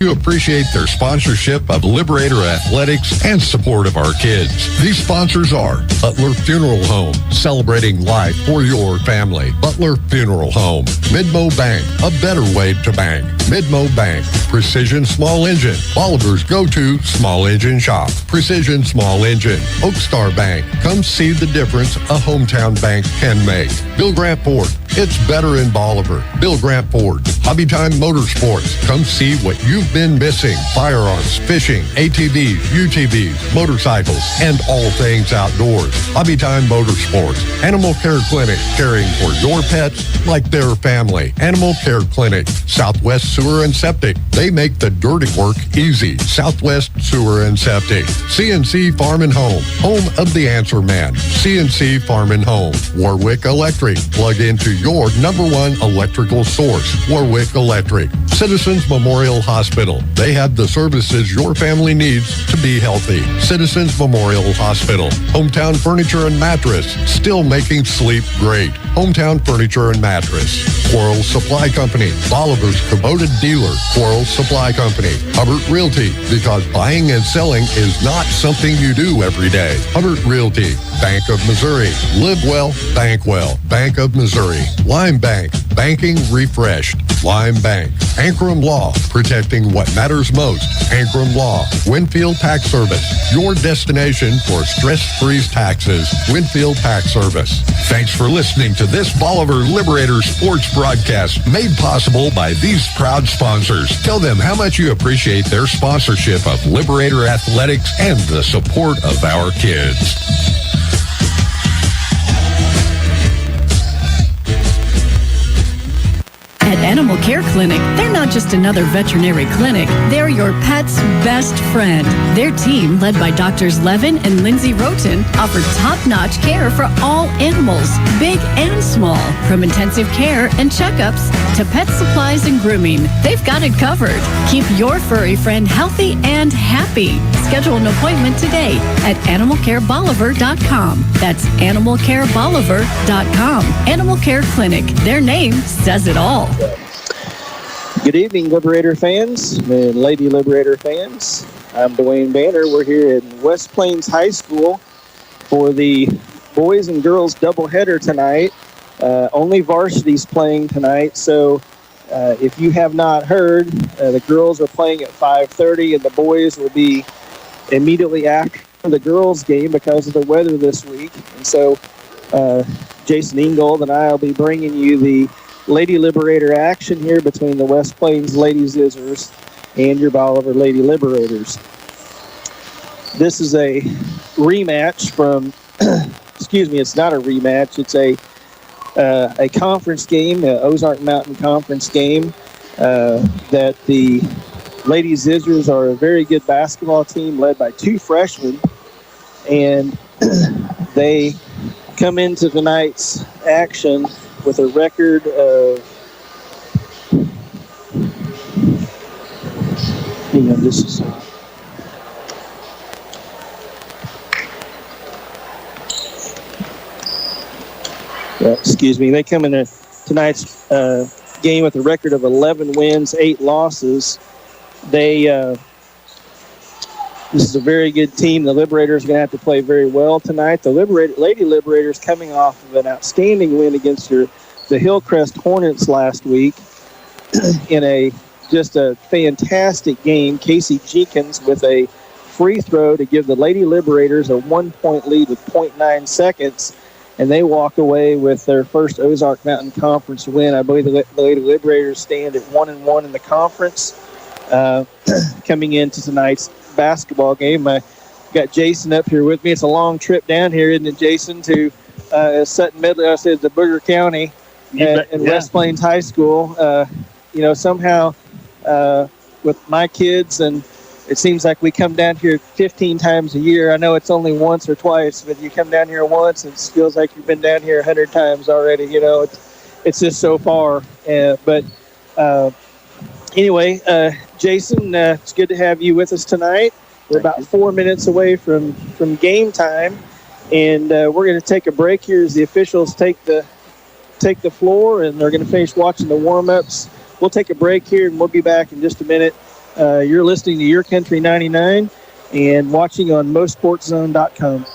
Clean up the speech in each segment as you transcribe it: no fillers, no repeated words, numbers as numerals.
You appreciate their sponsorship of Liberator Athletics and support of our kids. These sponsors are Butler Funeral Home, celebrating life for your family. Butler Funeral Home. Midmo Bank, a better way to bank. Midmo Bank. Precision Small Engine, Bolivar's go-to small engine shop. Precision Small Engine. Oakstar Bank. Come see the difference a hometown bank can make. Bill Grant Ford. It's better in Bolivar. Bill Grant Ford. Hobby Time Motorsports. Come see what you've been missing. Firearms, fishing, ATVs, UTVs, motorcycles, and all things outdoors. Hobby Time Motorsports. Animal Care Clinic. Caring for your pets like their family. Animal Care Clinic. Southwest Sewer and Septic. They make the dirty work easy. Southwest Sewer and Septic. CNC Farm and Home. Home of the Answer Man. CNC Farm and Home. Warwick Electric. Plug into your number one electrical source. Warwick Electric. Citizens Memorial Hospital. They have the services your family needs to be healthy. Citizens Memorial Hospital. Hometown Furniture and Mattress. Still making sleep great. Hometown Furniture and Mattress. Quarles Supply Company. Bolivar's devoted dealer. Quarles Supply Company. Hubbard Realty. Because buying and selling is not something you do every day. Hubbard Realty. Bank of Missouri. Live well, bank well. Bank of Missouri. Lime Bank. Banking refreshed. Lime Bank. Ankrum Law. Protecting what matters most. Ankrum Law. Winfield Tax Service. Your destination for stress-free taxes. Winfield Tax Service. Thanks for listening to this Bolivar Liberator sports broadcast made possible by these proud sponsors. Tell them how much you appreciate their sponsorship of Liberator Athletics and the support of our kids. At Animal Care Clinic, they're not just another veterinary clinic. They're your pet's best friend. Their team, led by Doctors Levin and Lindsay Roten, offer top-notch care for all animals, big and small, from intensive care and checkups to pet supplies and grooming. They've got it covered. Keep your furry friend healthy and happy. Schedule an appointment today at animalcarebolivar.com. That's animalcarebolivar.com. Animal Care Clinic. Their name says it all. Good evening, Liberator fans and Lady Liberator fans. I'm Dwayne Banner. We're here at West Plains High School for the boys and girls doubleheader tonight. Only varsity's playing tonight, so if you have not heard, the girls are playing at 5:30 and the boys will be immediately after the girls' game because of the weather this week. And so Jason Ingold and I will be bringing you the Lady Liberator action here between the West Plains Lady Zizzers and your Bolivar Lady Liberators. This is a rematch from, excuse me, it's not a rematch. It's a conference game, Ozark Mountain Conference game, that the Lady Zizzers are a very good basketball team led by two freshmen, and they come into tonight's action with a record of, hang on, this is, excuse me, they come into tonight's game with a record of 11 wins, 8 losses. This is a very good team. The Liberators are going to have to play very well tonight. The Lady Liberators coming off of an outstanding win against the Hillcrest Hornets last week in just a fantastic game. Casey Jenkins with a free throw to give the Lady Liberators a 1-point lead with 0.9 seconds, and they walk away with their first Ozark Mountain Conference win. I believe the Lady Liberators stand at 1-1 in the conference coming into tonight's basketball game. I got Jason up here with me. It's a long trip down here, isn't it, Jason, to Sutton Medley, I said, the Booger County and West Plains High School. Somehow with my kids, and it seems like we come down here 15 times a year. I know it's only once or twice, but you come down here once, it feels like you've been down here 100 times already. It's just so far. Anyway, Jason, it's good to have you with us tonight. We're about 4 minutes away from game time, and we're going to take a break here as the officials take the floor, and they're going to finish watching the warm-ups. We'll take a break here, and we'll be back in just a minute You're listening to Your Country 99 and watching on MoSportsZone.com.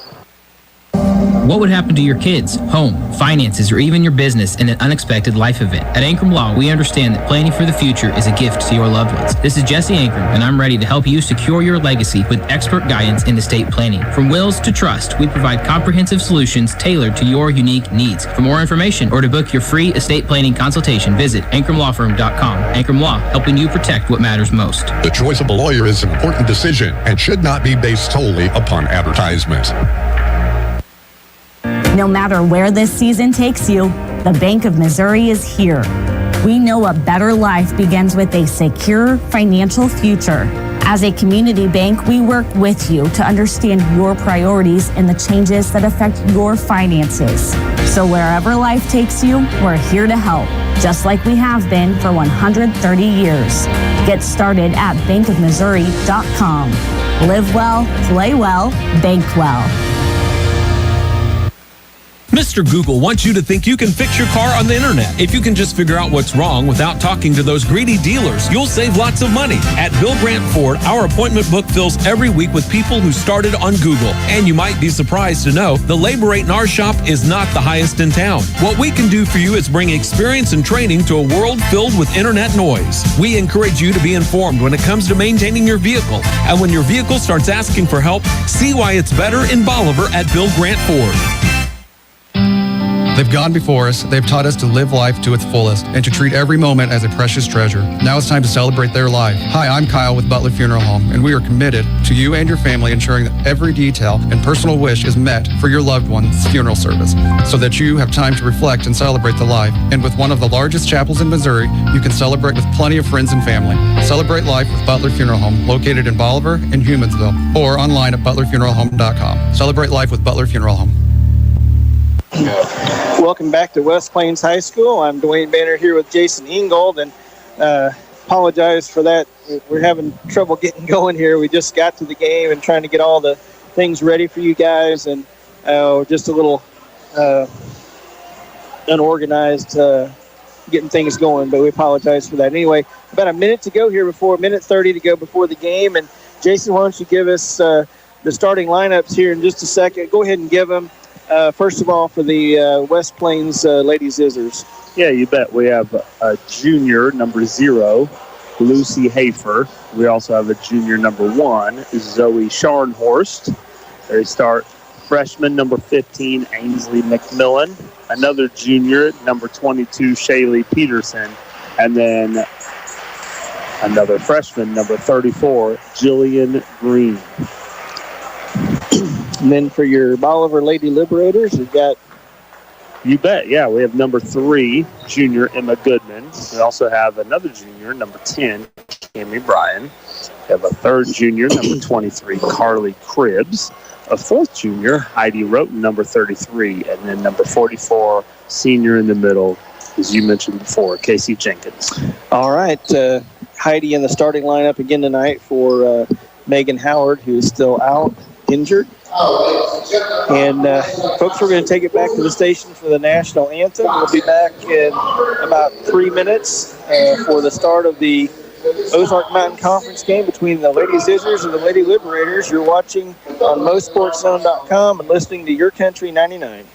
What would happen to your kids, home, finances, or even your business in an unexpected life event? At Ankrum Law, we understand that planning for the future is a gift to your loved ones. This is Jesse Ankrum, and I'm ready to help you secure your legacy with expert guidance in estate planning. From wills to trust, we provide comprehensive solutions tailored to your unique needs. For more information or to book your free estate planning consultation, visit AnkramLawFirm.com. Ankrum Law, helping you protect what matters most. The choice of a lawyer is an important decision and should not be based solely upon advertisement. No matter where this season takes you, the Bank of Missouri is here. We know a better life begins with a secure financial future. As a community bank, we work with you to understand your priorities and the changes that affect your finances. So wherever life takes you, we're here to help, just like we have been for 130 years. Get started at bankofmissouri.com. Live well, play well, bank well. Mr. Google wants you to think you can fix your car on the internet. If you can just figure out what's wrong without talking to those greedy dealers, you'll save lots of money. At Bill Grant Ford, our appointment book fills every week with people who started on Google. And you might be surprised to know the labor rate in our shop is not the highest in town. What we can do for you is bring experience and training to a world filled with internet noise. We encourage you to be informed when it comes to maintaining your vehicle. And when your vehicle starts asking for help, see why it's better in Bolivar at Bill Grant Ford. They've gone before us, they've taught us to live life to its fullest and to treat every moment as a precious treasure. Now it's time to celebrate their life. Hi, I'm Kyle with Butler Funeral Home, and we are committed to you and your family ensuring that every detail and personal wish is met for your loved one's funeral service, so that you have time to reflect and celebrate the life. And with one of the largest chapels in Missouri, you can celebrate with plenty of friends and family. Celebrate life with Butler Funeral Home, located in Bolivar and Humansville, or online at butlerfuneralhome.com. Celebrate life with Butler Funeral Home. Welcome back to West Plains High School. I'm Dwayne Banner here with Jason Ingold, and apologize for that. We're having trouble getting going here. We just got to the game and trying to get all the things ready for you guys, and just a little unorganized getting things going, but we apologize for that. Anyway, about a minute 30 to go before the game, and Jason, why don't you give us the starting lineups here in just a second. Go ahead and give them. First of all, for the West Plains Lady Scissors. Yeah, you bet. We have a junior, number 0, Lucy Hafer. We also have a junior, number 1, Zoe Scharnhorst. They start freshman, number 15, Ainsley McMillan. Another junior, number 22, Shaylee Peterson. And then another freshman, number 34, Jillian Green. And then for your Bolivar Lady Liberators, you've got... You bet, yeah. We have number 3, junior Emma Goodman. We also have another junior, number 10, Cammie Bryan. We have a third junior, number 23, Carly Cribbs. A fourth junior, Heidi Roten, number 33. And then number 44, senior in the middle, as you mentioned before, Casey Jenkins. All right. Heidi in the starting lineup again tonight for Megan Howard, who is still out, injured. And folks, we're going to take it back to the station for the national anthem. We'll be back in about 3 minutes for the start of the Ozark Mountain Conference game between the Lady Scissors and the Lady Liberators. You're watching on MoSportsZone.com and listening to Your Country 99.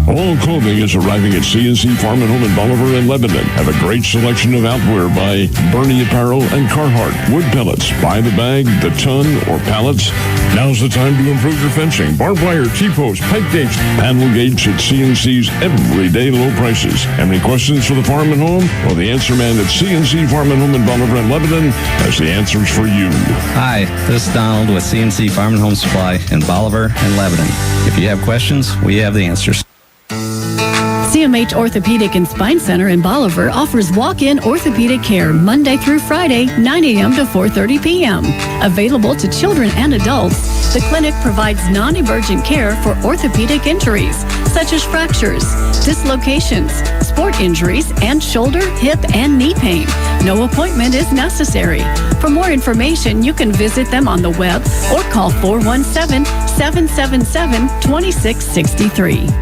All clothing is arriving at C&C Farm and Home in Bolivar and Lebanon. Have a great selection of outwear by Bernie Apparel and Carhartt. Wood pellets, by the bag, the ton, or pallets. Now's the time to improve your fencing. Barbed wire, T-posts, pipe gates, panel gates at C&C's everyday low prices. Have any questions for the Farm and Home? Well, the answer man at C&C Farm and Home in Bolivar and Lebanon has the answers for you. Hi, this is Donald with C&C Farm and Home Supply in Bolivar and Lebanon. If you have questions, we have the answers. CMH Orthopedic and Spine Center in Bolivar offers walk-in orthopedic care Monday through Friday, 9 a.m. to 4:30 p.m. Available to children and adults, the clinic provides non-emergent care for orthopedic injuries, such as fractures, dislocations, sport injuries, and shoulder, hip, and knee pain. No appointment is necessary. For more information, you can visit them on the web or call 417-777-2663.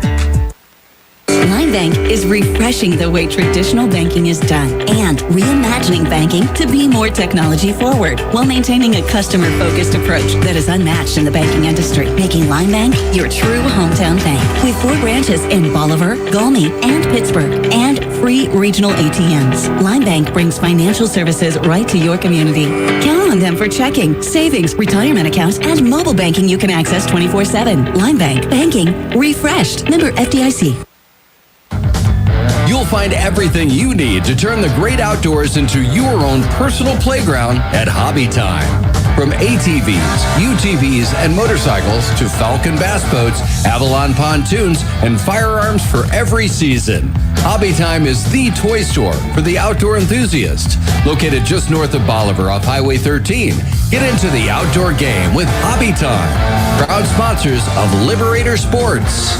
Line Bank is refreshing the way traditional banking is done and reimagining banking to be more technology forward while maintaining a customer-focused approach that is unmatched in the banking industry, making Line Bank your true hometown bank. With 4 branches in Bolivar, Gulmy, and Pittsburgh, and free regional ATMs. Line Bank brings financial services right to your community. Count on them for checking, savings, retirement accounts, and mobile banking you can access 24/7. Line Bank. Banking refreshed. Member FDIC. You'll find everything you need to turn the great outdoors into your own personal playground at Hobby Time. From ATVs, UTVs, and motorcycles to Falcon bass boats, Avalon pontoons, and firearms for every season. Hobby Time is the toy store for the outdoor enthusiast. Located just north of Bolivar off Highway 13. Get into the outdoor game with Hobby Time. Proud sponsors of Liberator Sports.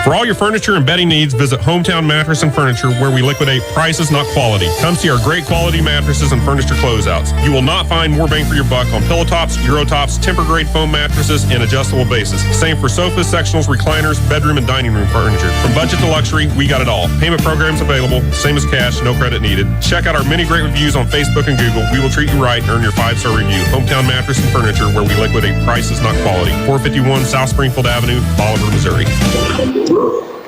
For all your furniture and bedding needs, visit Hometown Mattress and Furniture, where we liquidate prices, not quality. Come see our great quality mattresses and furniture closeouts. You will not find more bang for your buck on pillow tops, Euro tops, temper-grade foam mattresses, and adjustable bases. Same for sofas, sectionals, recliners, bedroom, and dining room furniture. From budget to luxury, we got it all. Payment programs available, same as cash, no credit needed. Check out our many great reviews on Facebook and Google. We will treat you right and earn your 5-star review. Hometown Mattress and Furniture, where we liquidate prices, not quality. 451 South Springfield Avenue, Bolivar, Missouri.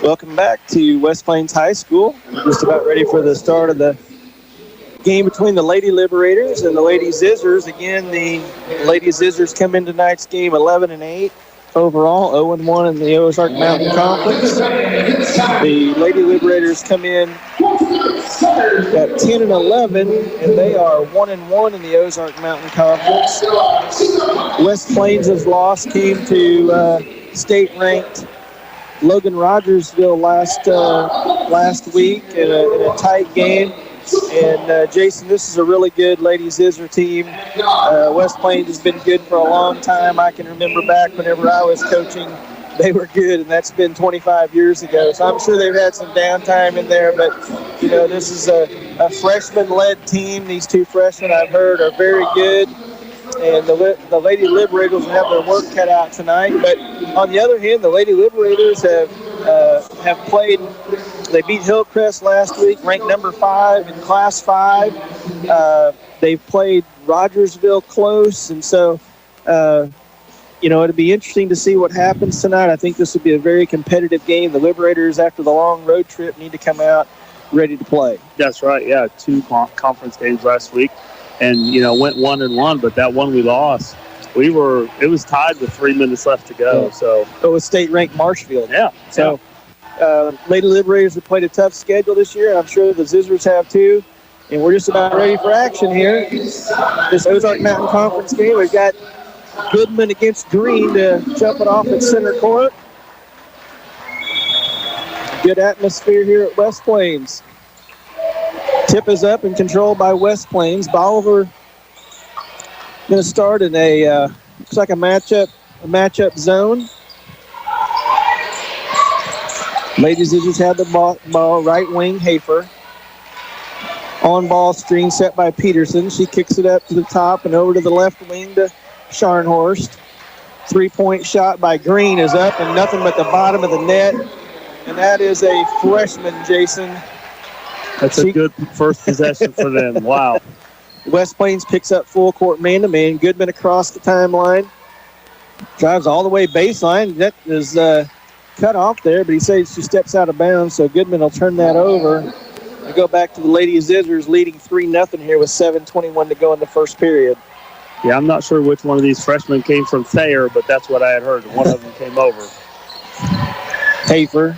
Welcome back to West Plains High School. We're just about ready for the start of the game between the Lady Liberators and the Lady Zizzers. Again, the Lady Zizzers come in tonight's game 11-8 overall, 0-1 in the Ozark Mountain Conference. The Lady Liberators come in at 10-11, and they are 1-1 in the Ozark Mountain Conference. West Plains' loss came to state-ranked Logan Rogersville last week in a tight game. And Jason, this is a really good Lady Zizzer team. West Plains has been good for a long time. I can remember back whenever I was coaching, they were good, and that's been 25 years ago. So I'm sure they've had some downtime in there, but you know, this is a freshman-led team. These 2 freshmen I've heard are very good. And the Lady Liberators will have their work cut out tonight. But on the other hand, the Lady Liberators have played. They beat Hillcrest last week, ranked number 5 in Class 5. They've played Rogersville close, and so you know, it'll be interesting to see what happens tonight. I think this will be a very competitive game. The Liberators, after the long road trip, need to come out ready to play. That's right. Yeah, 2 conference games last week. And, you know, went 1-1, but that one we lost. It was tied with 3 minutes left to go. Yeah. So it was state-ranked Marshfield. Yeah. So Lady Liberators have played a tough schedule this year, and I'm sure the Zizzers have too. And we're just about ready for action here. This Ozark Mountain Conference game, we've got Goodman against Green to jump it off at center court. Good atmosphere here at West Plains. Tip is up and controlled by West Plains. Bolivar going to start in a looks like a matchup zone. Ladies just had the ball right wing. Hafer on ball screen set by Peterson. She kicks it up to the top and over to the left wing to Scharnhorst. 3-point shot by Green is up and nothing but the bottom of the net. And that is a freshman, Jason. That's a good first possession for them. Wow. West Plains picks up full court man-to-man. Goodman across the timeline. Drives all the way baseline. That is cut off there, but he says she steps out of bounds, so Goodman will turn that over. We go back to the Lady Zizzers leading 3-0 here with 7:21 to go in the first period. Yeah, I'm not sure which one of these freshmen came from Thayer, but that's what I had heard. One of them came over. Hafer.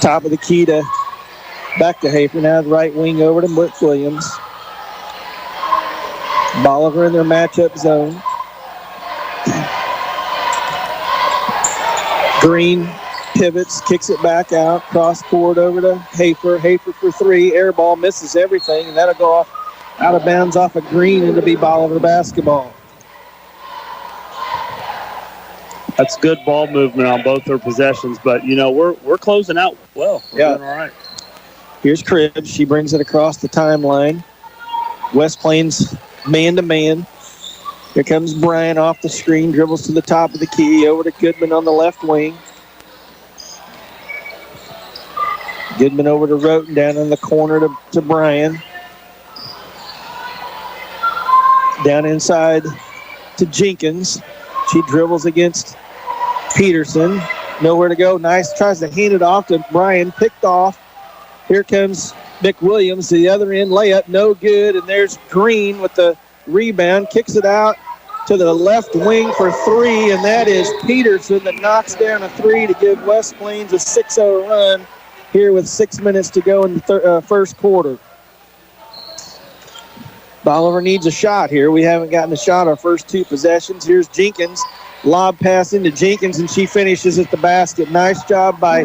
Top of the key to back to Hafer. Now the right wing over to Blitz Williams. Bolivar in their matchup zone. Green pivots, kicks it back out, cross court over to Hafer. Hafer for 3, air ball, misses everything, and that'll go off out of bounds off of Green, and it'll be Bolivar basketball. That's good ball movement on both their possessions, but, you know, we're closing out well. We're doing all right. Here's Cribbs. She brings it across the timeline. West Plains man-to-man. Here comes Bryan off the screen, dribbles to the top of the key, over to Goodman on the left wing. Goodman over to Roten, down in the corner to Bryan. Down inside to Jenkins. She dribbles against Peterson. Nowhere to go. Nice. Tries to hand it off to Bryan. Picked off. Here comes McWilliams to the other end. Layup. No good. And there's Green with the rebound. Kicks it out to the left wing for three. And that is Peterson that knocks down a three to give West Plains a 6-0 run here with 6 minutes to go in the first quarter. Bolivar needs a shot here. We haven't gotten a shot our first two possessions. Here's Jenkins. Lob pass into Jenkins, and she finishes at the basket. Nice job by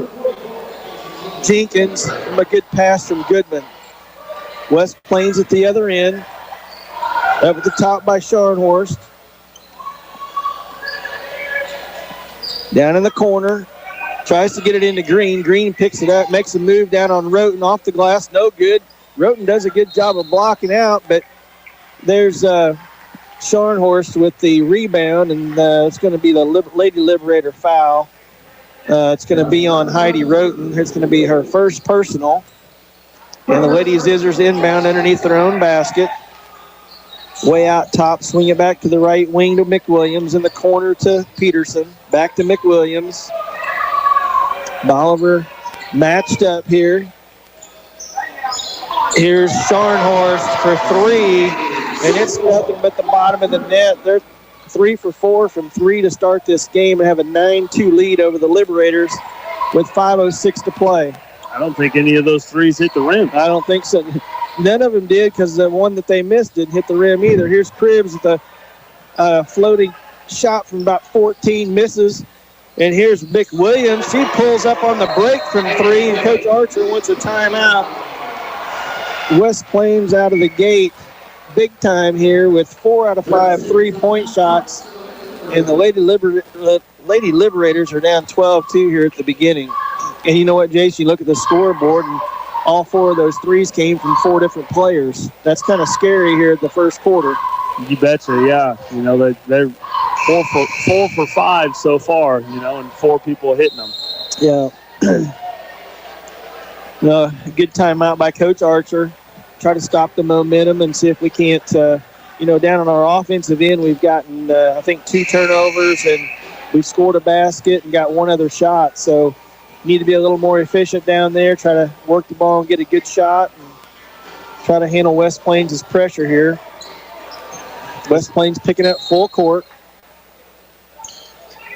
Jenkins. A good pass from Goodman. West Plains at the other end. Up at the top by Scharnhorst. Down in the corner. Tries to get it into Green. Green picks it up, makes a move down on Roten off the glass. No good. Roten does a good job of blocking out, but there's Scharnhorst with the rebound, and it's going to be the Lady Liberator foul. It's going to be on Heidi Roten. It's going to be her first personal. And the Lady Zizzers inbound underneath their own basket. Way out top, swing it back to the right wing to McWilliams, in the corner to Peterson. Back to McWilliams. Bolivar matched up here. Here's Scharnhorst for three, and it's nothing but the bottom of the net. They're 3 for 4 from three to start this game and have a 9-2 lead over the Liberators with 5:06 to play. I don't think any of those threes hit the rim. I don't think so. None of them did, because the one that they missed didn't hit the rim either. Here's Cribbs with a floating shot from about 14, misses. And here's McWilliams. She pulls up on the break from three, and Coach Archer wants a timeout. West Plains out of the gate big time here with 4 out of 5 3-point shots. And the Lady Liberators are down 12-2 here at the beginning. And you know what, Jace? You look at the scoreboard, and all 4 of those threes came from 4 different players. That's kind of scary here at the first quarter. You betcha, yeah. You know, they're 4 for 5 so far, you know, and 4 people hitting them. Yeah. Good timeout by Coach Archer. Try to stop the momentum and see if we can't, down on our offensive end, we've gotten, I think, 2 turnovers, and we've scored a basket and got 1 other shot. So need to be a little more efficient down there, try to work the ball and get a good shot, and try to handle West Plains' pressure here. West Plains picking up full court.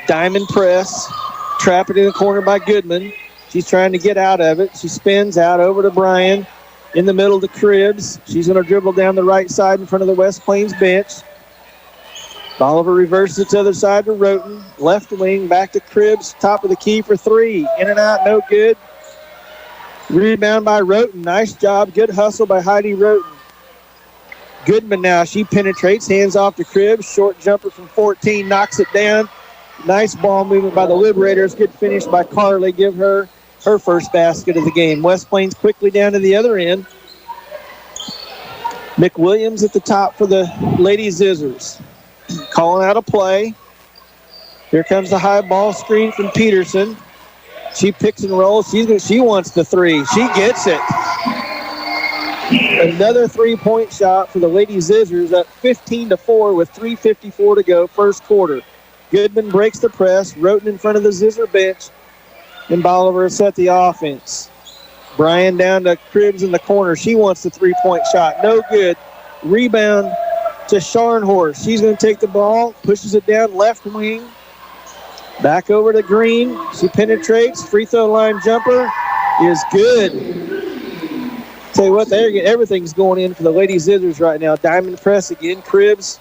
Diamond press. Trap it in the corner by Goodman. She's trying to get out of it. She spins out over to Bryan. In the middle to Cribbs. She's going to dribble down the right side in front of the West Plains bench. Bolivar reverses it to the other side to Roten. Left wing, back to Cribbs. Top of the key for 3. In and out, no good. Rebound by Roten. Nice job. Good hustle by Heidi Roten. Goodman now. She penetrates. Hands off to Cribbs. Short jumper from 14. Knocks it down. Nice ball movement by the Liberators. Good finish by Carly. Give her first basket of the game. West Plains quickly down to the other end. McWilliams at the top for the Lady Zizzers. Calling out a play. Here comes the high ball screen from Peterson. She picks and rolls. She wants the 3. She gets it. Another 3-point shot for the Lady Zizzers, up 15-4 with 3:54 to go, first quarter. Goodman breaks the press. Roten in front of the Zizzer bench. And Bolivar set the offense. Bryan down to Cribbs in the corner. She wants the 3-point shot. No good. Rebound to Scharnhorst. She's going to take the ball, pushes it down left wing. Back over to Green. She penetrates. Free throw line jumper is good. Tell you what, everything's going in for the Lady Zizzers right now. Diamond press again. Cribbs.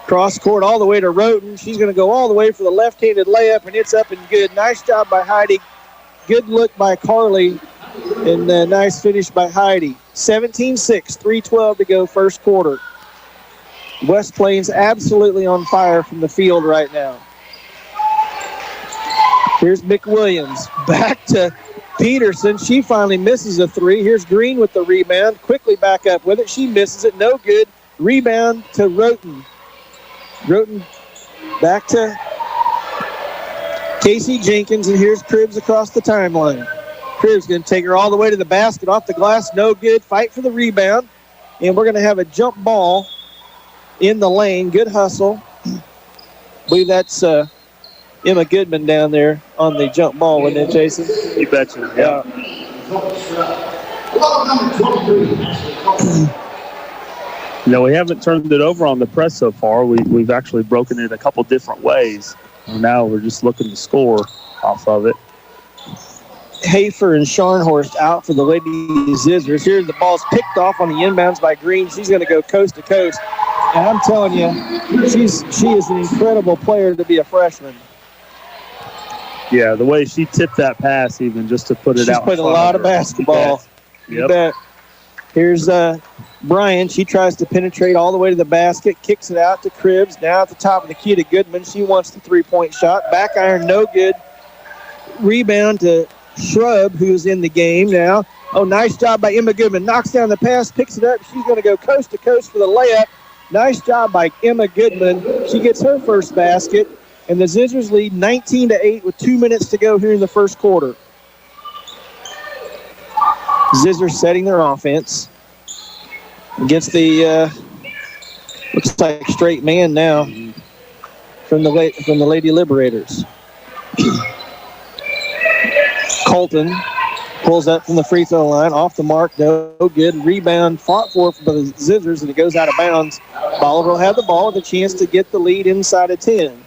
Cross court all the way to Roten. She's going to go all the way for the left-handed layup, and it's up and good. Nice job by Heidi. Good look by Carly, and a nice finish by Heidi. 17-6, 3:12 to go, first quarter. West Plains absolutely on fire from the field right now. Here's McWilliams. Back to Peterson. She finally misses a 3. Here's Green with the rebound. Quickly back up with it. She misses it. No good. Rebound to Roten. Roten back to Casey Jenkins, and here's Cribbs across the timeline. Cribs going to take her all the way to the basket, off the glass, no good. Fight for the rebound. And we're going to have a jump ball in the lane. Good hustle. I believe that's Emma Goodman down there on the jump ball, wasn't it, Jason? You betcha. Yeah. No, we haven't turned it over on the press so far. We've actually broken it a couple different ways. Now we're just looking to score off of it. Hafer and Scharnhorst out for the Lady Zizzers. Here the ball's picked off on the inbounds by Green. She's going to go coast to coast. And I'm telling you, she is an incredible player to be a freshman. Yeah, the way she tipped that pass even just to put it out. She's played a lot of basketball. You bet. Here's Bryan. She tries to penetrate all the way to the basket, kicks it out to Cribs. Now at the top of the key to Goodman. She wants the three-point shot. Back iron, no good. Rebound to Shrub, who's in the game now. Oh, nice job by Emma Goodman. Knocks down the pass, picks it up. She's going to go coast to coast for the layup. Nice job by Emma Goodman. She gets her first basket. And the Zizzers lead 19-8 with 2 minutes to go here in the first quarter. Zizzers setting their offense against the looks like straight man now from the Lady Liberators. Colton pulls up from the free throw line, off the mark, no good. Rebound fought for the Zizzers, and it goes out of bounds. Bolivar will have the ball with a chance to get the lead inside of 10.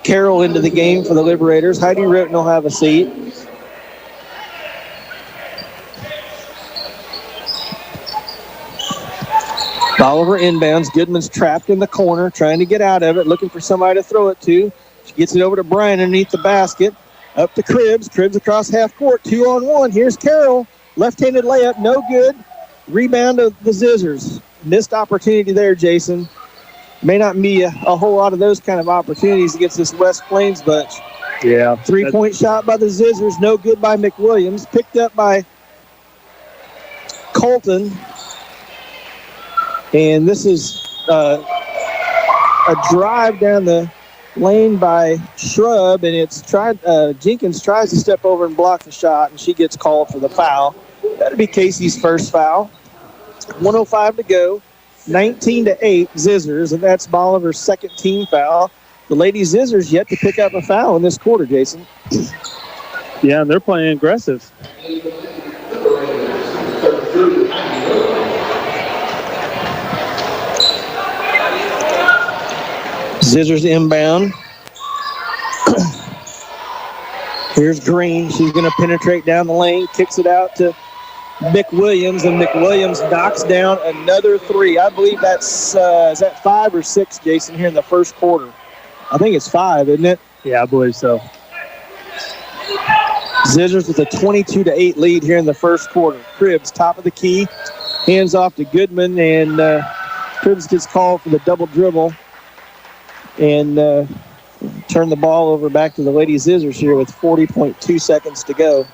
Carroll into the game for the Liberators. Heidi Roten will have a seat. Bolivar inbounds. Goodman's trapped in the corner, trying to get out of it, looking for somebody to throw it to. She gets it over to Bryan underneath the basket. Up to Cribs. Cribs across half court. 2-on-1. Here's Carroll. Left-handed layup. No good. Rebound of the Zizzers. Missed opportunity there, Jason. May not be a whole lot of those kind of opportunities against this West Plains bunch. Yeah. Three-point shot by the Zizzers. No good by McWilliams. Picked up by Colton. And this is a drive down the lane by Shrub, and it's Jenkins tries to step over and block the shot, and she gets called for the foul. That'll be Casey's first foul. 1:05 to go. 19-8 Zizzers, and that's Bolivar's second team foul. The Lady Zizzers yet to pick up a foul in this quarter, Jason. Yeah, and they're playing aggressive. Zizzers inbound. Here's Green. She's going to penetrate down the lane, kicks it out to McWilliams, and McWilliams knocks down another three. I believe that's, is that 5 or 6, Jason, here in the first quarter? I think it's 5, isn't it? Yeah, I believe so. Zizzers with a 22-8 lead here in the first quarter. Cribs, top of the key, hands off to Goodman, and Cribs gets called for the double dribble and turn the ball over back to the Lady Zizzers here with 40.2 seconds to go.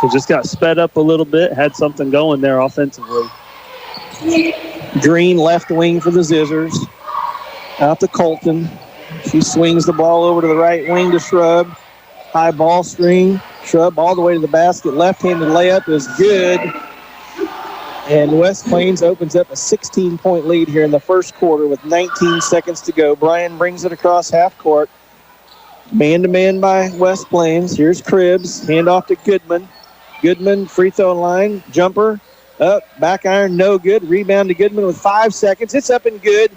It just got sped up a little bit, had something going there offensively. Green left wing for the Zizzers. Out to Colton. She swings the ball over to the right wing to Shrub. High ball screen. Shrub all the way to the basket. Left-handed layup is good. And West Plains opens up a 16-point lead here in the first quarter with 19 seconds to go. Bryan brings it across half court. Man-to-man by West Plains. Here's Cribs. Handoff to Goodman. Goodman, free throw line. Jumper. Up. Back iron. No good. Rebound to Goodman with 5 seconds. It's up and good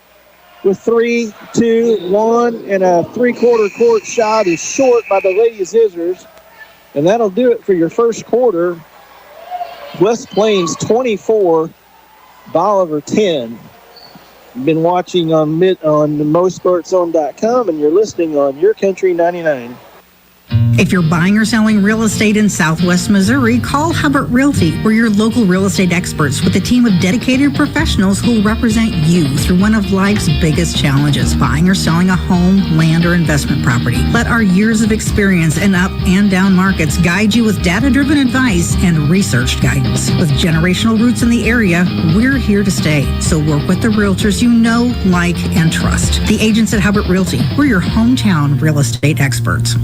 with 3, 2, 1. And a three-quarter court shot is short by the Lady Zizzers. And that'll do it for your first quarter. West Plains 24, Bolivar 10. You've been watching on MoSportsZone.com, and you're listening on YourCountry 99. If you're buying or selling real estate in Southwest Missouri, call Hubbard Realty. We're your local real estate experts with a team of dedicated professionals who will represent you through one of life's biggest challenges, buying or selling a home, land, or investment property. Let our years of experience in up and down markets guide you with data-driven advice and researched guidance. With generational roots in the area, we're here to stay. So work with the realtors you know, like, and trust. The agents at Hubbard Realty. We're your hometown real estate experts.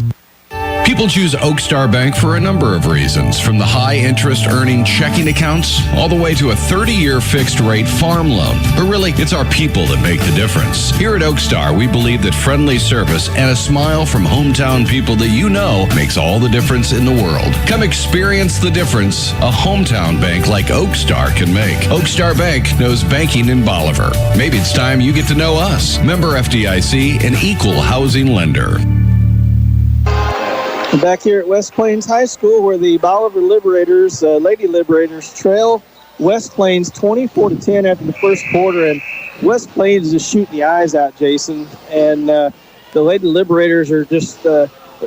People choose Oak Star Bank for a number of reasons, from the high interest earning checking accounts all the way to a 30-year fixed rate farm loan. But really, it's our people that make the difference. Here at Oak Star, we believe that friendly service and a smile from hometown people that you know makes all the difference in the world. Come experience the difference a hometown bank like Oak Star can make. Oak Star Bank knows banking in Bolivar. Maybe it's time you get to know us. Member FDIC, an equal housing lender. Back here at West Plains High School, where the Bolivar Liberators, Lady Liberators, trail West Plains 24-10 after the first quarter, and West Plains is just shooting the eyes out, Jason. And the Lady Liberators are just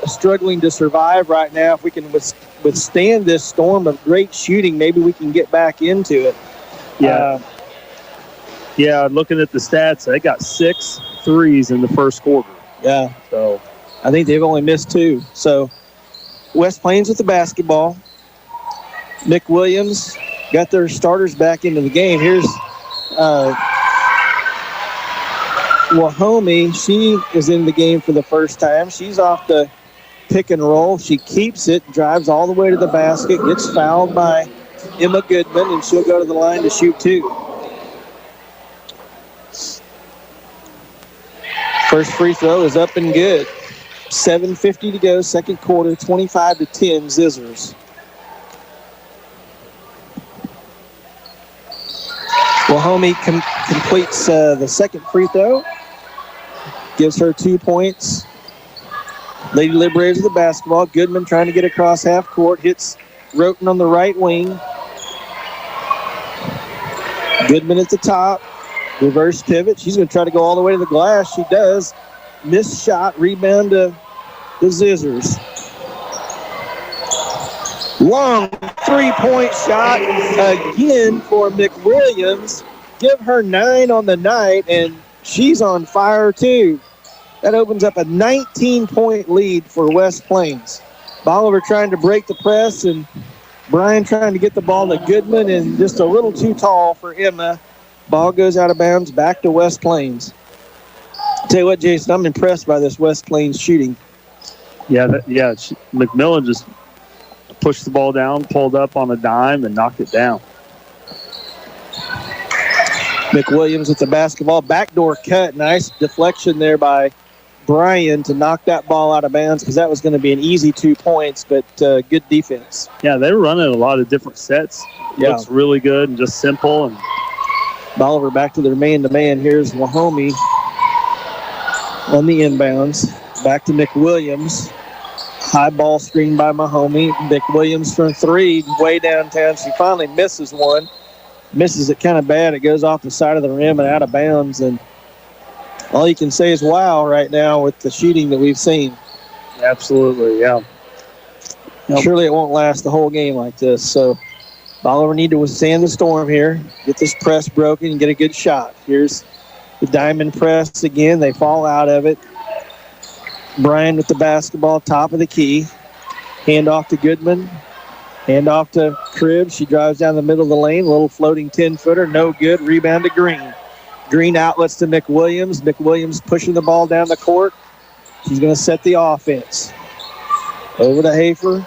struggling to survive right now. If we can withstand this storm of great shooting, maybe we can get back into it. Yeah, looking at the stats, they got 6 threes in the first quarter. Yeah. So I think they've only missed 2. So West Plains with the basketball. Nick Williams got their starters back into the game. Here's Wahomie. She is in the game for the first time. She's off the pick and roll. She keeps it, drives all the way to the basket, gets fouled by Emma Goodman, and she'll go to the line to shoot 2. First free throw is up and good. 7:50 to go, second quarter, 25-10, Zizzers. Wahomie completes the second free throw, gives her 2 points. Lady Liberators with the basketball. Goodman trying to get across half court, hits Roten on the right wing. Goodman at the top, reverse pivot. She's going to try to go all the way to the glass. She does. Missed shot, rebound to the Zizzers. Long three-point shot again for McWilliams. Give her 9 on the night, and she's on fire too. That opens up a 19-point lead for West Plains. Bolivar trying to break the press, and Brian trying to get the ball to Goodman, and just a little too tall for Emma. Ball goes out of bounds, back to West Plains. Tell you what, Jason, I'm impressed by this West Plains shooting. McMillan just pushed the ball down, pulled up on a dime, and knocked it down. McWilliams with the basketball. Backdoor cut. Nice deflection there by Brian to knock that ball out of bounds, because that was going to be an easy 2 points, but good defense. Yeah, they were running a lot of different sets. Yeah. Looks really good and just simple. And Bolivar back to their man-to-man. Here's Wahomie on the inbounds. Back to McWilliams. High ball screen by Wahomie. McWilliams from 3, way downtown. She finally misses one. Misses it kind of bad. It goes off the side of the rim and out of bounds. And all you can say is wow right now with the shooting that we've seen. Absolutely, yeah. Surely it won't last the whole game like this. So Bolivar need to withstand the storm here, get this press broken, and get a good shot. Here's the diamond press again. They fall out of it. Brian with the basketball, top of the key. Hand off to Goodman. Hand off to Cribbs. She drives down the middle of the lane. Little floating 10-footer. No good. Rebound to Green. Green outlets to McWilliams. McWilliams pushing the ball down the court. She's going to set the offense. Over to Hafer.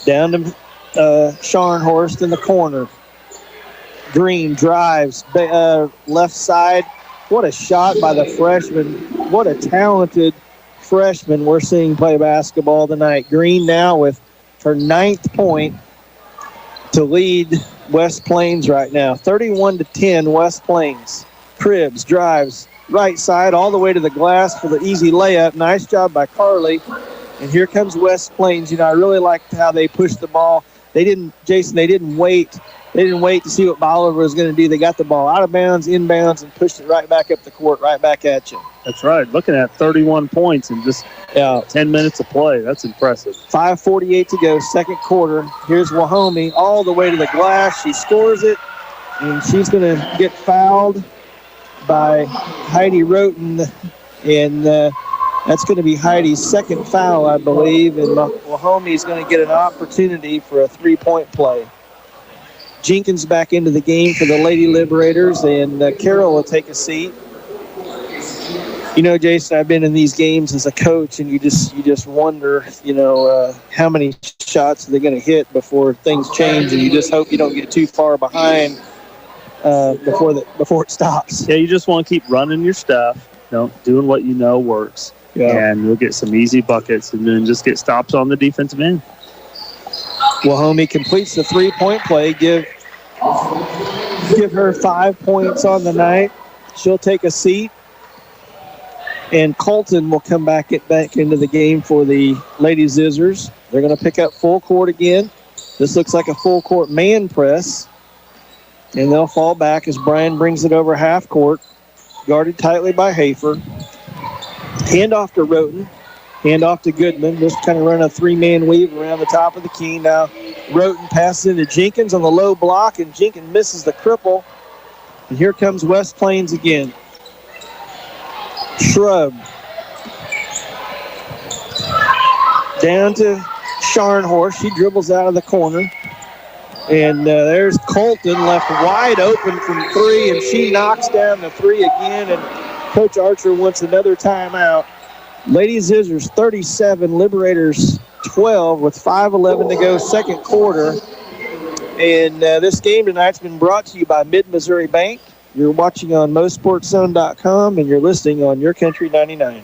Down to Scharnhorst in the corner. Green drives left side. What a shot by the freshman. What a talented freshman we're seeing play basketball tonight. Green now with her 9th point to lead West Plains right now. 31-10 West Plains. Cribbs drives right side all the way to the glass for the easy layup. Nice job by Carly. And here comes West Plains. You know, I really liked how they pushed the ball. They didn't wait They didn't wait to see what Bolivar was going to do. They got the ball out of bounds, inbounds, and pushed it right back up the court, right back at you. That's right. Looking at 31 points in just 10 minutes of play. That's impressive. 5:48 to go, second quarter. Here's Wahomie all the way to the glass. She scores it, and she's going to get fouled by Heidi Roten, and that's going to be Heidi's second foul, I believe, and Wahomie's going to get an opportunity for a three-point play. Jenkins back into the game for the Lady Liberators, and Carroll will take a seat. You know, Jason, I've been in these games as a coach, and you just wonder, how many shots are they going to hit before things change, and you just hope you don't get too far behind before it stops. Yeah, you just want to keep running your stuff, doing what you know works, and you'll get some easy buckets, and then just get stops on the defensive end. Wahomie completes the three-point play. Give her 5 points on the night. She'll take a seat. And Colton will come back into the game for the Lady Zizzers. They're going to pick up full court again. This looks like a full court man press. And they'll fall back as Brian brings it over half court. Guarded tightly by Hafer. Hand off to Roten. Hand off to Goodman. Just kind of run a three-man weave around the top of the key. Now Roten passes into Jenkins on the low block, and Jenkins misses the cripple. And here comes West Plains again. Shrub. Down to Scharnhorst. She dribbles out of the corner. And there's Colton left wide open from three, and she knocks down the three again, and Coach Archer wants another timeout. Lady Zizzers 37, Liberators 12 with 5:11 to go, second quarter. And this game tonight's been brought to you by Mid-Missouri Bank. You're watching on MoSportsZone.com, and you're listening on YourCountry 99.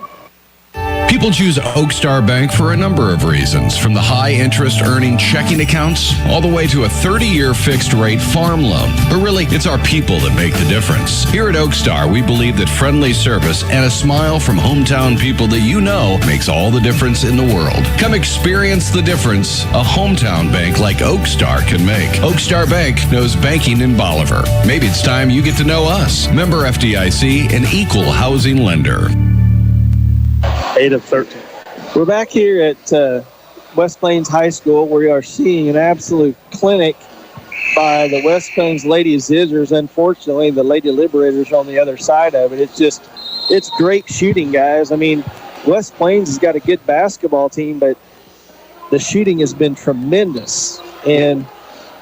People choose Oak Star Bank for a number of reasons, from the high interest earning checking accounts all the way to a 30-year fixed rate farm loan. But really, it's our people that make the difference. Here at Oak Star, we believe that friendly service and a smile from hometown people that you know makes all the difference in the world. Come experience the difference a hometown bank like Oak Star can make. Oak Star Bank knows banking in Bolivar. Maybe it's time you get to know us. Member FDIC, an equal housing lender. 8 of 13. We're back here at West Plains High School. We are seeing an absolute clinic by the West Plains Lady Zizzers. Unfortunately, the Lady Liberators on the other side of it. It's great shooting, guys. I mean, West Plains has got a good basketball team, but the shooting has been tremendous. And,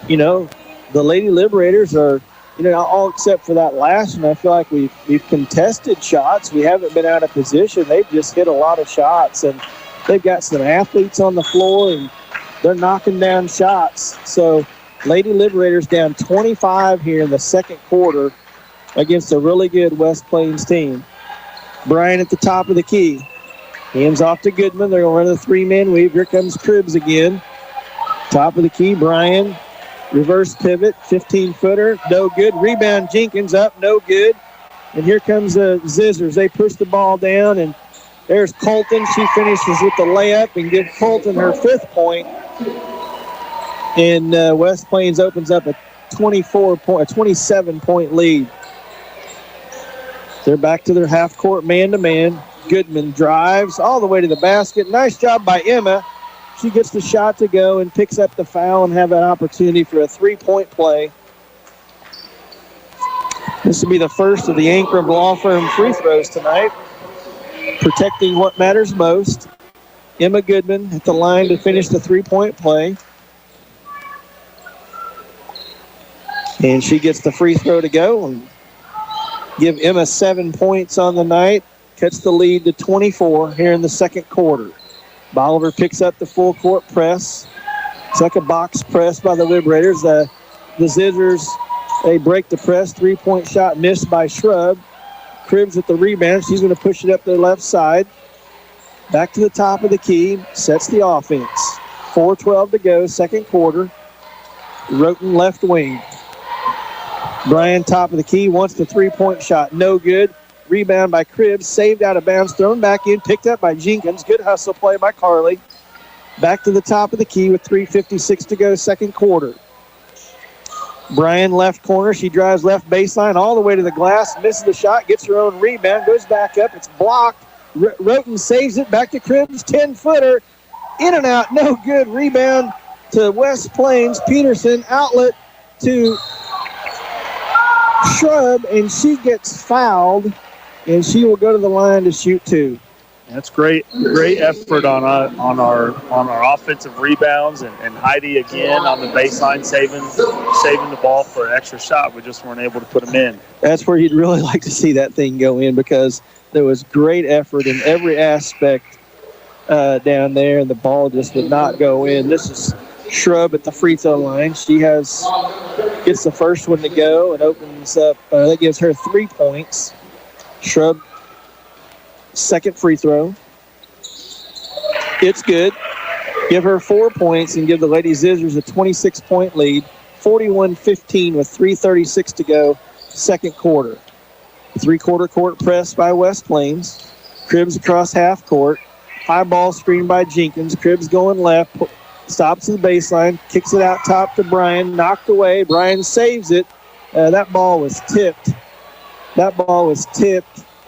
the Lady Liberators are, all except for that last one, I feel like we've contested shots. We haven't been out of position. They've just hit a lot of shots, and they've got some athletes on the floor, and they're knocking down shots. So Lady Liberators down 25 here in the second quarter against a really good West Plains team. Brian at the top of the key. Hands off to Goodman. They're going to run a three-man weave. Here comes Cribbs again. Top of the key, Brian. Reverse pivot, 15-footer, no good. Rebound, Jenkins up, no good. And here comes the Zizzers. They push the ball down, and there's Colton. She finishes with the layup and gives Colton her 5th point. And West Plains opens up a 27-point lead. They're back to their half-court man-to-man. Goodman drives all the way to the basket. Nice job by Emma. She gets the shot to go and picks up the foul and have an opportunity for a three-point play. This will be the first of the Ankrum Law Firm free throws tonight. Protecting what matters most. Emma Goodman at the line to finish the three-point play. And she gets the free throw to go and give Emma 7 points on the night. Cuts the lead to 24 here in the second quarter. Bolivar picks up the full court press. It's like a box press by the Liberators. The Zizzers, they break the press. 3-point shot missed by Shrub. Cribbs with the rebound. She's going to push it up the left side. Back to the top of the key. Sets the offense. 4:12 to go, second quarter. Roten left wing. Brian top of the key wants the 3-point shot. No good. Rebound by Cribbs, saved out of bounds, thrown back in, picked up by Jenkins. Good hustle play by Carly. Back to the top of the key with 3:56 to go, second quarter. Bryan left corner. She drives left baseline all the way to the glass, misses the shot, gets her own rebound, goes back up. It's blocked. Roten saves it. Back to Cribbs. 10-footer. In and out. No good. Rebound to West Plains. Peterson outlet to Shrub, and she gets fouled, and she will go to the line to shoot 2. That's great effort on our offensive rebounds, and Heidi again on the baseline saving the ball for an extra shot. We just weren't able to put them in. That's where you'd really like to see that thing go in, because there was great effort in every aspect down there, and the ball just did not go in. This is Shrub at the free throw line. She gets the first one to go and opens up. That gives her 3 points. Shrub, second free throw. It's good. Give her 4 points and give the Lady Zizzers a 26-point lead. 41-15 with 3:36 to go, second quarter. Three-quarter court press by West Plains. Cribbs across half court. High ball screen by Jenkins. Cribbs going left. Stops at the baseline. Kicks it out top to Bryan. Knocked away. Bryan saves it. That ball was tipped.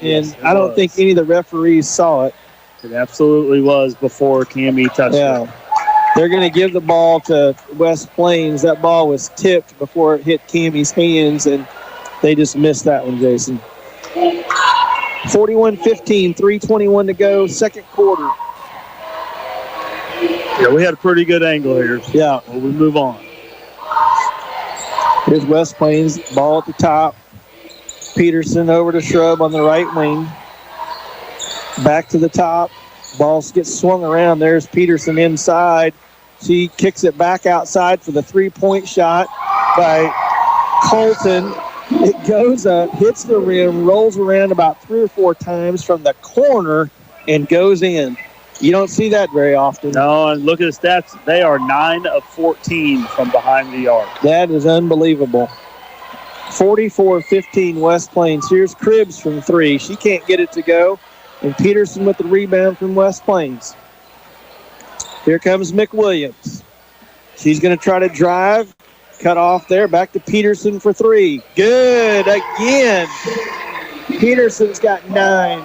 And yes, I don't think any of the referees saw it. It absolutely was before Cammie touched it. They're going to give the ball to West Plains. That ball was tipped before it hit Cammie's hands, and they just missed that one, Jason. 41-15, 3:21 to go, second quarter. Yeah, we had a pretty good angle here. Yeah. Well, we move on. Here's West Plains, ball at the top. Peterson over to Shrub on the right wing. Back to the top. Ball gets swung around. There's Peterson inside. She kicks it back outside for the three-point shot by Colton. It goes up, hits the rim, rolls around about 3 or 4 times from the corner, and goes in. You don't see that very often. No, and look at the stats. They are 9 of 14 from behind the arc. That is unbelievable. 44-15 West Plains. Here's Cribbs from 3. She can't get it to go. And Peterson with the rebound from West Plains. Here comes McWilliams. She's going to try to drive. Cut off there. Back to Peterson for 3. Good again. Peterson's got 9.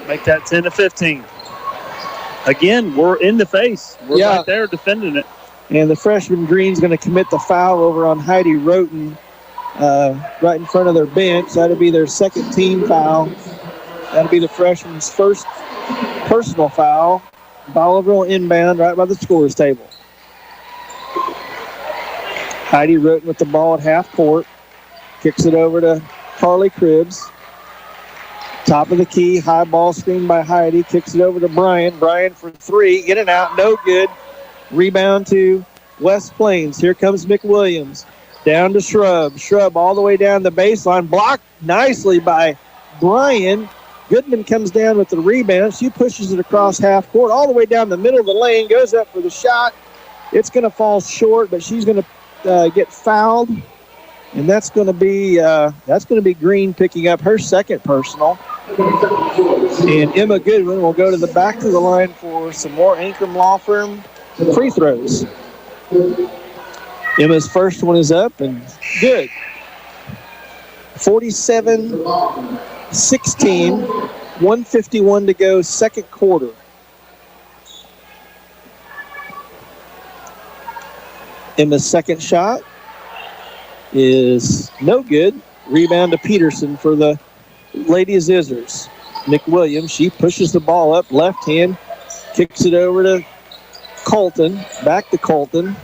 Make that 10-15. Again, we're in the face. We're right there defending it. And the freshman Green's going to commit the foul over on Heidi Roten right in front of their bench. That'll be their second team foul. That'll be the freshman's first personal foul. Bolivar will inbound right by the scorer's table. Heidi Roten with the ball at half court. Kicks it over to Carly Cribbs. Top of the key, high ball screen by Heidi. Kicks it over to Bryan. Bryan for 3. In and out, no good. Rebound to West Plains. Here comes McWilliams. Down to Shrub. Shrub all the way down the baseline. Blocked nicely by Bryan. Goodman comes down with the rebound. She pushes it across half court all the way down the middle of the lane. Goes up for the shot. It's going to fall short, but she's going to get fouled. And that's going to be Green picking up her second personal. And Emma Goodwin will go to the back of the line for some more Ankrum Law Firm free throws. Emma's first one is up and good. 47-16, 1:51 to go, second quarter. Emma's second shot is no good. Rebound to Peterson for the Lady Zizzers. McWilliams, she pushes the ball up, left hand, kicks it over to Colton, back to Colton.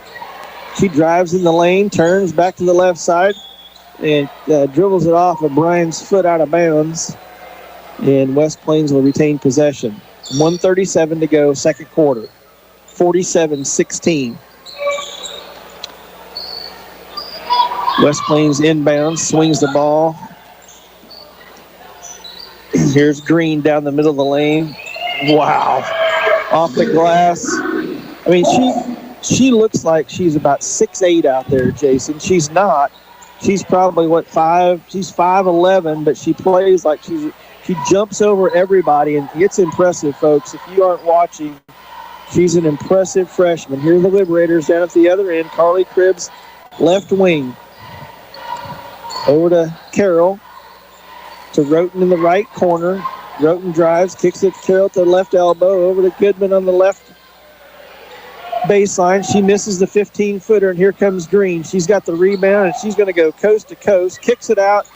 She drives in the lane, turns back to the left side, and dribbles it off of Bryan's foot out of bounds. And West Plains will retain possession. 1:37 to go, second quarter. 47-16. West Plains inbounds, swings the ball. Here's Green down the middle of the lane. Wow. Off the glass. I mean, she looks like she's about 6'8" out there, Jason. She's not. She's probably, 5? She's 5'11", but she plays like she jumps over everybody, and it's impressive, folks. If you aren't watching, she's an impressive freshman. Here are the Liberators down at the other end. Carly Cribbs, left wing. Over to Carroll. To Roten in the right corner. Roten drives, kicks it to Carroll to the left elbow. Over to Goodman on the left baseline. She misses the 15-footer, and here comes Green. She's got the rebound, and she's going to go coast to coast. Kicks it out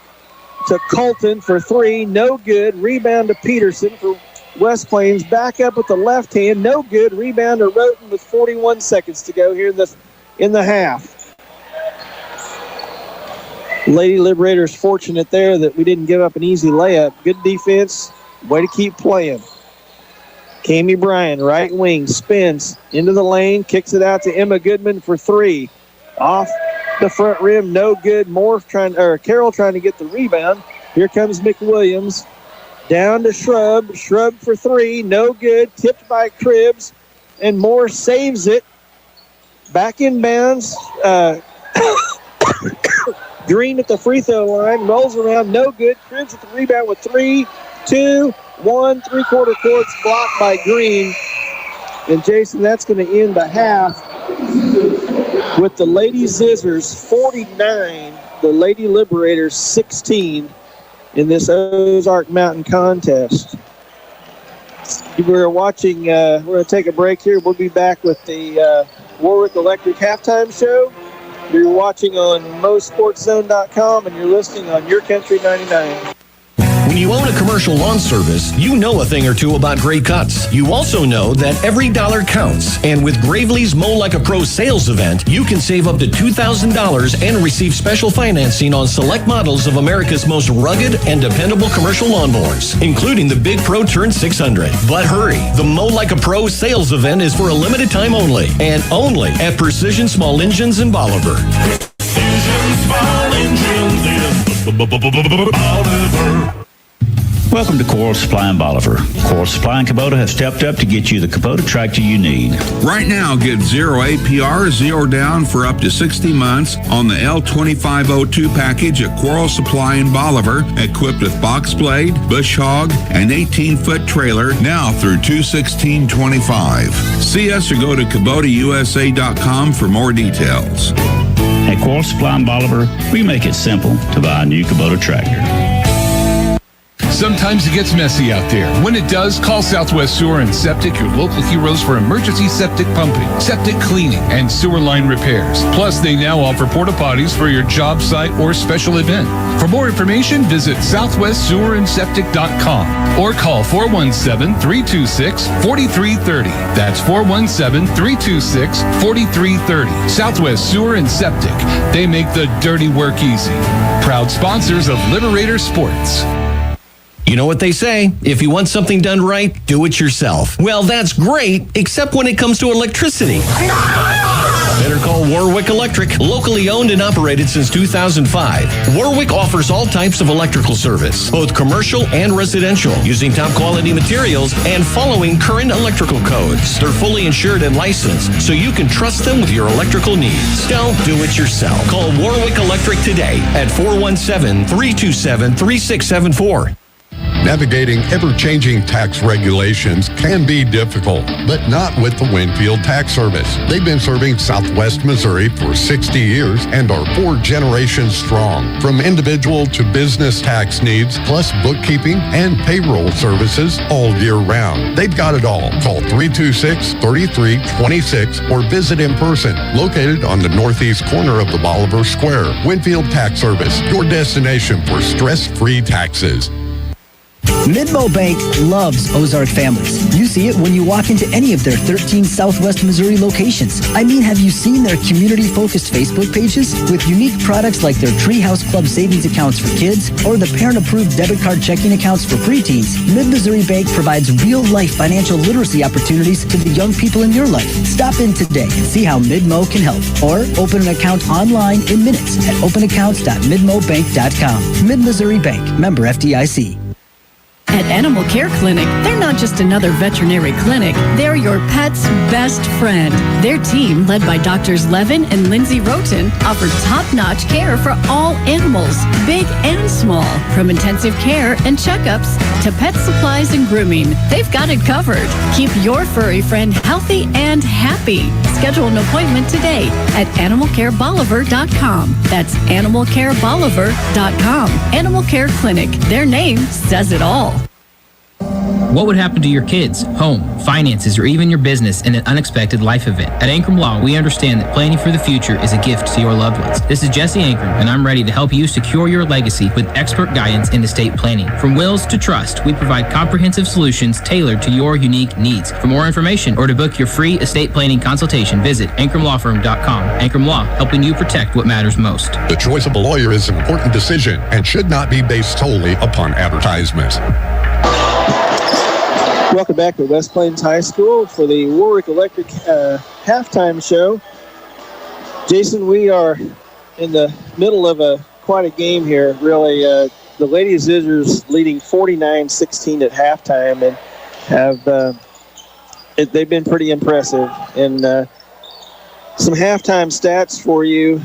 to Colton for three. No good. Rebound to Peterson for West Plains. Back up with the left hand. No good. Rebound to Roten with 41 seconds to go here in the half. Lady Liberators fortunate there that we didn't give up an easy layup. Good defense. Way to keep playing. Cami Bryan, right wing, spins into the lane, kicks it out to Emma Goodman for three. Off the front rim, no good. Carroll trying to get the rebound. Here comes McWilliams. Down to Shrub. Shrub for three, no good. Tipped by Cribbs, and Moore saves it. Back in bounds. Green at the free throw line, rolls around, no good. Cribbs at the rebound with 3, 2, 1, three-quarter courts blocked by Green. And Jason, that's going to end the half with the Lady Scissors 49, the Lady Liberators 16 in this Ozark Mountain contest. We're watching, we're going to take a break here. We'll be back with the Warwick Electric halftime show. You're watching on MoSportsZone.com, and you're listening on YourCountry 99. When you own a commercial lawn service, you know a thing or two about great cuts. You also know that every dollar counts. And with Gravely's Mow Like a Pro sales event, you can save up to $2,000 and receive special financing on select models of America's most rugged and dependable commercial lawnmowers, including the Big Pro Turn 600. But hurry, the Mow Like a Pro sales event is for a limited time only, and only at Precision Small Engines in Bolivar. Precision Small Engines in Bolivar. Welcome to Coral Supply in Bolivar. Coral Supply and Kubota have stepped up to get you the Kubota tractor you need. Right now, get 0 APR, 0 down for up to 60 months on the L2502 package at Coral Supply in Bolivar, equipped with box blade, bush hog, and 18-foot trailer, now through 2/16/25. See us or go to KubotaUSA.com for more details. At Coral Supply in Bolivar, we make it simple to buy a new Kubota tractor. Sometimes it gets messy out there. When it does, call Southwest Sewer and Septic, your local heroes for emergency septic pumping, septic cleaning, and sewer line repairs. Plus, they now offer porta potties for your job site or special event. For more information, visit southwestsewerandseptic.com or call 417-326-4330. That's 417-326-4330. Southwest Sewer and Septic. They make the dirty work easy. Proud sponsors of Liberator Sports. You know what they say, if you want something done right, do it yourself. Well, that's great, except when it comes to electricity. Better call Warwick Electric, locally owned and operated since 2005. Warwick offers all types of electrical service, both commercial and residential, using top quality materials and following current electrical codes. They're fully insured and licensed, so you can trust them with your electrical needs. Don't do it yourself. Call Warwick Electric today at 417-327-3674. Navigating ever-changing tax regulations can be difficult, but not with the Winfield Tax Service. They've been serving Southwest Missouri for 60 years and are 4 generations strong. From individual to business tax needs, plus bookkeeping and payroll services all year round. They've got it all. Call 326-3326 or visit in person. Located on the northeast corner of the Bolivar Square. Winfield Tax Service, your destination for stress-free taxes. Midmo Bank loves Ozark families. You see it when you walk into any of their 13 Southwest Missouri locations. I mean, have you seen their community-focused Facebook pages? With unique products like their Treehouse Club savings accounts for kids or the parent-approved debit card checking accounts for preteens, Mid-Missouri Bank provides real-life financial literacy opportunities to the young people in your life. Stop in today and see how Midmo can help. Or open an account online in minutes at openaccounts.midmobank.com. Mid-Missouri Bank, member FDIC. At Animal Care Clinic, they're not just another veterinary clinic. They're your pet's best friend. Their team, led by Doctors Levin and Lindsay Roten, offer top-notch care for all animals, big and small. From intensive care and checkups to pet supplies and grooming, they've got it covered. Keep your furry friend healthy and happy. Schedule an appointment today at animalcarebolivar.com. That's animalcarebolivar.com. Animal Care Clinic. Their name says it all. What would happen to your kids, home, finances, or even your business in an unexpected life event? At Ankrum Law, we understand that planning for the future is a gift to your loved ones. This is Jesse Ankrum, and I'm ready to help you secure your legacy with expert guidance in estate planning. From wills to trust, we provide comprehensive solutions tailored to your unique needs. For more information or to book your free estate planning consultation, visit AnkramLawFirm.com. Ankrum Law, helping you protect what matters most. The choice of a lawyer is an important decision and should not be based solely upon advertisement. Welcome back to West Plains High School for the Warwick Electric halftime show. Jason, we are in the middle of quite a game here, really. The Lady Scissors leading 49-16 at halftime and they've been pretty impressive. And some halftime stats for you.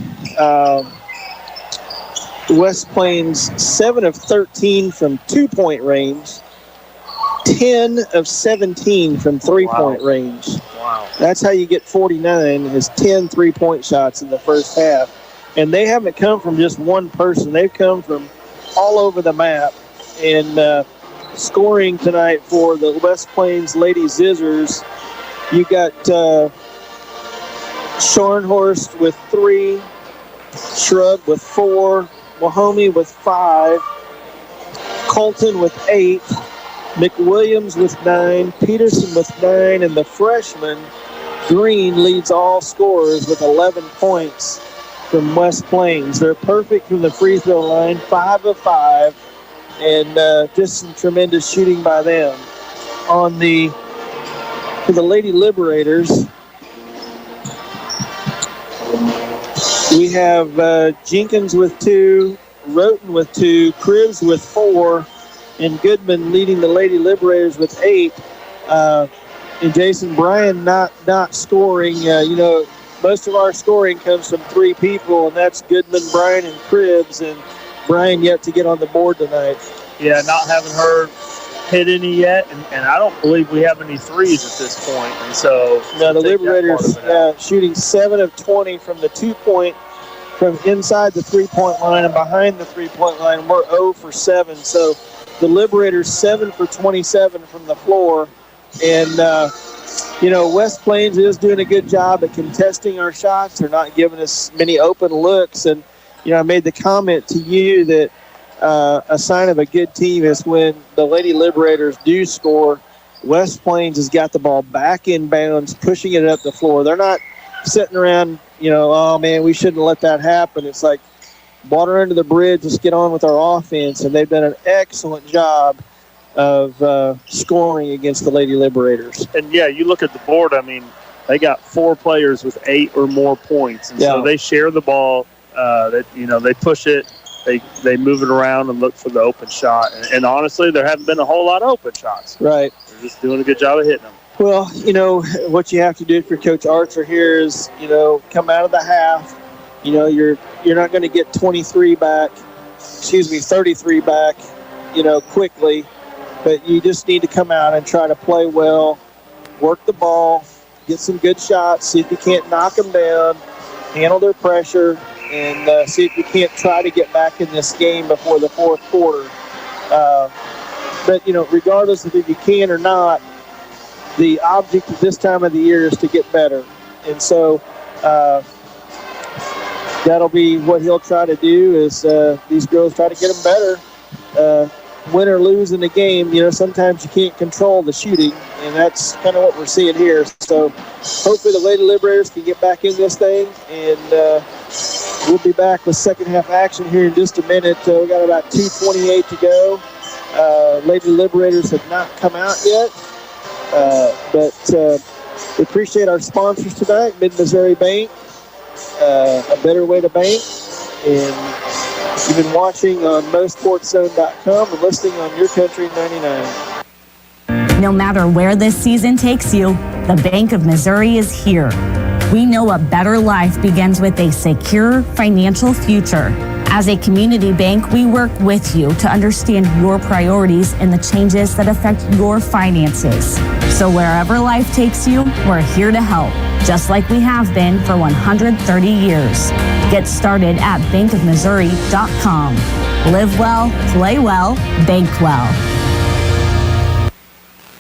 West Plains 7 of 13 from 2-point range. 10 of 17 from three-point range. Wow. That's how you get 49 is 10 three-point shots in the first half. And they haven't come from just one person. They've come from all over the map. And scoring tonight for the West Plains Lady Scissors, you got Scharnhorst with 3, Shrub with 4, Mahomey with 5, Colton with 8, McWilliams with 9, Peterson with 9, and the freshman, Green, leads all scorers with 11 points from West Plains. They're perfect from the free throw line, 5 of 5, and just some tremendous shooting by them. For the Lady Liberators, we have Jenkins with 2, Roten with 2, Cribbs with 4, and Goodman leading the Lady Liberators with 8. And Jason Bryan not scoring. Most of our scoring comes from 3 people, and that's Goodman, Bryan, and Cribbs. And Bryan yet to get on the board tonight. Yeah, not having her hit any yet, and I don't believe we have any threes at this point. And so the Liberators shooting 7 of 20 from the 2-point, from inside the 3-point line and behind the 3-point line. We're 0 for 7. So the Liberators 7 for 27 from the floor. And, West Plains is doing a good job at contesting our shots. They're not giving us many open looks. And, I made the comment to you that a sign of a good team is when the Lady Liberators do score, West Plains has got the ball back in bounds, pushing it up the floor. They're not sitting around, oh, man, we shouldn't let that happen. It's like, water under the bridge, let's get on with our offense. And they've done an excellent job of scoring against the Lady Liberators. And, you look at the board, they got 4 players with 8 or more points. And so they share the ball. They push it. They move it around and look for the open shot. And honestly, there haven't been a whole lot of open shots. Right. They're just doing a good job of hitting them. Well, what you have to do for Coach Archer here is, come out of the half. You're not going to get 33 back, 33 back, quickly. But you just need to come out and try to play well, work the ball, get some good shots, see if you can't knock them down, handle their pressure, and see if you can't try to get back in this game before the fourth quarter. But regardless of if you can or not, the object at this time of the year is to get better. And so that'll be what he'll try to do is these girls try to get them better. Win or lose in the game, sometimes you can't control the shooting, and that's kind of what we're seeing here. So hopefully the Lady Liberators can get back in this thing, and we'll be back with second half action here in just a minute. We got about 2:28 to go. Lady Liberators have not come out yet, but we appreciate our sponsors tonight, Mid-Missouri Bank, a better way to bank, and You've been watching on MoSportsZone.com and listening on YourCountry 99. No matter where this season takes you, the Bank of Missouri is here. We know a better life begins with a secure financial future. As a community bank, we work with you to understand your priorities and the changes that affect your finances. So wherever life takes you, we're here to help, just like we have been for 130 years. Get started at bankofmissouri.com. Live well, play well, bank well.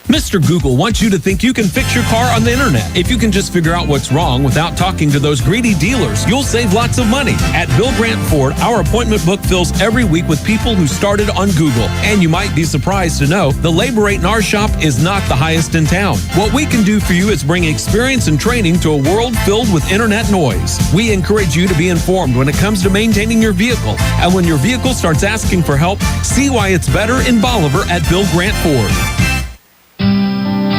Mr. Google wants you to think you can fix your car on the internet. If you can just figure out what's wrong without talking to those greedy dealers, you'll save lots of money. At Bill Grant Ford, our appointment book fills every week with people who started on Google. And you might be surprised to know the labor rate in our shop is not the highest in town. What we can do for you is bring experience and training to a world filled with internet noise. We encourage you to be informed when it comes to maintaining your vehicle. And when your vehicle starts asking for help, see why it's better in Bolivar at Bill Grant Ford.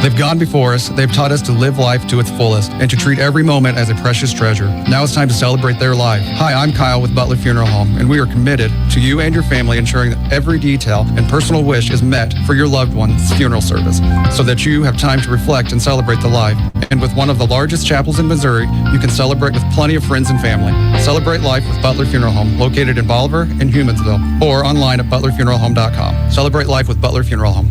They've gone before us, they've taught us to live life to its fullest and to treat every moment as a precious treasure. Now it's time to celebrate their life. Hi, I'm Kyle with Butler Funeral Home, and we are committed to you and your family ensuring that every detail and personal wish is met for your loved one's funeral service, so that you have time to reflect and celebrate the life. And with one of the largest chapels in Missouri, you can celebrate with plenty of friends and family. Celebrate life with Butler Funeral Home, located in Bolivar and Humansville, or online at butlerfuneralhome.com. Celebrate life with Butler Funeral Home.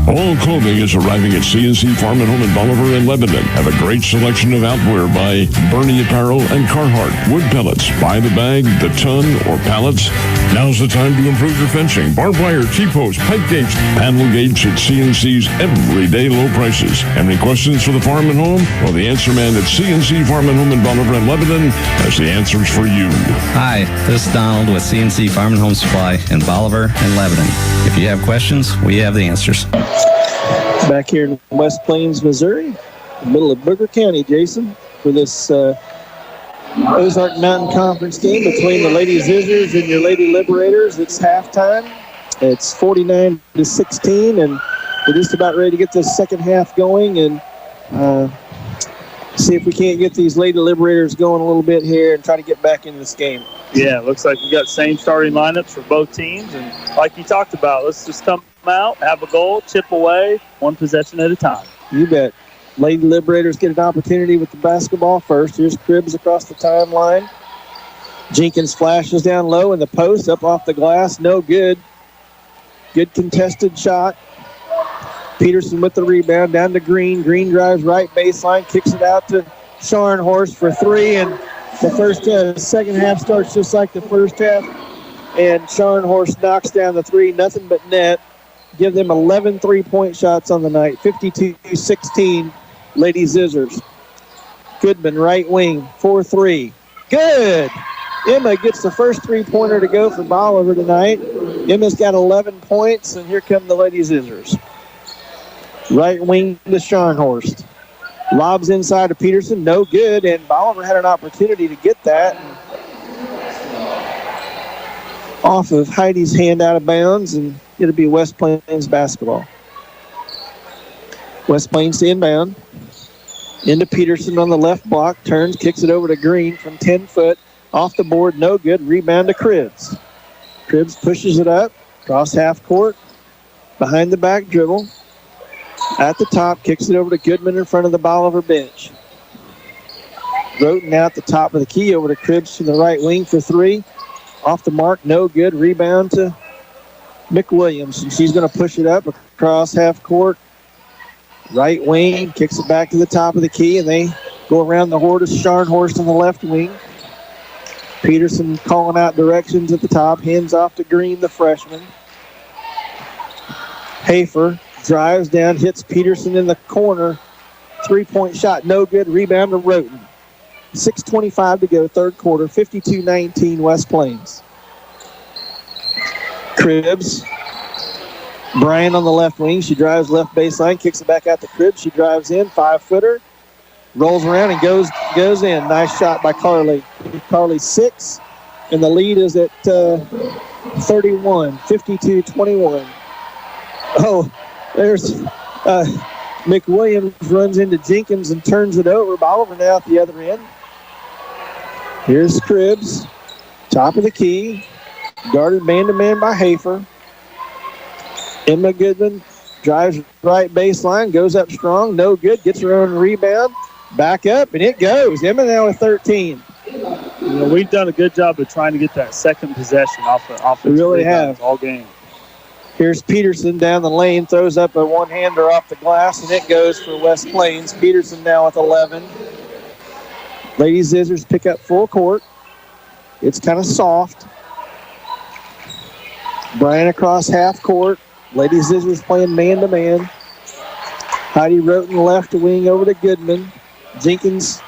All clothing is arriving at CNC Farm and Home in Bolivar and Lebanon. Have a great selection of outwear by Bernie Apparel and Carhartt. Wood pellets by the bag, the ton, or pallets. Now's the time to improve your fencing. Barbed wire, T-posts, pipe gates, panel gates at CNC's everyday low prices. Any questions for the Farm and Home? Well, the answer man at CNC Farm and Home in Bolivar and Lebanon has the answers for you. Hi, this is Donald with CNC Farm and Home Supply in Bolivar and Lebanon. If you have questions, we have the answers. Back here in West Plains, Missouri, in the middle of Booker County, Jason, for this Ozark Mountain Conference game between the Lady Zizzers and your Lady Liberators. It's halftime. It's 49-16, and we're just about ready to get this second half going and see if we can't get these Lady Liberators going a little bit here and try to get back into this game. Yeah, looks like we got same starting lineups for both teams, and like you talked about, let's just come out, have a goal, chip away, one possession at a time. You bet. Lady Liberators get an opportunity with the basketball first. Here's Cribbs across the timeline. Jenkins flashes down low in the post, up off the glass, no good. Good contested shot. Peterson with the rebound, down to Green. Green drives right baseline, kicks it out to Scharnhorst for three, and the second half starts just like the first half, and Scharnhorst knocks down the three, nothing but net. Give them 11 three-point shots on the night, 52-16, Lady Zizzers. Goodman, right wing, 4-3. Good! Emma gets the first three-pointer to go for Bolivar tonight. Emma's got 11 points, and here come the Lady Zizzers. Right wing to Scharnhorst. Lobs inside to Peterson, no good, and Bolivar had an opportunity to get that. Off of Heidi's hand out of bounds, and it'll be West Plains basketball. West Plains to inbound. Into Peterson on the left block, turns, kicks it over to Green from 10 foot. Off the board, no good. Rebound to Cribbs. Cribbs pushes it up, cross half court, behind the back dribble. At the top, kicks it over to Goodman in front of the Bolivar bench. Roten out the top of the key over to Cribbs from the right wing for three. Off the mark, no good. Rebound to McWilliams, and she's going to push it up across half court. Right wing, kicks it back to the top of the key, and they go around the horn to Scharnhorst on the left wing. Peterson calling out directions at the top, hands off to Green, the freshman. Hafer drives down, hits Peterson in the corner. Three-point shot, no good. Rebound to Roten. 6:25 to go, third quarter, 52-19 West Plains. Cribbs. Bryan on the left wing. She drives left baseline, kicks it back out to Cribbs. She drives in, 5-footer. Rolls around and goes in. Nice shot by Carly. Carly 6, and the lead is at 31, 52-21. Oh, there's McWilliams runs into Jenkins and turns it over. Bolivar now at the other end. Here's Cribbs. Top of the key. Guarded man-to-man by Hafer. Emma Goodman drives right baseline, goes up strong, no good, gets her own rebound, back up, and it goes. Emma now with 13. We've done a good job of trying to get that second possession off the We really have. all game. Here's Peterson down the lane, throws up a one-hander off the glass, and it goes for West Plains. Peterson now with 11. Lady Zizzers pick up full court. It's kind of soft. Bryan across half court. Lady Zizzers playing man-to-man. Heidi Roten left wing over to Goodman. Jenkins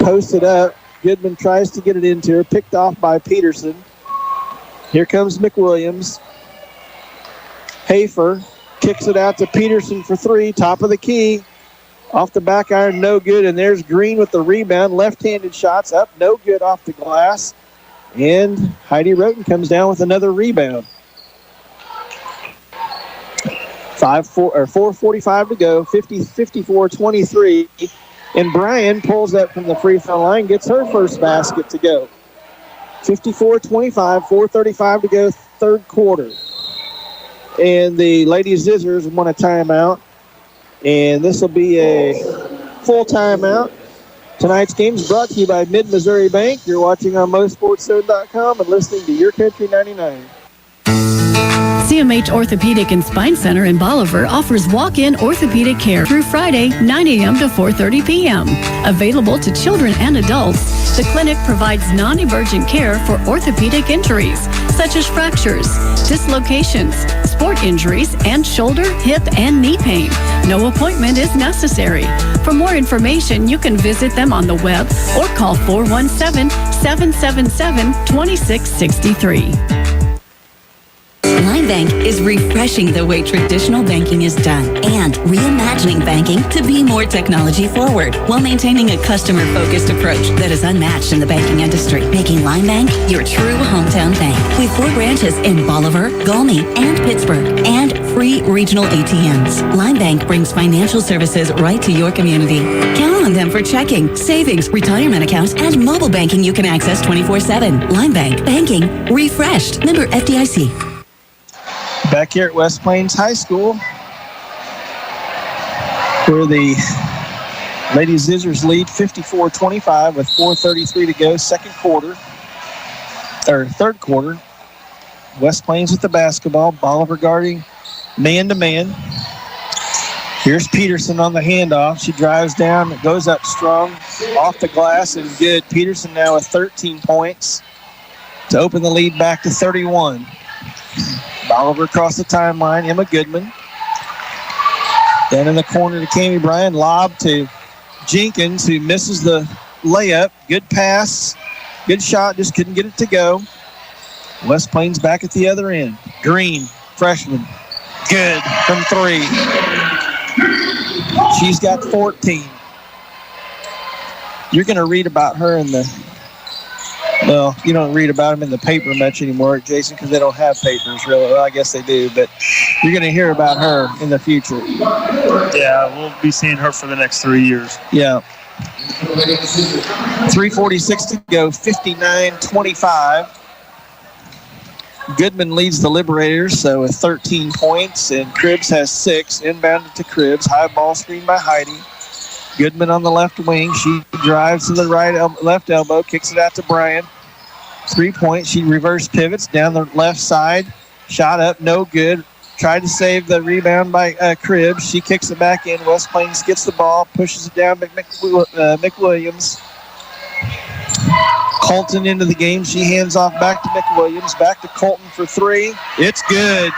posted up. Goodman tries to get it into her. Picked off by Peterson. Here comes McWilliams. Hafer kicks it out to Peterson for three. Top of the key. Off the back iron, no good. And there's Green with the rebound. Left-handed shots up, no good off the glass. And Heidi Roten comes down with another rebound. 4:45 to go, 54-23. And Bryan pulls up from the free throw line, gets her first basket to go. 54-25, 4:35 to go, third quarter. And the Lady Zizzers want a timeout. And this will be a full timeout. Tonight's game is brought to you by Mid-Missouri Bank. You're watching on MoSportsZone.com and listening to Your Country 99. CMH Orthopedic and Spine Center in Bolivar offers walk-in orthopedic care through Friday, 9 a.m. to 4:30 p.m. Available to children and adults, the clinic provides non-emergent care for orthopedic injuries, such as fractures, dislocations, sport injuries, and shoulder, hip, and knee pain. No appointment is necessary. For more information, you can visit them on the web or call 417-777-2663. Line Bank is refreshing the way traditional banking is done and reimagining banking to be more technology forward while maintaining a customer-focused approach that is unmatched in the banking industry, making Line Bank your true hometown bank with 4 branches in Bolivar, Gulmy, and Pittsburgh, and free regional ATMs. Line Bank brings financial services right to your community. Count on them for checking, savings, retirement accounts, and mobile banking you can access 24/7. Line Bank, banking refreshed. Member FDIC. Back here at West Plains High School, where the Lady Zizzers lead 54-25 with 4:33 to go, third quarter. West Plains with the basketball, Bolivar guarding man-to-man. Here's Peterson on the handoff. She drives down, goes up strong, off the glass, and good. Peterson now with 13 points to open the lead back to 31. Bolivar across the timeline, Emma Goodman. Down in the corner to Cami Bryan, lob to Jenkins, who misses the layup. Good pass, good shot, just couldn't get it to go. West Plains back at the other end. Green, freshman, good from three. She's got 14. You're going to read about her in the... Well, you don't read about them in the paper much anymore, Jason, because they don't have papers, really. Well, I guess they do, but you're going to hear about her in the future. Yeah, we'll be seeing her for the next 3 years. Yeah. 3:46 to go, 59-25. Goodman leads the Liberators, so with 13 points, and Cribbs has 6. Inbounded to Cribbs. High ball screen by Heidi. Goodman on the left wing. She drives to the left elbow, kicks it out to Bryan. 3 points. She reverse pivots down the left side. Shot up, no good. Tried to save the rebound by Cribbs. She kicks it back in. West Plains gets the ball, pushes it down. McWilliams. Colton into the game. She hands off back to McWilliams. Back to Colton for three. It's good.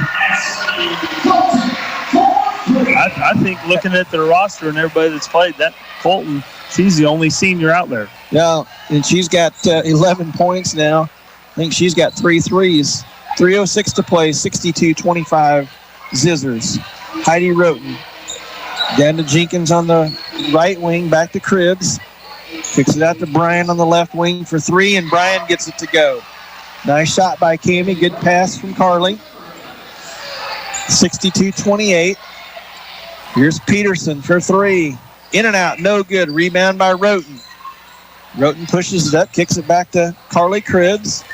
I think looking at their roster and everybody that's played, that Colton, she's the only senior out there. Yeah, and she's got 11 points now. I think she's got 3 threes. 3:06 to play, 62-25 Zizzers. Heidi Roten. Down to Jenkins on the right wing, back to Cribbs. Kicks it out to Bryan on the left wing for three, and Bryan gets it to go. Nice shot by Cami. Good pass from Carly. 62-28. Here's Peterson for three. In and out, no good. Rebound by Roten. Roten pushes it up, kicks it back to Carly Cribbs.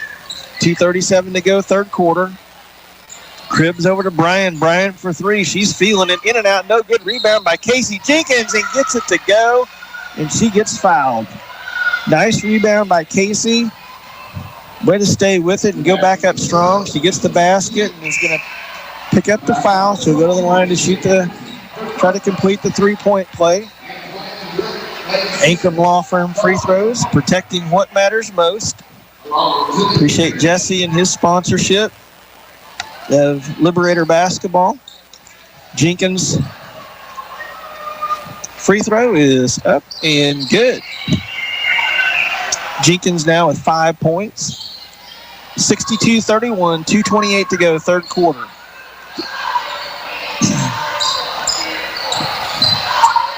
2:37 to go, third quarter. Cribbs over to Bryan. Bryan for three. She's feeling it. In and out. No good. Rebound by Casey Jenkins and gets it to go. And she gets fouled. Nice rebound by Casey. Way to stay with it and go back up strong. She gets the basket and is going to pick up the foul. She'll go to the line to try to complete the three-point play. Ankrum Law Firm free throws, protecting what matters most. Appreciate Jesse and his sponsorship of Liberator basketball. Jenkins' free throw is up and good. Jenkins now with 5 points. 62-31, 2:28 to go, third quarter.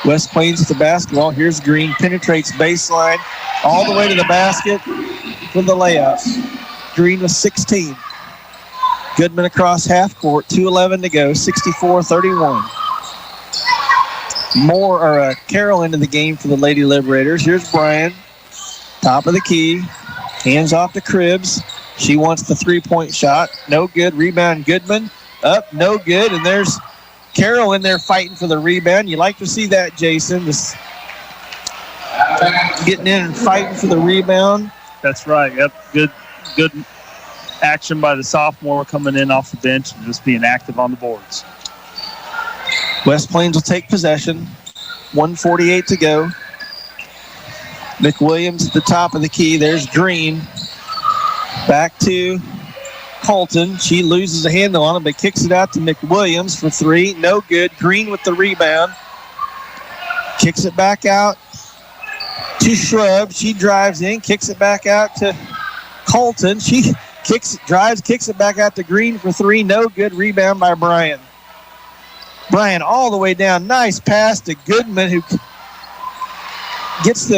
West Plains with the basketball. Here's Green, penetrates baseline all the way to the basket for the layup. Green with 16. Goodman across half court, 2:11 to go, 64-31. Carroll into the game for the Lady Liberators. Here's Bryan, top of the key, hands off to Cribbs. She wants the three-point shot, no good. Rebound Goodman, up, no good, and there's Carroll in there fighting for the rebound. You like to see that, Jason, just getting in and fighting for the rebound. That's right. Yep, good action by the sophomore coming in off the bench and just being active on the boards. West Plains will take possession. 1:48 to go. McWilliams at the top of the key. There's Green. Back to Colton. She loses a handle on him, but kicks it out to McWilliams for three. No good. Green with the rebound. Kicks it back out to Shrub. She drives in, kicks it back out to Colton. She kicks it back out to Green for three. No good. Rebound by Bryan. Bryan all the way down. Nice pass to Goodman, who gets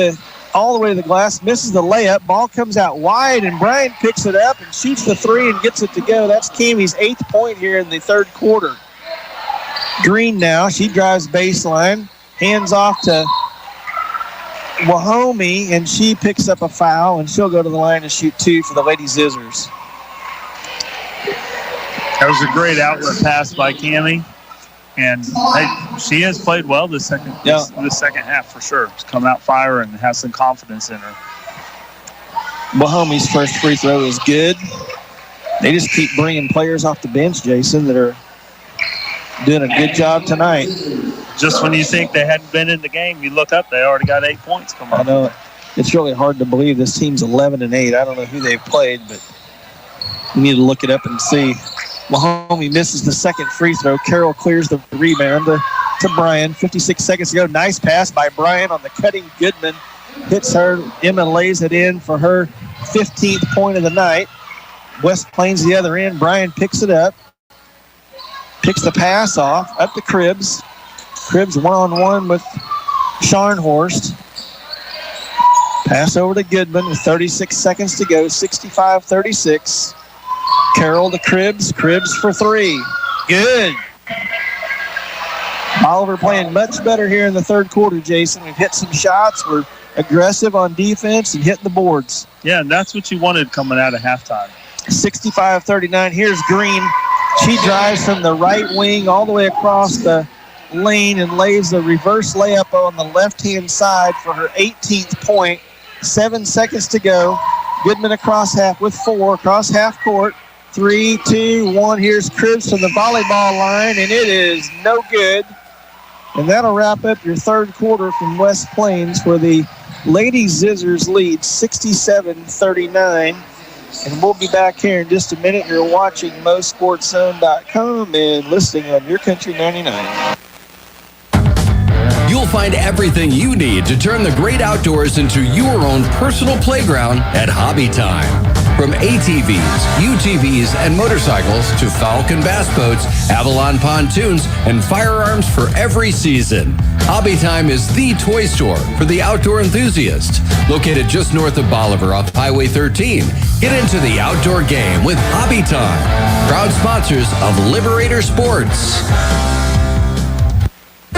all the way to the glass, misses the layup. Ball comes out wide, and Bryan picks it up and shoots the three and gets it to go. That's Cammie's 8th point here in the third quarter. Green now. She drives baseline, hands off to Wahomie, and she picks up a foul, and she'll go to the line and shoot two for the Lady Zizzers. That was a great outlet pass by Cammie. And she has played well this second half for sure. She's come out fire and has some confidence in her. Wahomie's first free throw is good. They just keep bringing players off the bench, Jason, that are doing a good job tonight. Just when you think they hadn't been in the game, you look up, they already got 8 points coming up. I know. It's really hard to believe this team's 11-8. I don't know who they've played, but we need to look it up and see. Wahomie misses the second free throw. Carroll clears the rebound to Bryan. 56 seconds to go. Nice pass by Bryan on the cutting Goodman. Hits her. Emma lays it in for her 15th point of the night. West Plains the other end. Bryan picks it up. Picks the pass off. Up to Cribbs. Cribbs one-on-one with Scharnhorst. Pass over to Goodman with 36 seconds to go. 65-36. Carroll to Cribbs. Cribbs for three. Good. Bolivar playing much better here in the third quarter, Jason. We've hit some shots. We're aggressive on defense and hitting the boards. Yeah, and that's what you wanted coming out of halftime. 65-39. Here's Green. She drives from the right wing all the way across the lane and lays a reverse layup on the left-hand side for her 18th point. 7 seconds to go. Goodman across half with 4. Across half court. 3, 2, 1. Here's Cribbs from the volleyball line, and it is no good. And that'll wrap up your third quarter from West Plains, where the Lady Zizzers lead 67-39. And we'll be back here in just a minute. You're watching MoSportsZone.com and listening on YourCountry 99. You'll find everything you need to turn the great outdoors into your own personal playground at Hobby Time. From ATVs, UTVs, and motorcycles to Falcon bass boats, Avalon pontoons, and firearms for every season. Hobby Time is the toy store for the outdoor enthusiast. Located just north of Bolivar off Highway 13. Get into the outdoor game with Hobby Time. Proud sponsors of Liberator Sports.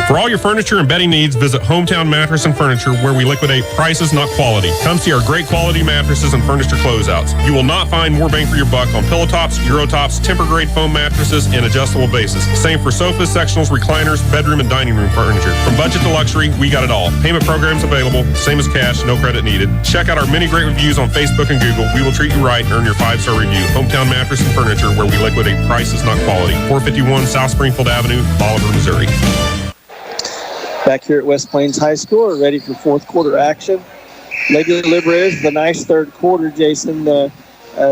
For all your furniture and bedding needs, visit Hometown Mattress and Furniture, where we liquidate prices, not quality. Come see our great quality mattresses and furniture closeouts. You will not find more bang for your buck on pillow tops, Euro tops, temper-grade foam mattresses, and adjustable bases. Same for sofas, sectionals, recliners, bedroom, and dining room furniture. From budget to luxury, we got it all. Payment programs available, same as cash, no credit needed. Check out our many great reviews on Facebook and Google. We will treat you right and earn your 5-star review. Hometown Mattress and Furniture, where we liquidate prices, not quality. 451 South Springfield Avenue, Bolivar, Missouri. Back here at West Plains High School, we're ready for fourth quarter action. Lady Liberators, the nice third quarter, Jason,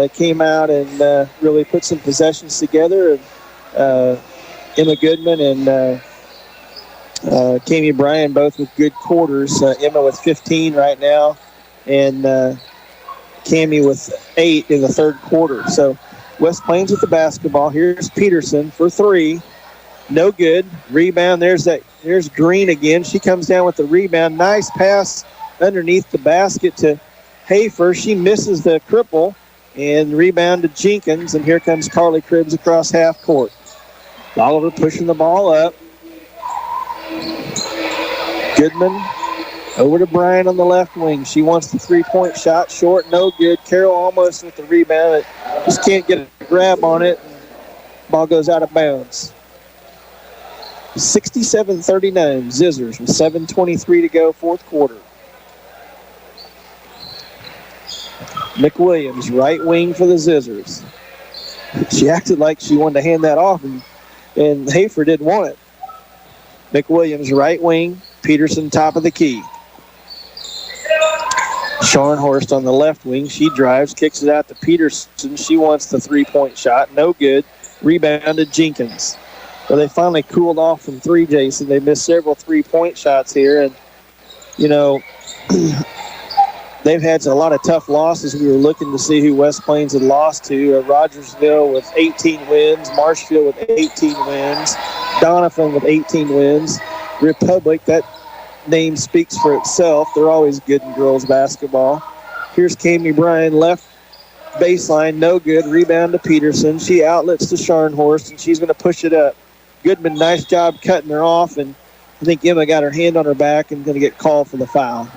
came out and really put some possessions together. Emma Goodman and Kami Bryan both with good quarters. Emma with 15 right now, and Kami with 8 in the third quarter. So West Plains with the basketball. Here's Peterson for 3. No good. Rebound. There's Green again. She comes down with the rebound. Nice pass underneath the basket to Hafer. She misses the cripple and rebound to Jenkins. And here comes Carly Cribbs across half court. Bolivar pushing the ball up. Goodman over to Bryan on the left wing. She wants the three-point shot. Short, no good. Carroll almost with the rebound. Just can't get a grab on it. Ball goes out of bounds. 67-39, Zizzers with 7:23 to go, fourth quarter. McWilliams, right wing for the Zizzers. She acted like she wanted to hand that off, and Hafer didn't want it. McWilliams, right wing. Peterson, top of the key. Scharnhorst on the left wing. She drives, kicks it out to Peterson. She wants the three-point shot. No good. Rebounded Jenkins. Well, they finally cooled off from 3, Jason. They missed several three-point shots here. And, you know, they've had a lot of tough losses. We were looking to see who West Plains had lost to. Rogersville with 18 wins. Marshfield with 18 wins. Doniphan with 18 wins. Republic, that name speaks for itself. They're always good in girls basketball. Here's Kami Bryan, left baseline, no good. Rebound to Peterson. She outlets to Scharnhorst, and she's going to push it up. Goodman, nice job cutting her off, and I think Emma got her hand on her back and going to get called for the foul.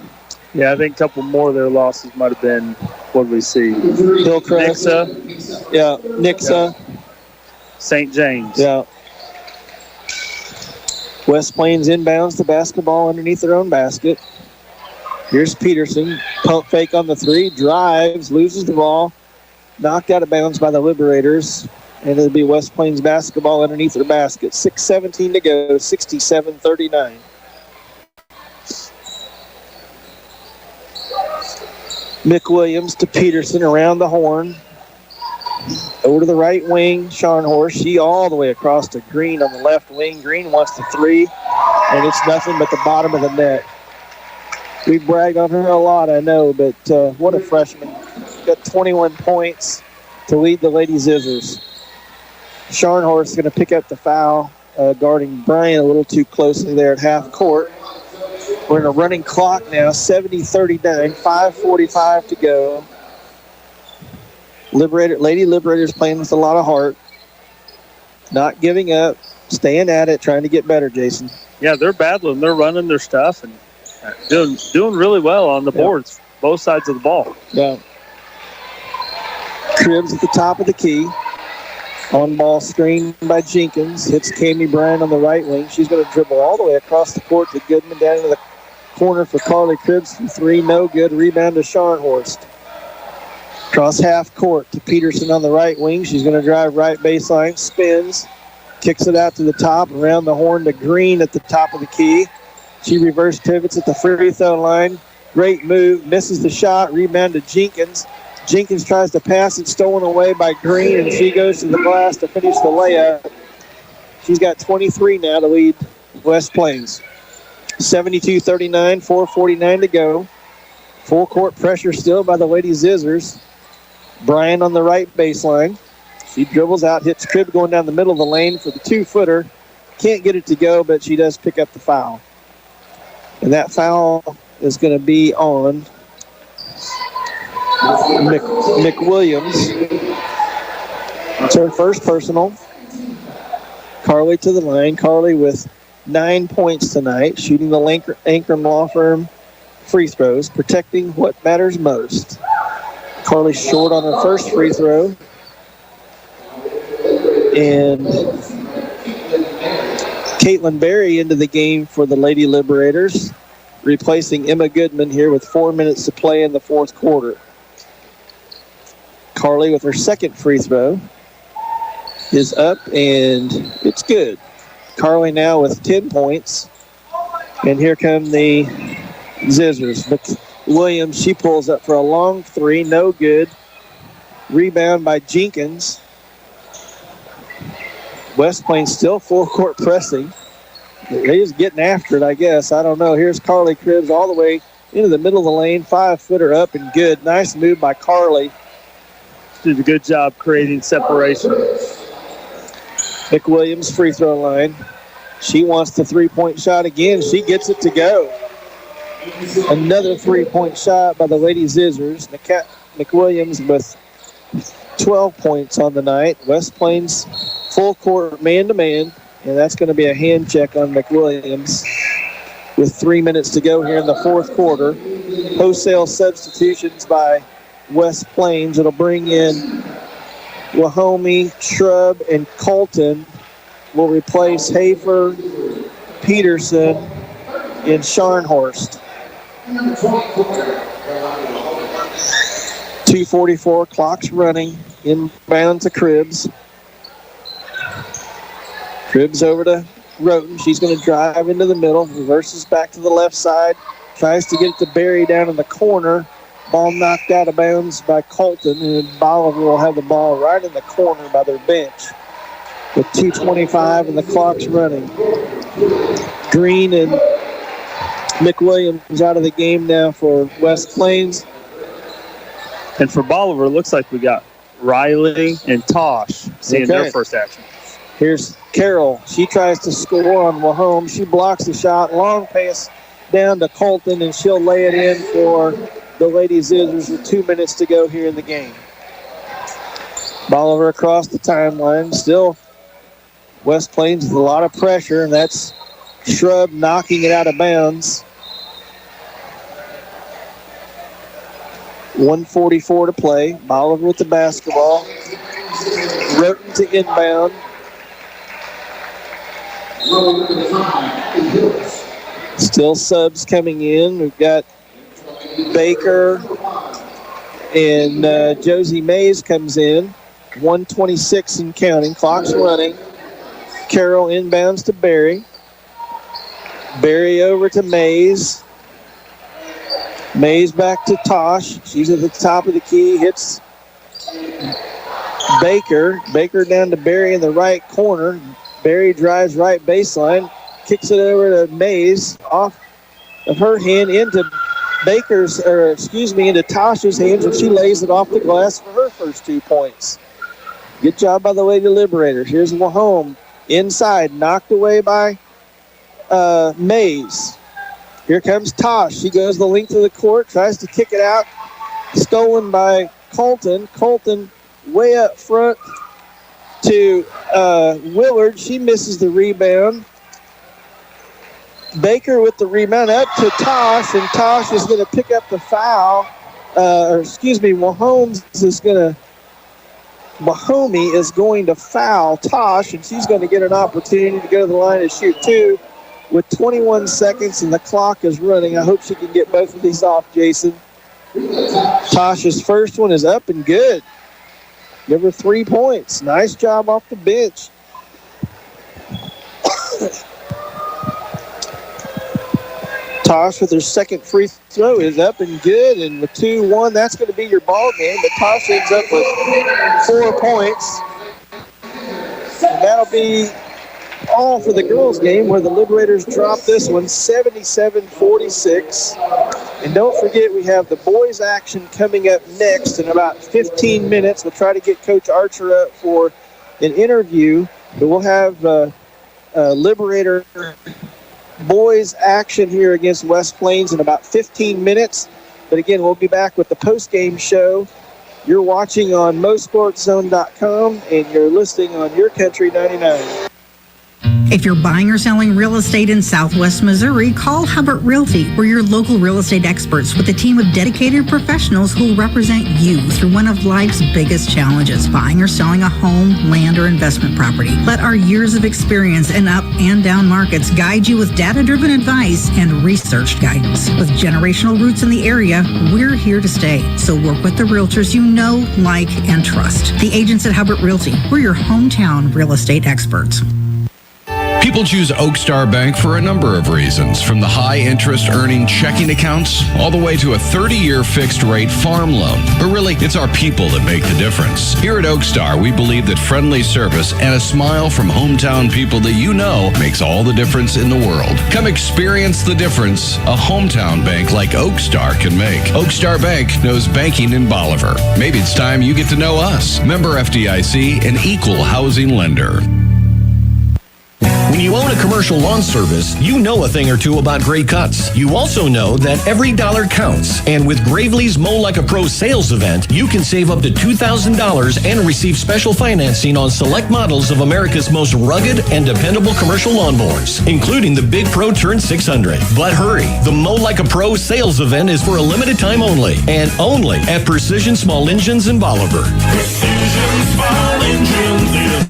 Yeah, I think a couple more of their losses might have been, what did we see? Hillcrest. Nixa. Yeah, Nixa. Yeah. St. James. Yeah. West Plains inbounds the basketball underneath their own basket. Here's Peterson. Pump fake on the 3. Drives, loses the ball. Knocked out of bounds by the Liberators. And it'll be West Plains basketball underneath their basket. 6:17 to go, 67-39. McWilliams to Peterson around the horn. Over to the right wing, Scharnhorst. She all the way across to Green on the left wing. Green wants the 3, and it's nothing but the bottom of the net. We bragged on her a lot, I know, but what a freshman. Got 21 points to lead the Lady Zizzers. Scharnhorst is going to pick up the foul, guarding Bryan a little too closely there at half court. We're in a running clock now, 70-39, 5:45 to go. Lady Liberators playing with a lot of heart. Not giving up, staying at it, trying to get better, Jason. Yeah, they're battling. They're running their stuff and doing really well on the boards, both sides of the ball. Yeah. Cribbs at the top of the key. On ball screen by Jenkins. Hits Kami Bryan on the right wing. She's going to dribble all the way across the court to Goodman, down into the corner for Carly Cribbs from 3. No good. Rebound to Scharnhorst. Cross half court to Peterson on the right wing. She's going to drive right baseline. Spins. Kicks it out to the top. Around the horn to Green at the top of the key. She reverse pivots at the free throw line. Great move. Misses the shot. Rebound to Jenkins. Jenkins tries to pass it, stolen away by Green, and she goes to the glass to finish the layup. She's got 23 now to lead West Plains. 72-39, 4:49 to go. Full court pressure still by the Lady Zizzers. Bryan on the right baseline. She dribbles out, hits Cribb going down the middle of the lane for the 2-footer. Can't get it to go, but she does pick up the foul. And that foul is going to be on McWilliams. It's her first personal. Carly to the line. Carly with 9 points tonight, shooting the Ankrum Law Firm free throws, protecting what matters most. Carly short on her first free throw. And Caitlin Berry into the game for the Lady Liberators, replacing Emma Goodman here with 4 minutes to play in the fourth quarter. Carly with her second free throw is up, and it's good. Carly now with 10 points. And here come the Zizzers. Williams, she pulls up for a long three, no good. Rebound by Jenkins. West Plains still full court pressing. They're just getting after it, I guess. I don't know. Here's Carly Cribbs all the way into the middle of the lane. 5-footer up and good. Nice move by Carly. Did a good job creating separation. McWilliams free throw line. She wants the three-point shot again. She gets it to go. Another three-point shot by the Lady Zizzers. McWilliams with 12 points on the night. West Plains full court man-to-man, and that's going to be a hand check on McWilliams with 3 minutes to go here in the fourth quarter. Wholesale substitutions by West Plains. It'll bring in Wahomie, Shrub, and Colton. Will replace Hafer, Peterson, and Scharnhorst. 2:44, clock's running. Inbound to Cribbs. Cribbs over to Roten. She's going to drive into the middle. Reverses back to the left side. Tries to get it to Barry down in the corner. Ball knocked out of bounds by Colton. And Bolivar will have the ball right in the corner by their bench. With 2:25 and the clock's running. Green and McWilliams out of the game now for West Plains. And for Bolivar, looks like we got Riley and Tosh seeing their first action. Here's Carroll. She tries to score on Wahome. She blocks the shot. Long pass down to Colton, and she'll lay it in for the Lady Zizzers with 2 minutes to go here in the game. Bolivar across the timeline. Still West Plains with a lot of pressure, and that's Shrub knocking it out of bounds. 1:44 to play. Bolivar with the basketball. Roten to inbound. Still subs coming in. We've got Baker and Josie Mays comes in. 1:26 and counting. Clock's running. Carroll inbounds to Barry. Barry over to Mays. Mays back to Tosh. She's at the top of the key. Hits Baker. Baker down to Barry in the right corner. Barry drives right baseline. Kicks it over to Mays. Off of her hand into into Tosh's hands, and she lays it off the glass for her first 2 points. Good job by the Lady Liberators. Here's Wahome. Inside, knocked away by Mays. Here comes Tosh. She goes the length of the court, tries to kick it out. Stolen by Colton. Colton way up front to Willard. She misses the rebound. Baker with the rebound up to Tosh, and Tosh is going to pick up the foul. Wahomie is going to foul Tosh, and she's going to get an opportunity to go to the line and shoot two with 21 seconds, and the clock is running. I hope she can get both of these off, Jason. Tosh's first one is up and good. Give her 3 points. Nice job off the bench. Tosh with her second free throw is up and good, and with 2-1, that's going to be your ball game. But Tosh ends up with 4 points. And that'll be all for the girls' game, where the Liberators drop this one 77-46. And don't forget, we have the boys' action coming up next in about 15 minutes. We'll try to get Coach Archer up for an interview, but we'll have Liberator boys action here against West Plains in about 15 minutes. But again, we'll be back with the post-game show. You're watching on MoSportsZone.com, and you're listening on YourCountry 99. If you're buying or selling real estate in Southwest Missouri, call Hubbard Realty. We're your local real estate experts with a team of dedicated professionals who will represent you through one of life's biggest challenges, buying or selling a home, land, or investment property. Let our years of experience in up and down markets guide you with data-driven advice and researched guidance. With generational roots in the area, we're here to stay. So work with the realtors you know, like, and trust. The agents at Hubbard Realty. We're your hometown real estate experts. People choose Oakstar Bank for a number of reasons, from the high interest earning checking accounts all the way to a 30-year fixed rate farm loan. But really, it's our people that make the difference. Here at Oakstar, we believe that friendly service and a smile from hometown people that you know makes all the difference in the world. Come experience the difference a hometown bank like Oakstar can make. Oakstar Bank knows banking in Bolivar. Maybe it's time you get to know us. Member FDIC, an equal housing lender. When you own a commercial lawn service, you know a thing or two about great cuts. You also know that every dollar counts. And with Gravely's Mow Like a Pro sales event, you can save up to $2,000 and receive special financing on select models of America's most rugged and dependable commercial lawnmowers, including the Big Pro Turn 600. But hurry, the Mow Like a Pro sales event is for a limited time only, and only at Precision Small Engines in Bolivar. Precision Small Engines in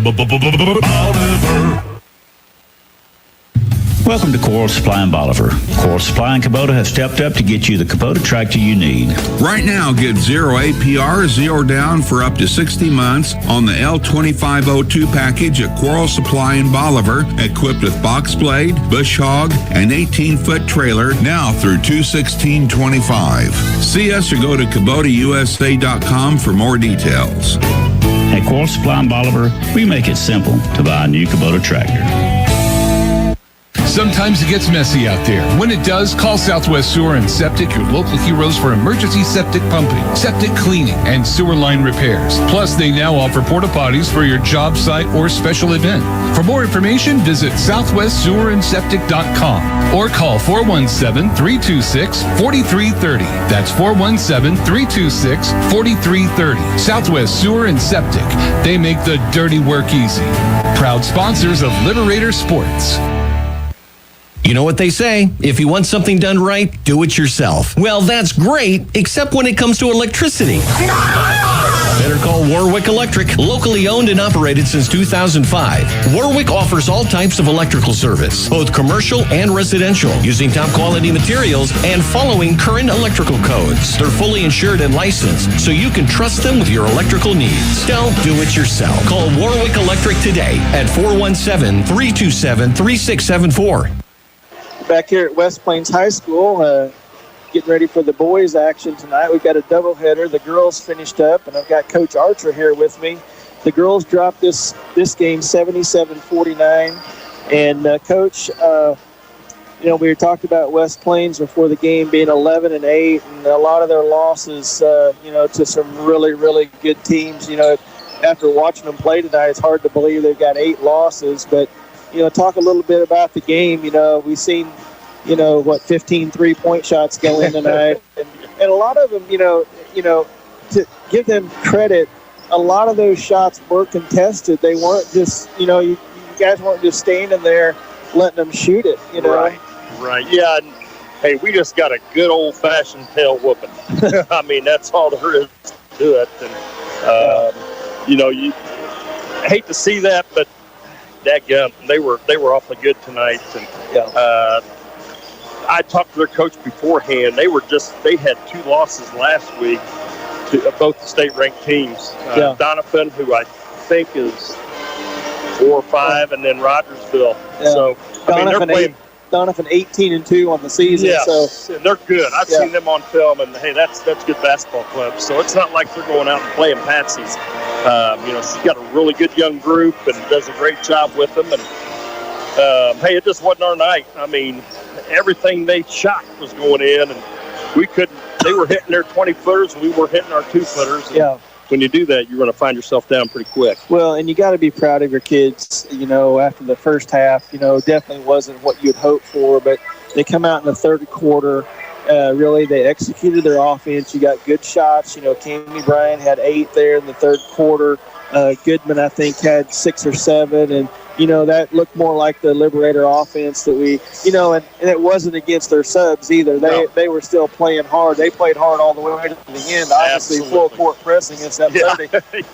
Bolivar. Welcome to Coral Supply in Bolivar. Coral Supply and Kubota have stepped up to get you the Kubota tractor you need. Right now, get 0 APR, 0 down for up to 60 months on the L2502 package at Coral Supply in Bolivar, equipped with box blade, bush hog, and 18-foot trailer, now through 2/16/25. See us or go to KubotaUSA.com for more details. At Coral Supply in Bolivar, we make it simple to buy a new Kubota tractor. Sometimes it gets messy out there. When it does, call Southwest Sewer and Septic, your local heroes for emergency septic pumping, septic cleaning, and sewer line repairs. Plus, they now offer porta potties for your job site or special event. For more information, visit southwestsewerandseptic.com or call 417-326-4330. That's 417-326-4330. Southwest Sewer and Septic. They make the dirty work easy. Proud sponsors of Liberator Sports. You know what they say, if you want something done right, do it yourself. Well, that's great, except when it comes to electricity. Better call Warwick Electric, locally owned and operated since 2005. Warwick offers all types of electrical service, both commercial and residential, using top quality materials and following current electrical codes. They're fully insured and licensed, so you can trust them with your electrical needs. Don't do it yourself. Call Warwick Electric today at 417-327-3674. Back here at West Plains High School, getting ready for the boys' action tonight. We've got a doubleheader. The girls finished up, and I've got Coach Archer here with me. The girls dropped this game 77-49. And, Coach, we were talking about West Plains before the game being 11-8, and a lot of their losses, to some really, really good teams. After watching them play tonight, it's hard to believe they've got 8 losses, but talk a little bit about the game. We've seen, 15 three-point shots go in tonight. and a lot of them, to give them credit, a lot of those shots were contested. They weren't just, you guys weren't just standing there letting them shoot it, Right. Yeah. And, hey, we just got a good old-fashioned tail whooping. I mean, that's all there is to it. And, you hate to see that, but dadgum, they were awfully good tonight. And I talked to their coach beforehand. They had 2 losses last week to both the state-ranked teams. Donovan, who I think is 4 or 5, and then Rogersville. Yeah. So Donovan, they're playing. Donovan 18-2 on the season. Yes, so and they're good. I've seen them on film, and hey, that's good basketball clubs. So it's not like they're going out and playing patsies. She's got a really good young group and does a great job with them. And hey, it just wasn't our night. I mean, everything they shot was going in, and we couldn't. They were hitting their 20-footers, and we were hitting our 2-footers. Yeah. When you do that, you're going to find yourself down pretty quick. Well, and you got to be proud of your kids. After the first half, definitely wasn't what you'd hoped for, but they come out in the third quarter. Really, they executed their offense. You got good shots. Cammy Bryan had 8 there in the third quarter. Goodman, I think, had 6 or 7, and that looked more like the Liberator offense that we, and it wasn't against their subs either. They were still playing hard. They played hard all the way to the end, obviously full court pressing against that Sunday.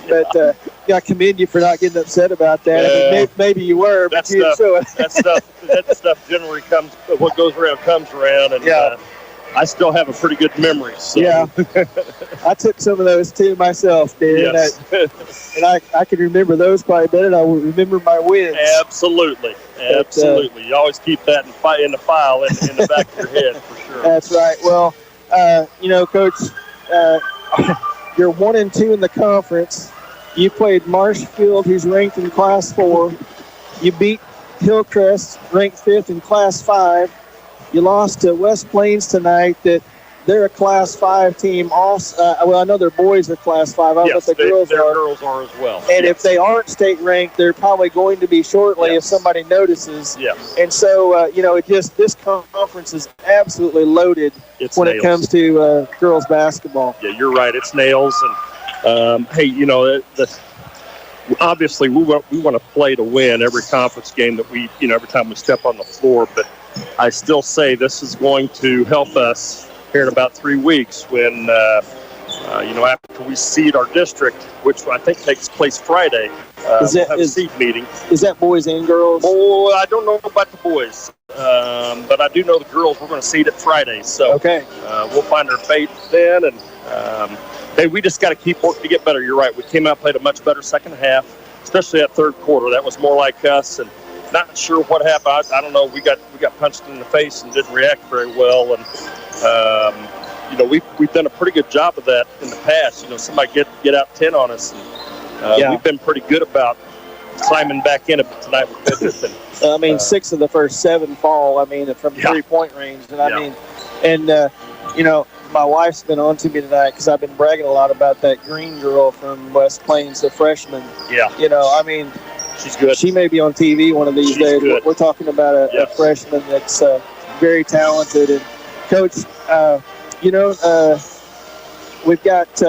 But I commend you for not getting upset about that. I mean, maybe you were, but you didn't show it. That stuff generally comes, what goes around comes around, and I still have a pretty good memory. So. Yeah, I took some of those too myself, Dan. Yes. And I can remember those probably better than I will remember my wins. Absolutely. You always keep that in the file in the back of your head for sure. That's right. Well, Coach, you're 1-2 in the conference. You played Marshfield, who's ranked in Class 4. You beat Hillcrest, ranked 5th in Class 5. You lost to West Plains tonight. That they're a Class 5 team. Also, I know their boys are Class 5. I don't know if the girls are as well. And if they aren't state ranked, they're probably going to be shortly if somebody notices. Yes. And so, this conference is absolutely loaded when it comes to girls basketball. Yeah, you're right. It's nails. And obviously we want to play to win every conference game that we, every time we step on the floor. But I still say this is going to help us here in about 3 weeks when, after we seed our district, which I think takes place Friday. We'll have a seed meeting. Is that boys and girls? Oh, I don't know about the boys, but I do know the girls. We're going to seed it Friday. So we'll find our fate then. And we just got to keep working to get better. You're right. We came out, played a much better second half, especially that third quarter. That was more like us. And not sure what happened. I don't know. We got punched in the face and didn't react very well. And we've done a pretty good job of that in the past. Somebody get out 10 on us. And, we've been pretty good about climbing back in it tonight with Pittston. 6 of the first 7 fall. From 3-point range. And my wife's been on to me tonight because I've been bragging a lot about that green girl from West Plains, the freshman. Yeah. She's good. She may be on TV one of these days. Good. We're talking about a freshman that's very talented. And, Coach, we've got,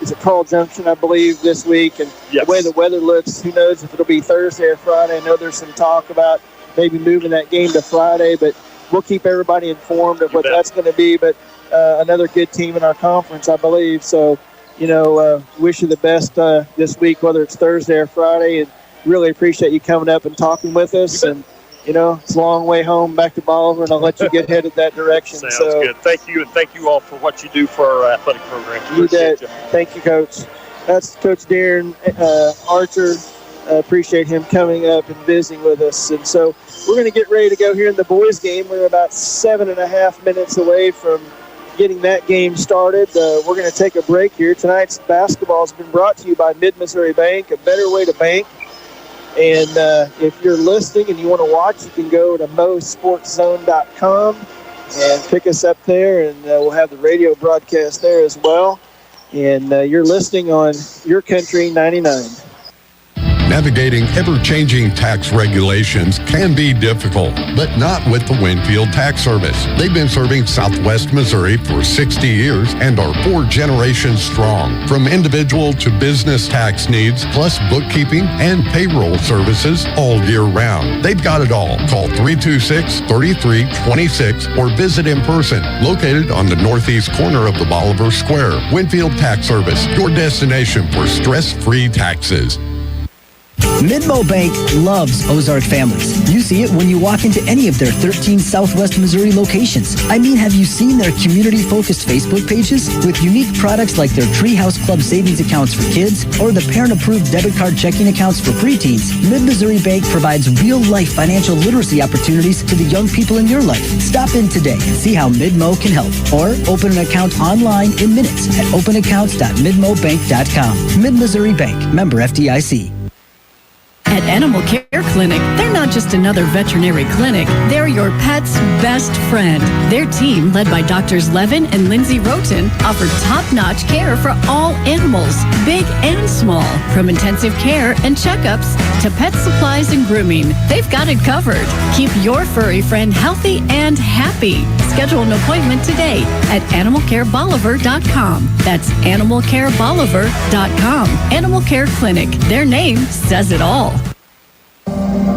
is it Carl Junction, I believe, this week? And the way the weather looks, who knows if it'll be Thursday or Friday. I know there's some talk about maybe moving that game to Friday, but we'll keep everybody informed of what that's going to be. But another good team in our conference, I believe. So, wish you the best this week, whether it's Thursday or Friday, and really appreciate you coming up and talking with us. And, it's a long way home back to Bolivar, and I'll let you get headed that direction. Sounds good. Thank you, and thank you all for what you do for our athletic program. You bet. Thank you, Coach. That's Coach Darren Archer. Appreciate him coming up and visiting with us. And so we're going to get ready to go here in the boys' game. We're about 7.5 minutes away from getting that game started. We're going to take a break here. Tonight's basketball has been brought to you by Mid-Missouri Bank, a better way to bank. And if you're listening and you want to watch, you can go to MoSportsZone.com and pick us up there, and we'll have the radio broadcast there as well. And you're listening on YourCountry 99. Navigating ever-changing tax regulations can be difficult, but not with the Winfield Tax Service. They've been serving Southwest Missouri for 60 years and are 4 generations strong. From individual to business tax needs, plus bookkeeping and payroll services all year round. They've got it all. Call 326-3326 or visit in person. Located on the northeast corner of the Bolivar Square. Winfield Tax Service, your destination for stress-free taxes. Midmo Bank loves Ozark families. You see it when you walk into any of their 13 Southwest Missouri locations. I mean, have you seen their community-focused Facebook pages? With unique products like their Treehouse Club savings accounts for kids or the parent-approved debit card checking accounts for preteens, Mid-Missouri Bank provides real-life financial literacy opportunities to the young people in your life. Stop in today and see how Midmo can help. Or open an account online in minutes at openaccounts.midmobank.com. Mid-Missouri Bank, member FDIC. At Animal Care Clinic, they're not just another veterinary clinic. They're your pet's best friend. Their team, led by Doctors Levin and Lindsay Roten, offer top-notch care for all animals, big and small. From intensive care and checkups to pet supplies and grooming, they've got it covered. Keep your furry friend healthy and happy. Schedule an appointment today at animalcarebolivar.com. That's animalcarebolivar.com. Animal Care Clinic. Their name says it all.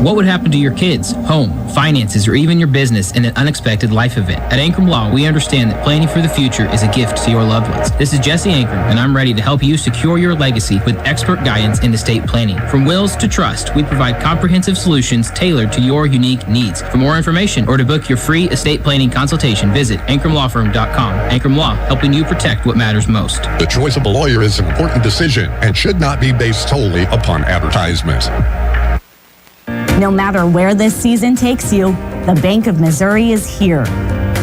What would happen to your kids, home, finances, or even your business in an unexpected life event? At Ankrum Law, we understand that planning for the future is a gift to your loved ones. This is Jesse Ankrum, and I'm ready to help you secure your legacy with expert guidance in estate planning. From wills to trust, we provide comprehensive solutions tailored to your unique needs. For more information or to book your free estate planning consultation, visit AnkramLawFirm.com. Ankrum Law, helping you protect what matters most. The choice of a lawyer is an important decision and should not be based solely upon advertisements. No matter where this season takes you, the Bank of Missouri is here.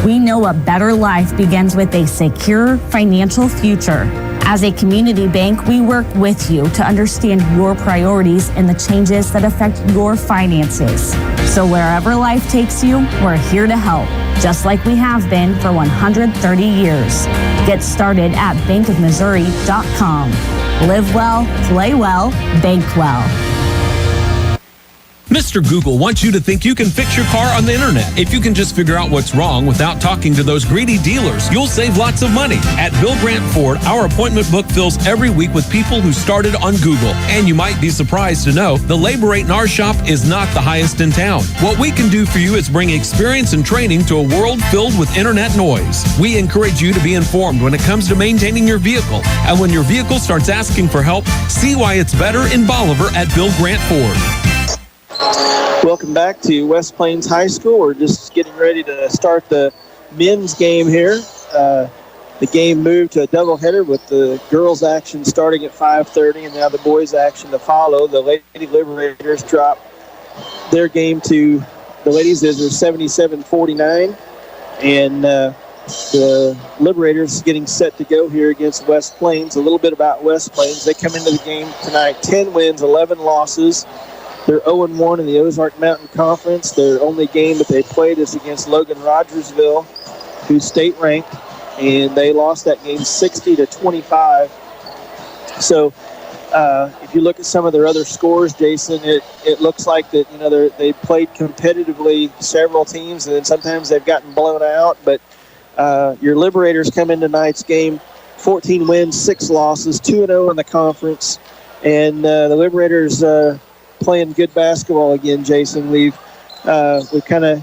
We know a better life begins with a secure financial future. As a community bank, we work with you to understand your priorities and the changes that affect your finances. So wherever life takes you, we're here to help, just like we have been for 130 years. Get started at bankofmissouri.com. Live well, play well, bank well. Mr. Google wants you to think you can fix your car on the internet. If you can just figure out what's wrong without talking to those greedy dealers, you'll save lots of money. At Bill Grant Ford, our appointment book fills every week with people who started on Google. And you might be surprised to know the labor rate in our shop is not the highest in town. What we can do for you is bring experience and training to a world filled with internet noise. We encourage you to be informed when it comes to maintaining your vehicle. And when your vehicle starts asking for help, see why it's better in Bolivar at Bill Grant Ford. Welcome back to West Plains High School. We're just getting ready to start the men's game here. The game moved to a doubleheader with the girls' action starting at 5:30 and now the boys' action to follow. The Lady Liberators drop their game to the ladies is 77-49, and the Liberators getting set to go here against West Plains. A little bit about West Plains. They come into the game tonight 10 wins, 11 losses. They're 0-1 in the Ozark Mountain Conference. Their only game that they played is against Logan Rogersville, who's state ranked, and they lost that game 60-25. So if you look at some of their other scores, Jason, it looks like that they played competitively several teams, and then sometimes they've gotten blown out. But your Liberators come in tonight's game 14 wins, 6 losses, 2-0 in the conference, and the Liberators playing good basketball again, Jason. We've kind of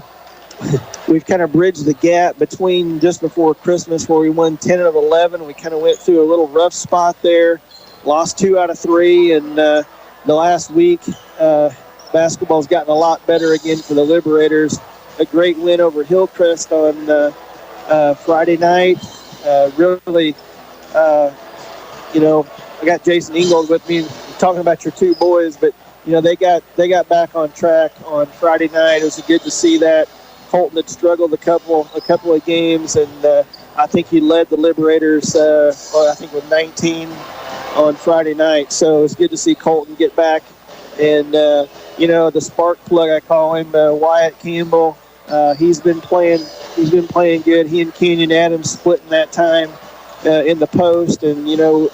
bridged the gap between just before Christmas where we won 10 of 11. We kind of went through a little rough spot there, lost 2 out of 3, and the last week basketball's gotten a lot better again for the Liberators. A great win over Hillcrest on Friday night. Really, I got Jason Ingold with me talking about your two boys, but they got back on track on Friday night. It was good to see that. Colton had struggled a couple of games, and I think he led the Liberators, I think with 19 on Friday night. So it's good to see Colton get back. And the spark plug, I call him, Wyatt Campbell. He's been playing good. He and Kenyon Adams splitting that time in the post. And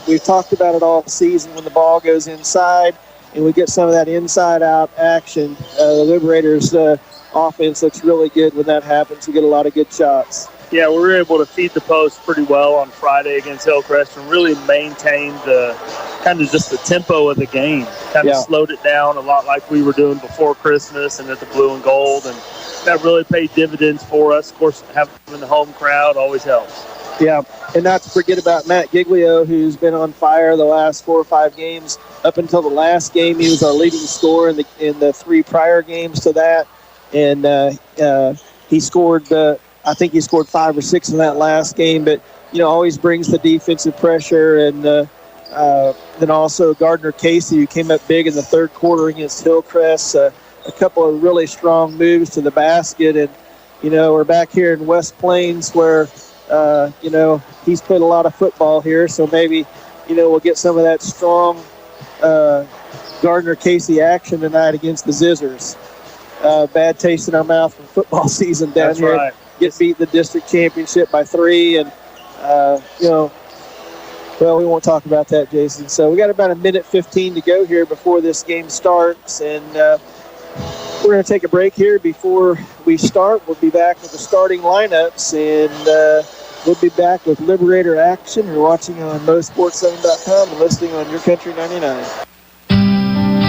we've talked about it all season when the ball goes inside and we get some of that inside-out action. The Liberators' offense looks really good when that happens. We get a lot of good shots. Yeah, we were able to feed the post pretty well on Friday against Hillcrest and really maintain the kind of just the tempo of the game. Kind of slowed it down a lot like we were doing before Christmas and at the Blue and Gold, and that really paid dividends for us. Of course, having the home crowd always helps. Yeah, and not to forget about Matt Giglio, who's been on fire the last 4 or 5 games. Up until the last game, he was our leading scorer in the 3 prior games to that, and he scored. I think he scored 5 or 6 in that last game. But always brings the defensive pressure, and then also Gardner Casey, who came up big in the third quarter against Hillcrest. A couple of really strong moves to the basket, and we're back here in West Plains where. He's played a lot of football here, so maybe, we'll get some of that strong Gardner Casey action tonight against the Zizzers. Bad taste in our mouth from football season down That's here. Right. Get beat the district championship by 3, and, well, we won't talk about that, Jason. So we got about 1:15 to go here before this game starts, and we're going to take a break here before we start. We'll be back with the starting lineups, and we'll be back with Liberator action. You're watching on MoSportsZone.com and listening on YourCountry 99.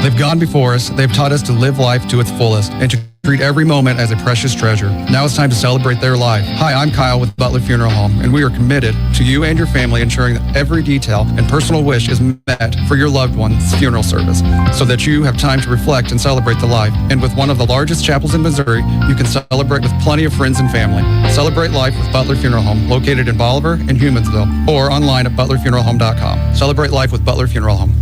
They've gone before us. They've taught us to live life to its fullest and to treat every moment as a precious treasure. Now it's time to celebrate their life. Hi, I'm Kyle with Butler Funeral Home, and we are committed to you and your family ensuring that every detail and personal wish is met for your loved one's funeral service so that you have time to reflect and celebrate the life. And with one of the largest chapels in Missouri, you can celebrate with plenty of friends and family. Celebrate life with Butler Funeral Home, located in Bolivar and Humansville, or online at butlerfuneralhome.com. Celebrate life with Butler Funeral Home.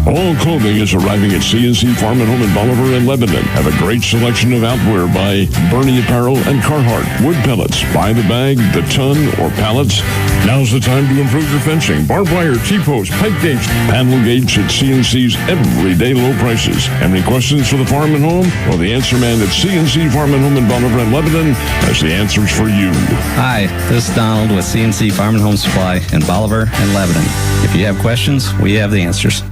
All clothing is arriving at C&C Farm and Home in Bolivar and Lebanon. Have a great selection of outwear by Bernie Apparel and Carhartt. Wood pellets, by the bag, the ton, or pallets. Now's the time to improve your fencing. Barbed wire, T-posts, pipe gates, panel gates at C&C's everyday low prices. Have any questions for the Farm and Home? Well, the answer man at C&C Farm and Home in Bolivar and Lebanon has the answers for you. Hi, this is Donald with C&C Farm and Home Supply in Bolivar and Lebanon. If you have questions, we have the answers.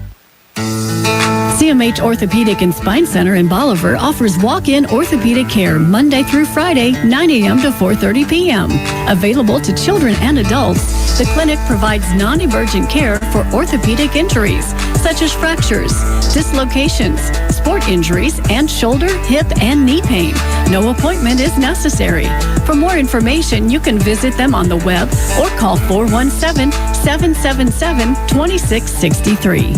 CMH Orthopedic and Spine Center in Bolivar offers walk-in orthopedic care Monday through Friday, 9 a.m. to 4:30 p.m. Available to children and adults, the clinic provides non-emergent care for orthopedic injuries, such as fractures, dislocations, sport injuries, and shoulder, hip, and knee pain. No appointment is necessary. For more information, you can visit them on the web or call 417-777-2663.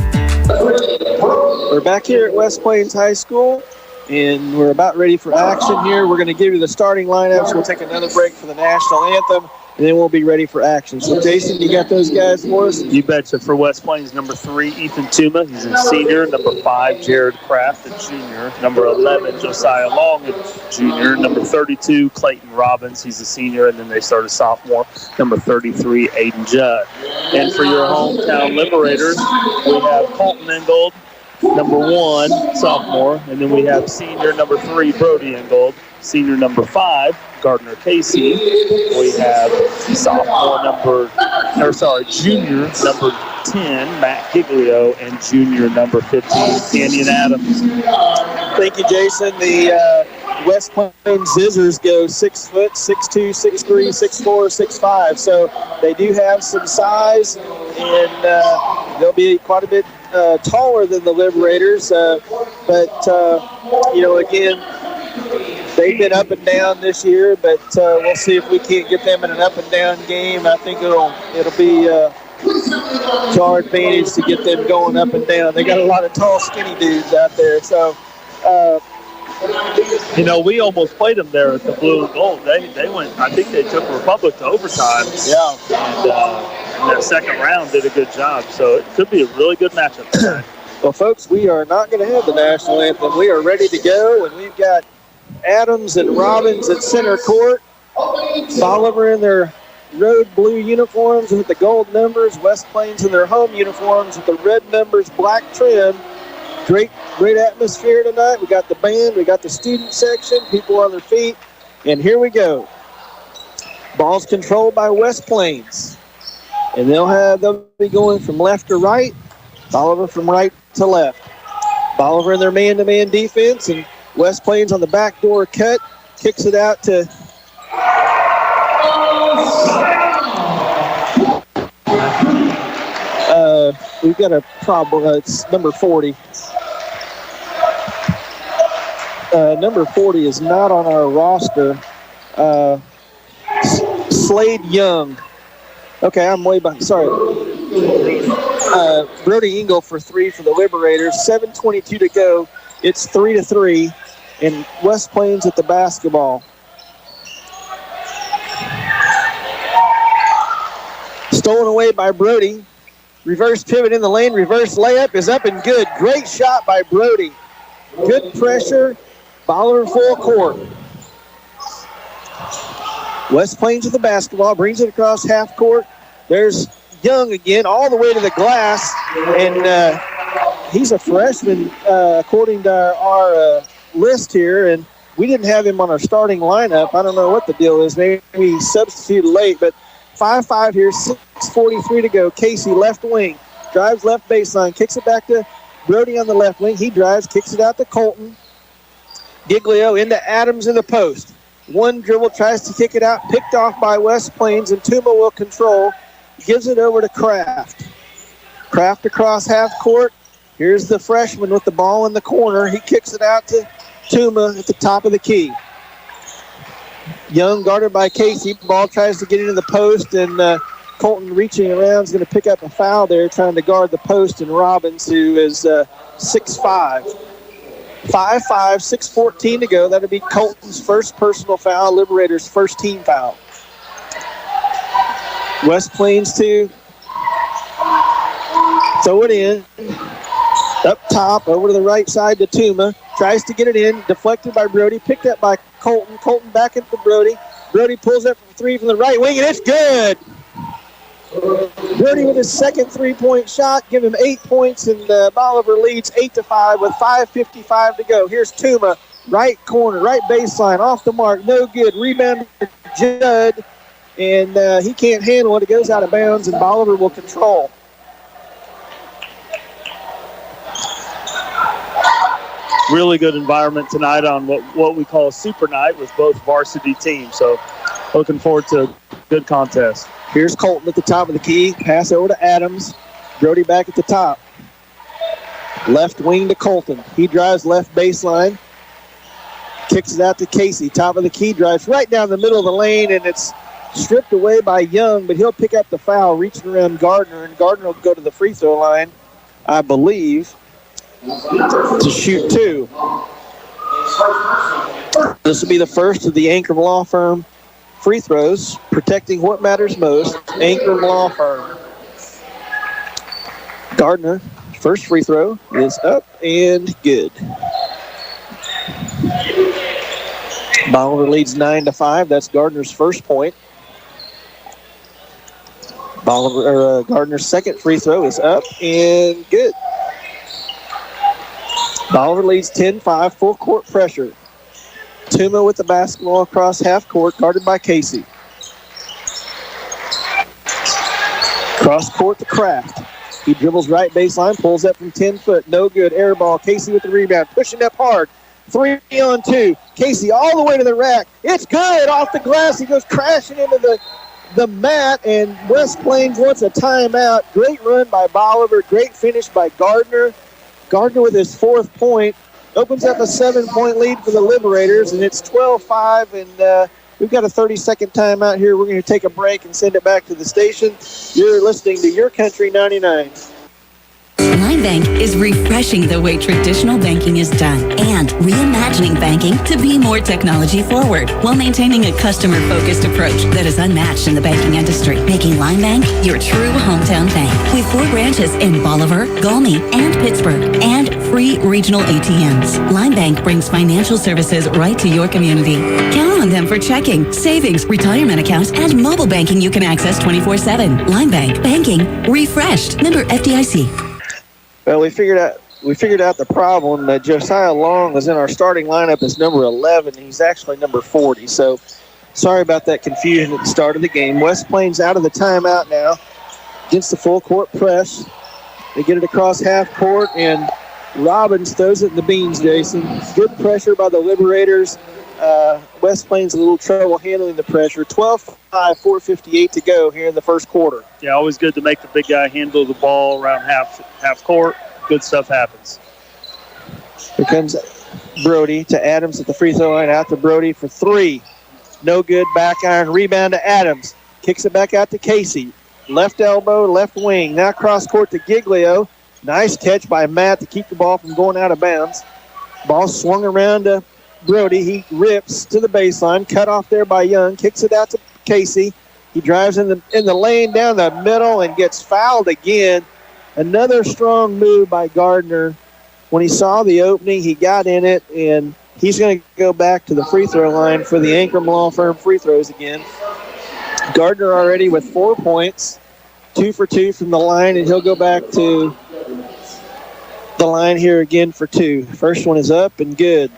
We're back here at West Plains High School, and we're about ready for action here. We're going to give you the starting lineups. We'll take another break for the national anthem, and then we'll be ready for action. So, Jason, you got those guys for us? You betcha. For West Plains, number 3, Ethan Tuma. He's a senior. Number 5, Jared Kraft, a junior. Number 11, Josiah Long, a junior. Number 32, Clayton Robbins. He's a senior, and then they start a sophomore. Number 33, Aiden Judd. And for your hometown Liberators, we have Colton Ingold, number 1, sophomore, and then we have senior number 3, Brody Ingold, senior number 5, Gardner Casey. We have junior number 10, Matt Giglio, and junior number 15, Canyon Adams. Thank you, Jason. The West Plains Zizzers go 6 foot, 6'2", 6'3", 6'4", 6'5", so they do have some size, and they'll be quite a bit taller than the Liberators, but again, they've been up and down this year, but we'll see if we can't get them in an up and down game. I think it'll be to our advantage to get them going up and down. They got a lot of tall, skinny dudes out there, so. We almost played them there at the Blue and Gold. They went. I think they took Republic to overtime. Yeah. And in that second round, did a good job. So it could be a really good matchup tonight. Well, folks, we are not going to have the national anthem. We are ready to go, and we've got Adams and Robbins at center court. Bolivar in their road blue uniforms with the gold numbers. West Plains in their home uniforms with the red numbers, black trim. Great atmosphere tonight. We got the band, we got the student section, people on their feet, and here we go. Ball's controlled by West Plains, and they'll be going from left to right, Bolivar from right to left. Bolivar in their man-to-man defense, and West Plains on the backdoor cut, kicks it out to we've got a problem. It's number 40. Number 40 is not on our roster. Slade Young. Okay, I'm way behind. Sorry. Brody Engel for 3 for the Liberators. 7:22 to go. It's 3-3, and West Plains at the basketball. Stolen away by Brody. Reverse pivot in the lane. Reverse layup is up and good. Great shot by Brody. Good pressure. Bolivar full court. West Plains with the basketball. Brings it across half court. There's Young again all the way to the glass. And he's a freshman according to our list here. And we didn't have him on our starting lineup. I don't know what the deal is. Maybe he substituted late. But 5-5 here. 6:43 to go. Casey left wing. Drives left baseline. Kicks it back to Brody on the left wing. He drives. Kicks it out to Colton. Giglio into Adams in the post. One dribble, tries to kick it out, picked off by West Plains, and Tuma will control. Gives it over to Kraft. Kraft across half court, Here's the freshman with the ball in the corner. He kicks it out to Tuma at the top of the key. Young guarded by Casey. Ball tries to get into the post, and Colton reaching around is going to pick up a foul there, trying to guard the post, and Robbins, who is 6'5". 5'5", 6:14 to go. That'll be Colton's first personal foul, Liberators' first team foul. West Plains to throw it in. Up top, over to the right side to Tuma. Tries to get it in, deflected by Brody, picked up by Colton. Colton back into Brody. Brody pulls up from three from the right wing, and it's good. Brody with his second three-point shot, give him 8 points, and Bolivar leads 8-5 with 5:55 to go. Here's Tuma, right corner, right baseline, off the mark, no good. Rebound to Judd, and he can't handle it. It goes out of bounds, and Bolivar will control. Really good environment tonight on what we call a super night with both varsity teams. So looking forward to a good contest. Here's Colton at the top of the key. Pass over to Adams. Brody back at the top. Left wing to Colton. He drives left baseline. Kicks it out to Casey. Top of the key, drives right down the middle of the lane, and it's stripped away by Young, but he'll pick up the foul, reaching around Gardner, and Gardner will go to the free throw line, I believe, to shoot two. This will be the first of the Ankrum Law Firm free throws, protecting what matters most. Ankrum Law Firm. Gardner, first free throw is up and good. Bolivar leads 9-5. That's Gardner's first point. Gardner's second free throw is up and good. Bolivar leads 10-5, full court pressure. Tuma with the basketball across half court, guarded by Casey. Cross court to Kraft. He dribbles right baseline, pulls up from 10 foot, no good. Air ball, Casey with the rebound, pushing up hard. 3-on-2. Casey all the way to the rack. It's good off the glass. He goes crashing into the mat, and West Plains wants a timeout. Great run by Bolivar, great finish by Gardner. Gardner with his fourth point opens up a 7-point lead for the Liberators, and it's 12-5, and we've got a 30-second timeout here. We're going to take a break and send it back to the station. You're listening to Your Country 99. Line Bank is refreshing the way traditional banking is done and reimagining banking to be more technology forward while maintaining a customer-focused approach that is unmatched in the banking industry, making Line Bank your true hometown bank. With 4 branches in Bolivar, Gulmy, and Pittsburgh, and free regional ATMs. Line Bank brings financial services right to your community. Count on them for checking, savings, retirement accounts, and mobile banking you can access 24/7. Line Bank, banking refreshed. Member FDIC. Well, we figured out the problem. Josiah Long was in our starting lineup as number 11. He's actually number 40. So sorry about that confusion at the start of the game. West Plains out of the timeout now against the full court press. They get it across half court, and Robbins throws it in the beans, Jason. Good pressure by the Liberators. West Plains a little trouble handling the pressure. 12-5, 4:58 to go here in the first quarter. Yeah, always good to make the big guy handle the ball around half court. Good stuff happens. Here comes Brody to Adams at the free throw line. Out to Brody for 3. No good. Back iron. Rebound to Adams. Kicks it back out to Casey. Left elbow, left wing. Now cross court to Giglio. Nice catch by Matt to keep the ball from going out of bounds. Ball swung around to Brody. He rips to the baseline. Cut off there by Young. Kicks it out to Casey. He drives in the lane down the middle and gets fouled again. Another strong move by Gardner. When he saw the opening, he got in it, and he's going to go back to the free throw line for the Ankrum Law Firm free throws again. Gardner already with 4 points, 2 for 2 from the line, and he'll go back to the line here again for 2. First one is up and good.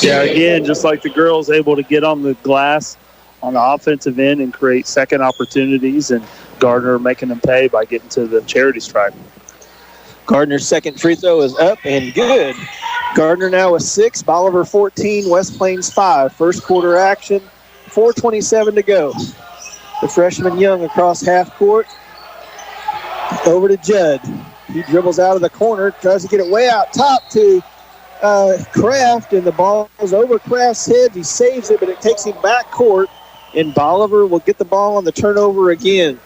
Yeah, again, just like the girls, able to get on the glass on the offensive end and create second opportunities, and Gardner making them pay by getting to the charity stripe. Gardner's second free throw is up and good. Gardner now with 6, Bolivar 14, West Plains 5. First quarter action 4:27 to go. The freshman Young across half court. Over to Judd. He dribbles out of the corner, tries to get it way out top to Kraft, and the ball is over Kraft's head. He saves it, but it takes him back court, and Bolivar will get the ball on the turnover again.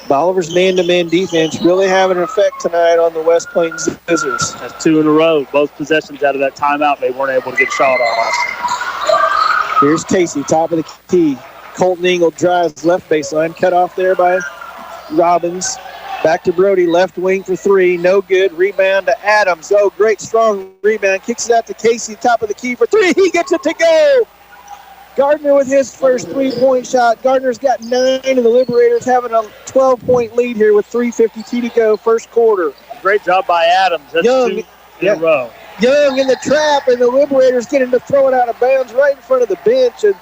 Bolivar's man-to-man defense really having an effect tonight on the West Plains Scissors. That's 2 in a row. Both possessions out of that timeout, they weren't able to get a shot off. Here's Casey, top of the key. Colton Ingle drives left baseline, cut off there by Robbins. Back to Brody, left wing for 3. No good. Rebound to Adams. Oh, great strong rebound. Kicks it out to Casey, top of the key for 3. He gets it to go. Gardner with his first 3-point shot. Gardner's got 9, and the Liberators having a 12-point lead here with 3:52 to go, first quarter. Great job by Adams. That's Young, 2 in a row. Young in the trap, and the Liberators get him to throw it out of bounds right in front of the bench. And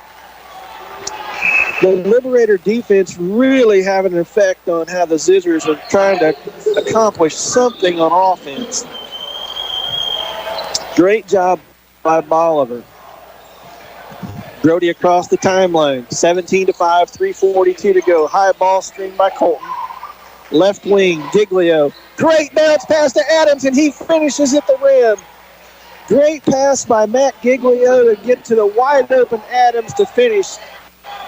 the Liberator defense really having an effect on how the Scissors are trying to accomplish something on offense. Great job by Bolivar. Brody across the timeline. 17-5, 3:42 to go. High ball screen by Colton. Left wing, Giglio. Great bounce pass to Adams, and he finishes at the rim. Great pass by Matt Giglio to get to the wide open Adams to finish.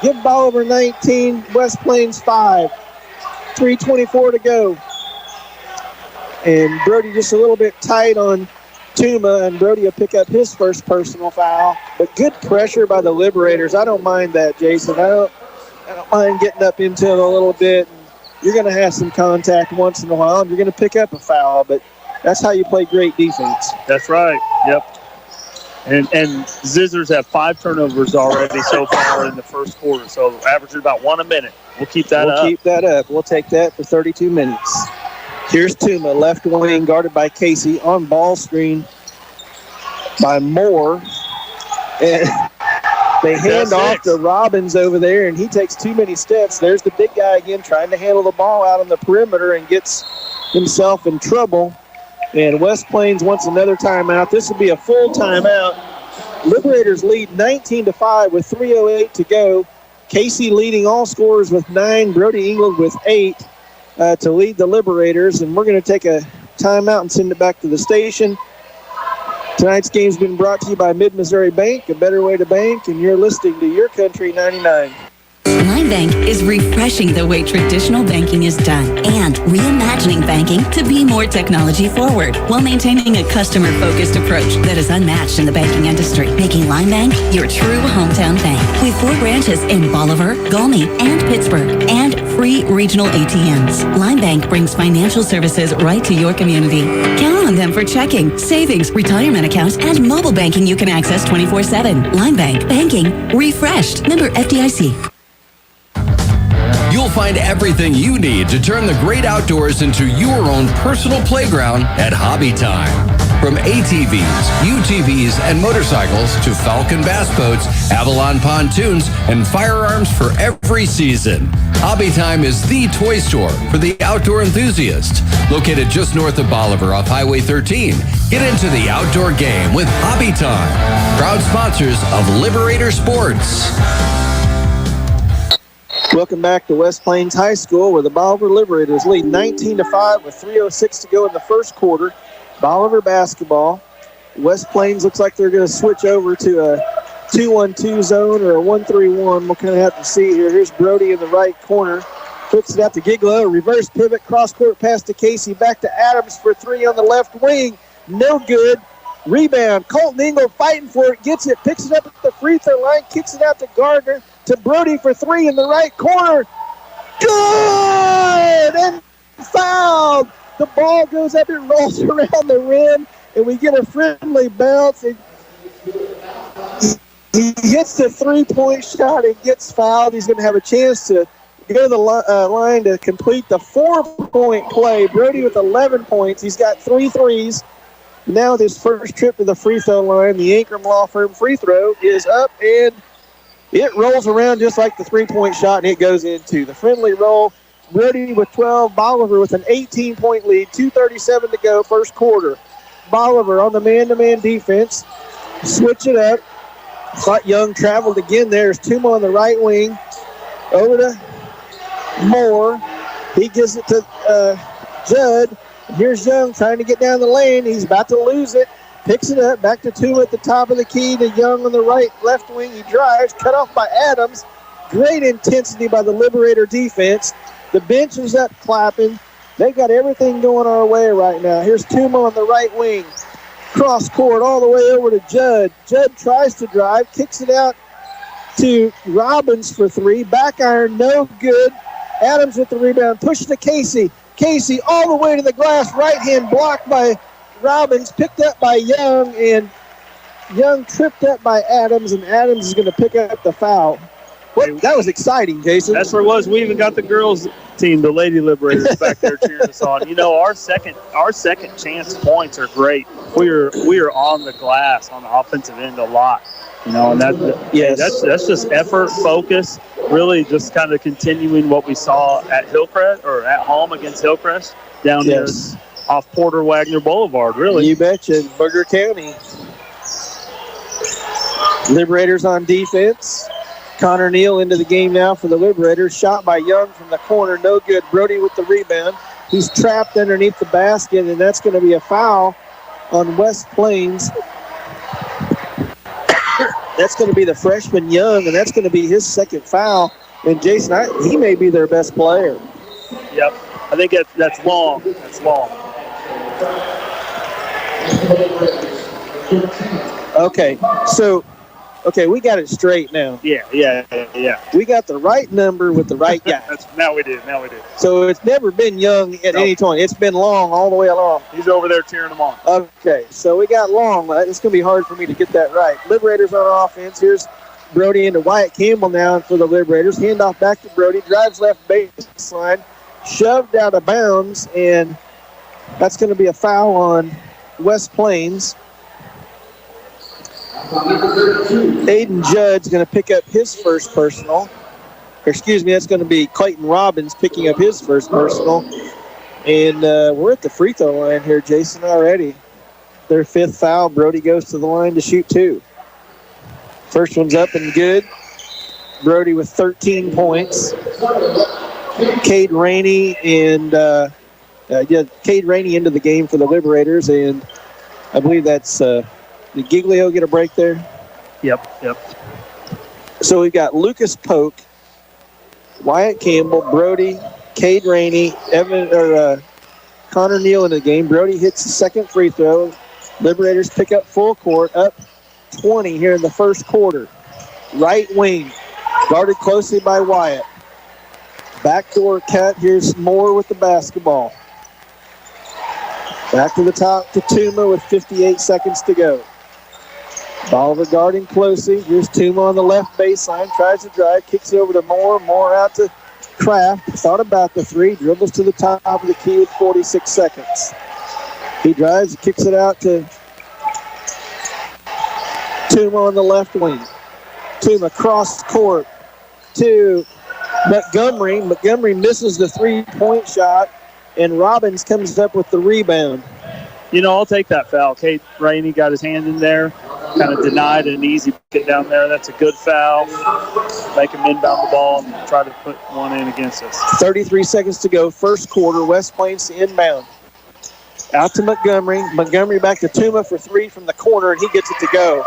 Give Bolivar 19, West Plains 5. 3:24 to go. And Brody just a little bit tight on Tuma, and Brody will pick up his first personal foul. But good pressure by the Liberators. I don't mind that, Jason. I don't mind getting up into it a little bit. You're going to have some contact once in a while, and you're going to pick up a foul, but that's how you play great defense. That's right. Yep. And Scissors have 5 turnovers already so far in the first quarter, so averaging about 1 a minute. We'll keep that up. We'll keep that up. We'll take that for 32 minutes. Here's Tuma, left wing, guarded by Casey. On ball screen by Moore. And they hand off to Robbins over there, and he takes too many steps. There's the big guy again trying to handle the ball out on the perimeter and gets himself in trouble. And West Plains wants another timeout. This will be a full timeout. Liberators lead 19-5 with 3:08 to go. Casey leading all scorers with 9. Brody England with 8 to lead the Liberators. And we're going to take a timeout and send it back to the station. Tonight's game's been brought to you by Mid-Missouri Bank, a better way to bank, and you're listening to Your Country 99. Line Bank is refreshing the way traditional banking is done and reimagining banking to be more technology forward while maintaining a customer-focused approach that is unmatched in the banking industry, making Line Bank your true hometown bank. With 4 branches in Bolivar, Gulmy, and Pittsburgh, and free regional ATMs. Line Bank brings financial services right to your community. Count on them for checking, savings, retirement accounts, and mobile banking you can access 24/7. Line Bank, banking refreshed. Member FDIC. You'll find everything you need to turn the great outdoors into your own personal playground at Hobby Time. From ATVs, UTVs, and motorcycles to Falcon bass boats, Avalon pontoons, and firearms for every season. Hobby Time is the toy store for the outdoor enthusiast. Located just north of Bolivar off Highway 13. Get into the outdoor game with Hobby Time. Proud sponsors of Liberator Sports. Welcome back to West Plains High School, where the Bolivar Liberators lead 19-5 with 3:06 to go in the first quarter. Bolivar basketball. West Plains looks like they're going to switch over to a 2-1-2 zone or a 1-3-1. We'll kind of have to see here. Here's Brody in the right corner. Puts it out to Giglo. Reverse pivot, cross-court pass to Casey. Back to Adams for 3 on the left wing. No good. Rebound. Colton Ingle fighting for it. Gets it. Picks it up at the free throw line. Kicks it out to Gardner. To Brody for 3 in the right corner. Good! And fouled. The ball goes up and rolls around the rim, and we get a friendly bounce. And he hits the 3-point shot and gets fouled. He's going to have a chance to go to the line to complete the 4-point play. Brody with 11 points. He's got 3 threes. Now with his first trip to the free throw line, the Ankrum Law Firm free throw is up, and it rolls around just like the 3-point shot, and it goes into the friendly roll. Brody with 12, Bolivar with an 18-point lead, 2:37 to go, first quarter. Bolivar on the man-to-man defense. Switch it up. Thought Young traveled again. There's Tuma on the right wing. Over to Moore. He gives it to Judd. Here's Young trying to get down the lane. He's about to lose it. Picks it up. Back to Tuma at the top of the key to Young on the left wing. He drives. Cut off by Adams. Great intensity by the Liberator defense. The bench is up clapping. They got everything going our way right now. Here's Tuma on the right wing. Cross court all the way over to Judd. Judd tries to drive, kicks it out to Robbins for three. Back iron, no good. Adams with the rebound, push to Casey. Casey all the way to the glass, right hand blocked by Robbins, picked up by Young, and Young tripped up by Adams, and Adams is going to pick up the foul. That was exciting, Jason. That's what it was. We even got the girls team, the Lady Liberators, back there cheering us on. You know, our second chance points are great. We are on the glass on the offensive end a lot. You know, and that's just effort, focus, really just kind of continuing what we saw at Hillcrest or at home against Hillcrest down here off Porter Wagner Boulevard, really. You betcha. Booger County. Liberators on defense. Connor Neal into the game now for the Liberators. Shot by Young from the corner. No good. Brody with the rebound. He's trapped underneath the basket, and that's going to be a foul on West Plains. That's going to be the freshman Young, and that's going to be his second foul. And Jason, he may be their best player. Yep. I think that's long. That's long. Okay, we got it straight now. Yeah. We got the right number with the right guy. Now we do. So it's never been Young at any point. It's been Long all the way along. He's over there cheering them on. Okay, so we got Long. It's going to be hard for me to get that right. Liberators on offense. Here's Brody into Wyatt Campbell now for the Liberators. Handoff back to Brody. Drives left baseline. Shoved out of bounds, and that's going to be a foul on West Plains. Aiden Judd's going to pick up his first personal. That's going to be Clayton Robbins picking up his first personal. And we're at the free throw line here, Jason, already. Their fifth foul. Brody goes to the line to shoot two. First one's up and good. Brody with 13 points. Cade Rainey Cade Rainey into the game for the Liberators, and I believe that's did Giglio get a break there? Yep. So we've got Lucas Polk, Wyatt Campbell, Brody, Cade Rainey, Connor Neal in the game. Brody hits the second free throw. Liberators pick up full court, up 20 here in the first quarter. Right wing, guarded closely by Wyatt. Backdoor cut. Here's Moore with the basketball. Back to the top to Tuma with 58 seconds to go. Bolivar guarding closely. Here's Tuma on the left baseline. Tries to drive. Kicks it over to Moore. Moore out to Kraft. Thought about the three. Dribbles to the top of the key with 46 seconds. He drives. Kicks it out to Tuma on the left wing. Tuma cross court to Montgomery. Montgomery misses the three-point shot, and Robbins comes up with the rebound. You know, I'll take that foul. Cade Rainey got his hand in there, kind of denied an easy get down there. That's a good foul. Make him inbound the ball and try to put one in against us. 33 seconds to go, first quarter. West Plains to inbound. Out to Montgomery. Montgomery back to Tuma for three from the corner, and he gets it to go.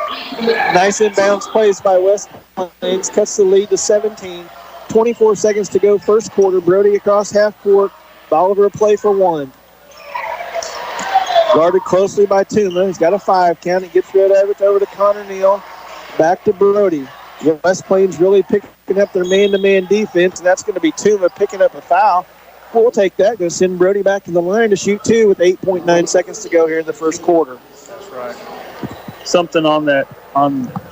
Nice inbounds plays by West Plains. Cuts the lead to 17. 24 seconds to go, first quarter. Brody across half court. Bolivar a play for one. Guarded closely by Tuma. He's got a 5 count. He gets rid of it over to Connor Neal. Back to Brody. West Plains really picking up their man-to-man defense, and that's going to be Tuma picking up a foul. We'll take that. Going to send Brody back to the line to shoot two with 8.9 seconds to go here in the first quarter. That's right. Something on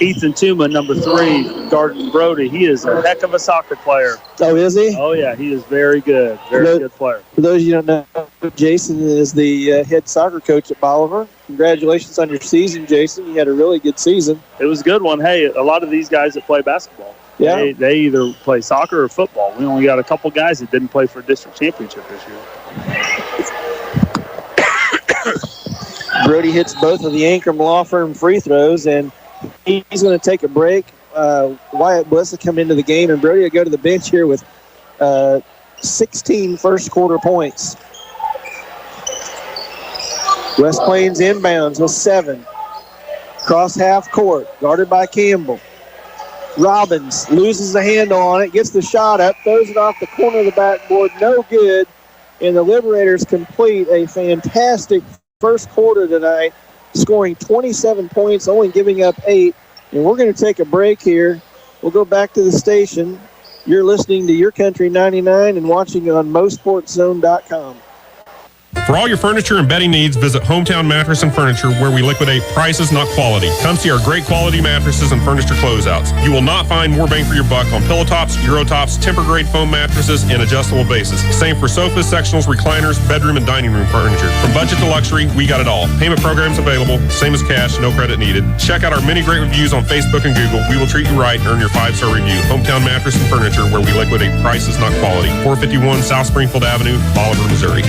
Ethan Tuma, number 3, guarding Brody. He is a heck of a soccer player. Oh, is he? Oh, yeah. He is very good. Very good player. For those of you who don't know, Jason is the head soccer coach at Bolivar. Congratulations on your season, Jason. You had a really good season. It was a good one. Hey, a lot of these guys that play basketball, they either play soccer or football. We only got a couple guys that didn't play for a district championship this year. Brody hits both of the Ankrum Law Firm free throws, and he's going to take a break. Wyatt Bliss will come into the game, and Brody will go to the bench here with 16 first quarter points. West Plains inbounds with 7. Cross half court, guarded by Campbell. Robbins loses the handle on it, gets the shot up, throws it off the corner of the backboard, no good. And the Liberators complete a fantastic first quarter tonight, scoring 27 points, only giving up 8. And we're going to take a break here. We'll go back to the station. You're listening to Your Country 99 and watching it on MoSportsZone.com. For all your furniture and bedding needs, visit Hometown Mattress and Furniture, where we liquidate prices, not quality. Come see our great quality mattresses and furniture closeouts. You will not find more bang for your buck on pillow tops, Euro tops, temper-grade foam mattresses, and adjustable bases. Same for sofas, sectionals, recliners, bedroom, and dining room furniture. From budget to luxury, we got it all. Payment programs available, same as cash, no credit needed. Check out our many great reviews on Facebook and Google. We will treat you right and earn your 5-star review. Hometown Mattress and Furniture, where we liquidate prices, not quality. 451 South Springfield Avenue, Bolivar, Missouri.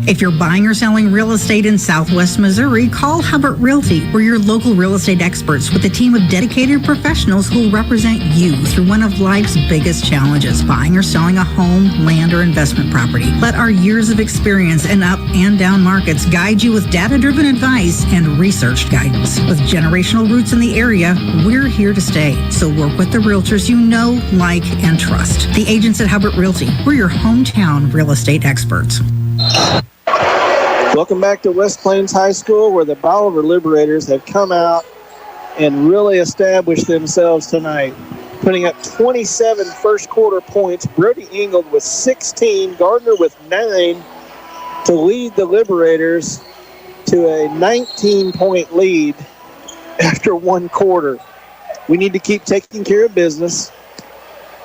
If you're buying or selling real estate in Southwest Missouri, call Hubbard Realty. We're your local real estate experts with a team of dedicated professionals who will represent you through one of life's biggest challenges, buying or selling a home, land, or investment property. Let our years of experience in up and down markets guide you with data-driven advice and researched guidance. With generational roots in the area, we're here to stay. So work with the realtors you know, like, and trust. The agents at Hubbard Realty. We're your hometown real estate experts. Welcome back to West Plains High School, where the Bolivar Liberators have come out and really established themselves tonight, putting up 27 first quarter points. Brody Ingold with 16, Gardner with 9 to lead the Liberators to a 19-point lead after one quarter. We need to keep taking care of business.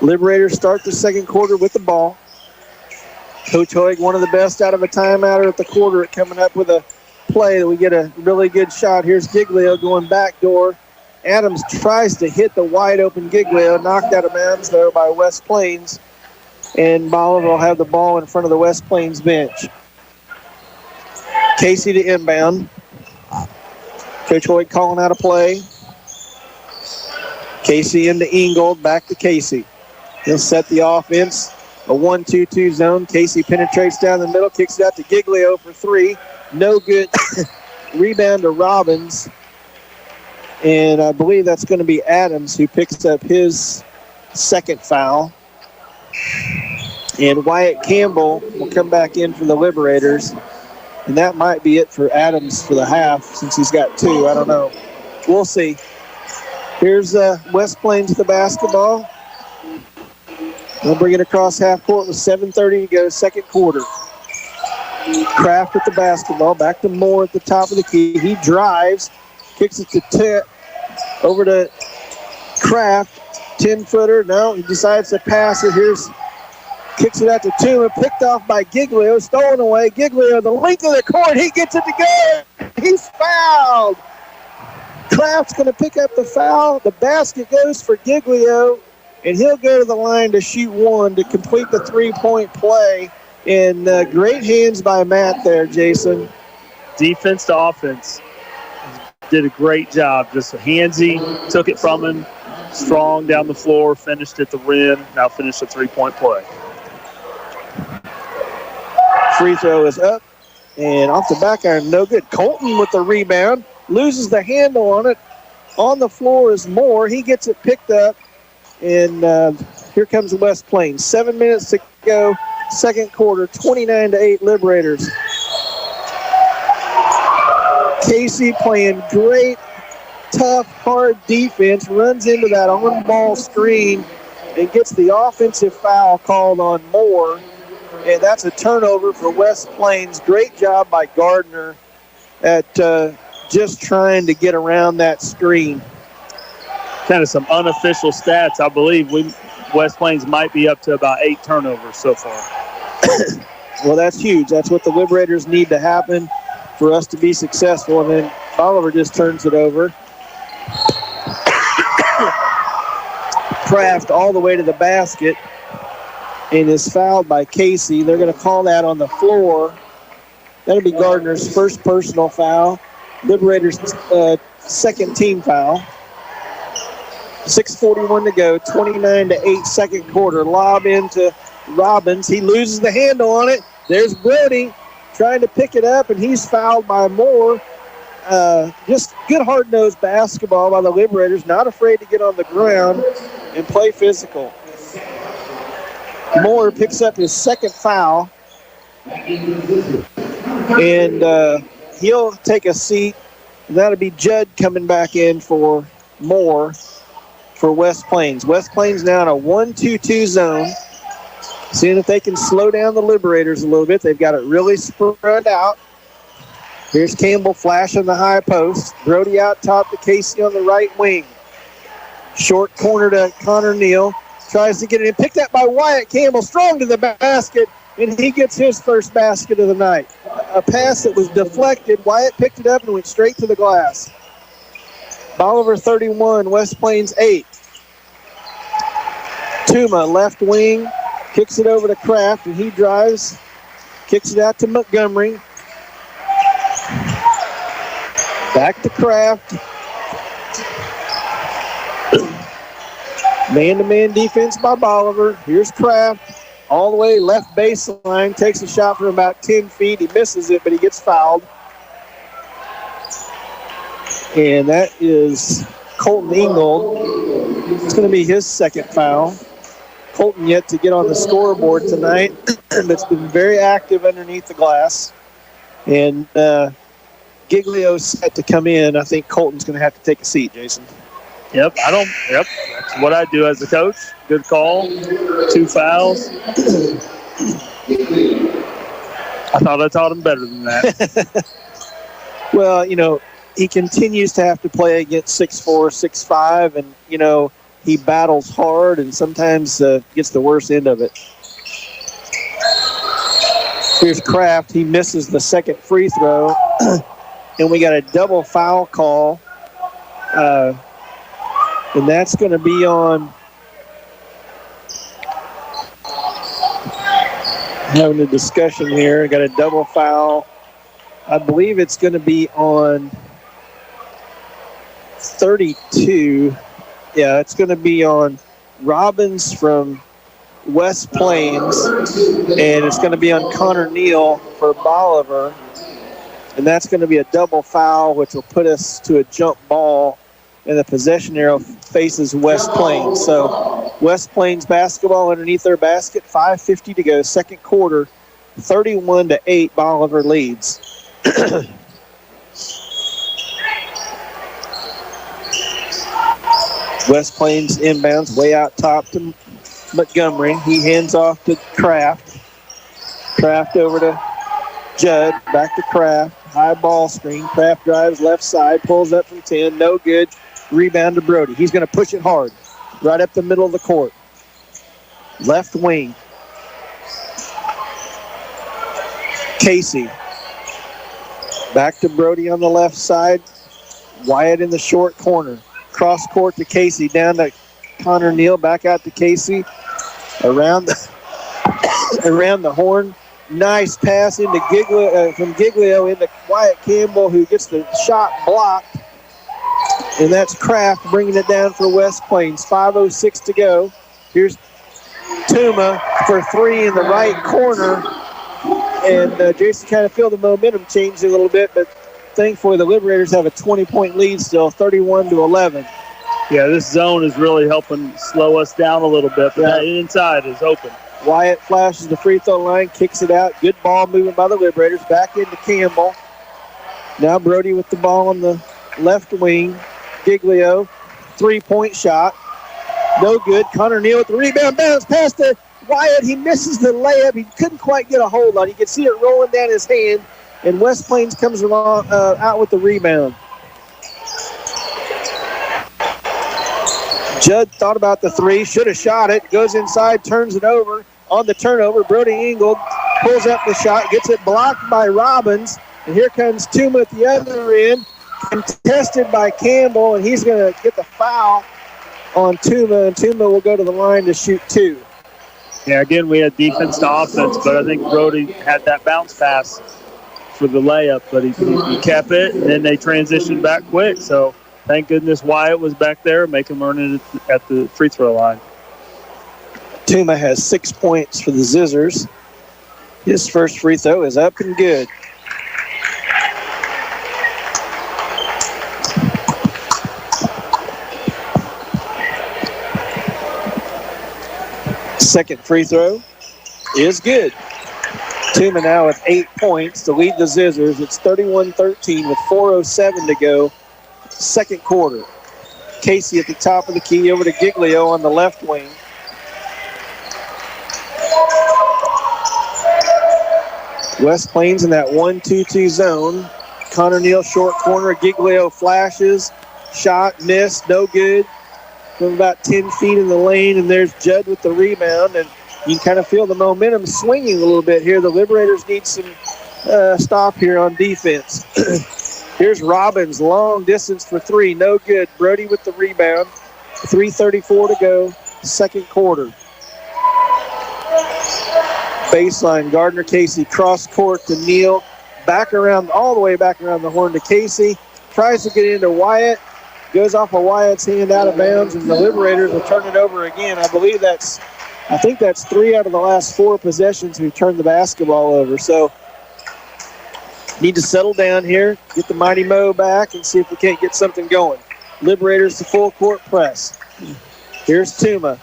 Liberators start the second quarter with the ball. Coach Hoig, one of the best out of a timeout at the quarter, coming up with a play that we get a really good shot. Here's Giglio going backdoor. Adams tries to hit the wide-open Giglio, knocked out of bounds, though, by West Plains. And Bolivar will have the ball in front of the West Plains bench. Casey to inbound. Coach Hoig calling out a play. Casey into Ingold, back to Casey. He'll set the offense. A 1-2-2 zone. Casey penetrates down the middle, kicks it out to Giglio for 3. No good. Rebound to Robbins. And I believe that's going to be Adams who picks up his second foul. And Wyatt Campbell will come back in for the Liberators. And that might be it for Adams for the half, since he's got 2. I don't know. We'll see. Here's West Plains with the basketball. They'll bring it across half court with 7:30 to go, second quarter. Kraft with the basketball, back to Moore at the top of the key. He drives, kicks it to Tit, over to Kraft, 10-footer. No, he decides to pass it. Kicks it out to Tuma, picked off by Giglio, stolen away. Giglio, the length of the court, he gets it to go. He's fouled. Kraft's going to pick up the foul. The basket goes for Giglio. And he'll go to the line to shoot 1 to complete the 3-point play. And great hands by Matt there, Jason. Defense to offense. Did a great job. Just handsy, took it from him. Strong down the floor, finished at the rim. Now finished a 3-point play. Free throw is up. And off the back iron, no good. Colton with the rebound. Loses the handle on it. On the floor is Moore. He gets it picked up. And here comes the West Plains. 7 minutes to go, second quarter, 29-8 Liberators. Casey playing great, tough, hard defense, runs into that on-ball screen and gets the offensive foul called on Moore. And that's a turnover for West Plains. Great job by Gardner at just trying to get around that screen. Kind of some unofficial stats. I believe West Plains might be up to about 8 turnovers so far. Well, that's huge. That's what the Liberators need to happen for us to be successful. And then Bolivar just turns it over. Kraft all the way to the basket and is fouled by Casey. They're going to call that on the floor. That'll be Gardner's first personal foul. Liberators second team foul. 6:41 to go, 29-8 second quarter. Lob into Robbins. He loses the handle on it. There's Brody trying to pick it up, and he's fouled by Moore. Just good hard-nosed basketball by the Liberators, not afraid to get on the ground and play physical. Moore picks up his second foul, and he'll take a seat. That'll be Judd coming back in for Moore for West Plains. West Plains now in a 1-2-2 zone, seeing if they can slow down the Liberators a little bit. They've got it really spread out. Here's Campbell flashing the high post. Brody out top to Casey on the right wing. Short corner to Connor Neal. Tries to get it in. Picked up by Wyatt Campbell. Strong to the basket, and he gets his first basket of the night. A pass that was deflected. Wyatt picked it up and went straight to the glass. Bolivar 31, West Plains 8. Tuma, left wing, kicks it over to Kraft, and he drives, kicks it out to Montgomery. Back to Kraft. Man-to-man defense by Bolivar. Here's Kraft. All the way left baseline. Takes a shot from about 10 feet. He misses it, but he gets fouled. And that is Colton Ingold. It's going to be his second foul. Colton yet to get on the scoreboard tonight. That's been very active underneath the glass. And Giglio's set to come in. I think Colton's going to have to take a seat, Jason. Yep, that's what I do as a coach. Good call. 2 fouls. I thought I taught him better than that. Well, he continues to have to play against 6'4", 6'5", and, he battles hard and sometimes gets the worst end of it. Here's Kraft. He misses the second free throw, and we got a double foul call. And that's going to be on, having a discussion here. Got a double foul. I believe it's going to be on 32. Yeah, it's going to be on Robbins from West Plains, and it's going to be on Connor Neal for Bolivar. And that's going to be a double foul, which will put us to a jump ball, and the possession arrow faces West Plains. So West Plains basketball underneath their basket, 5:50 to go, second quarter, 31-8, Bolivar leads. West Plains inbounds way out top to Montgomery. He hands off to Kraft. Kraft over to Judd, back to Kraft. High ball screen. Kraft drives left side, pulls up from 10, no good. Rebound to Brody. He's going to push it hard, right up the middle of the court. Left wing. Casey. Back to Brody on the left side. Wyatt in the short corner. Cross court to Casey. Down to Connor Neal. Back out to Casey. Around the horn. Nice pass into from Giglio into Wyatt Campbell, who gets the shot blocked. And that's Kraft bringing it down for West Plains. 5:06 to go. Here's Tuma for 3 in the right corner. And Jason kind of feel the momentum change a little bit, but thankfully the Liberators have a 20-point lead still, 31-11. Yeah, this zone is really helping slow us down a little bit, but that inside is open. Wyatt flashes the free throw line, kicks it out. Good ball moving by the Liberators. Back into Campbell. Now Brody with the ball on the left wing. Giglio, 3-point shot. No good. Connor Neal with the rebound. Bounce past to Wyatt. He misses the layup. He couldn't quite get a hold on it. You can see it rolling down his hand. And West Plains comes along out with the rebound. Judd thought about the 3. Should have shot it. Goes inside, turns it over. On the turnover, Brody Ingold pulls up the shot. Gets it blocked by Robbins. And here comes Tuma at the other end. Contested by Campbell, and he's going to get the foul on Tuma, and Tuma will go to the line to shoot 2. Yeah, again, we had defense to offense, but I think Brody had that bounce pass for the layup, but he kept it, and then they transitioned back quick. So Thank goodness Wyatt was back there, make him earn it at the free throw line. Tuma has 6 points for the Zizzers. His first free throw is up and good. Second free throw is good. Tuma now with 8 points to lead the Zizzers. It's 31-13 with 4:07 to go. Second quarter. Casey at the top of the key over to Giglio on the left wing. West Plains in that 1-2-2 zone. Connor Neal short corner. Giglio flashes. Shot missed. No good. From about 10 feet in the lane, and there's Judd with the rebound, and you can kind of feel the momentum swinging a little bit here. The Liberators need some stop here on defense. Here's Robbins, long distance for three, no good. Brody with the rebound. 3:34 to go, second quarter. Baseline, Gardner Casey, cross court to Neal, back around, all the way back around the horn to Casey. Tries to get into Wyatt. Goes off of Wyatt's hand out of bounds, and the Liberators will turn it over again. I think that's 3 out of the last 4 possessions we've turned the basketball over. So need to settle down here, get the Mighty Mo back, and see if we can't get something going. Liberators to full court press. Here's Tuma.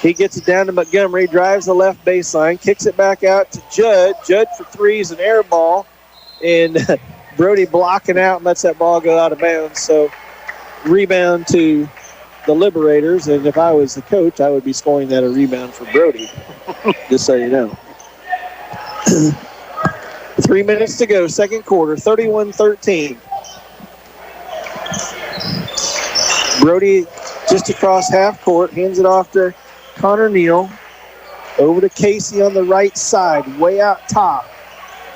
He gets it down to Montgomery, drives the left baseline, kicks it back out to Judd. Judd for three is an air ball, and Brody blocking out and lets that ball go out of bounds. So rebound to the Liberators, and if I was the coach, I would be scoring that a rebound for Brody, just so you know. 3 minutes to go, second quarter, 31-13. Brody just across half court, hands it off to Connor Neal. Over to Casey on the right side, way out top.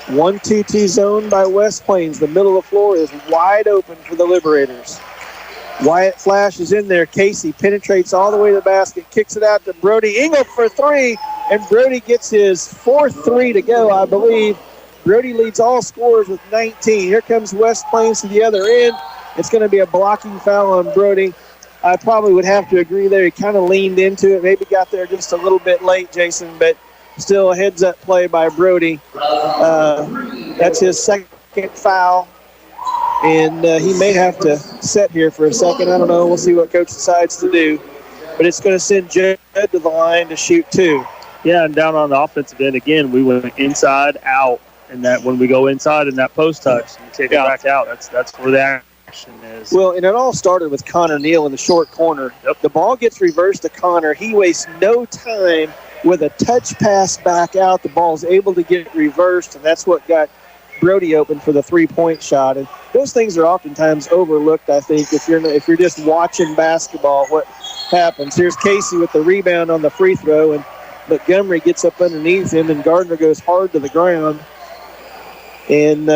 1-2-2 zone by West Plains. The middle of the floor is wide open for the Liberators. Wyatt flashes in there. Casey penetrates all the way to the basket, kicks it out to Brody Engel for three, and Brody gets his fourth three to go, I believe. Brody leads all scorers with 19. Here comes West Plains to the other end. It's going to be a blocking foul on Brody. I probably would have to agree there. He kind of leaned into it, maybe got there just a little bit late, Jason, but still a heads-up play by Brody. That's his second foul. And he may have to sit here for a second. I don't know. We'll see what coach decides to do. But it's going to send Judd to the line to shoot two. Yeah, and down on the offensive end, again, we went inside, out. And that when we go inside in that post touch and take it back out, that's where the action is. Well, and it all started with Connor Neal in the short corner. Yep. The ball gets reversed to Connor. He wastes no time with a touch pass back out. The ball's able to get reversed, and that's what got Brody open for the three-point shot. And those things are oftentimes overlooked, I think, if you're just watching basketball, what happens. Here's Casey with the rebound on the free throw, and Montgomery gets up underneath him, and Gardner goes hard to the ground. And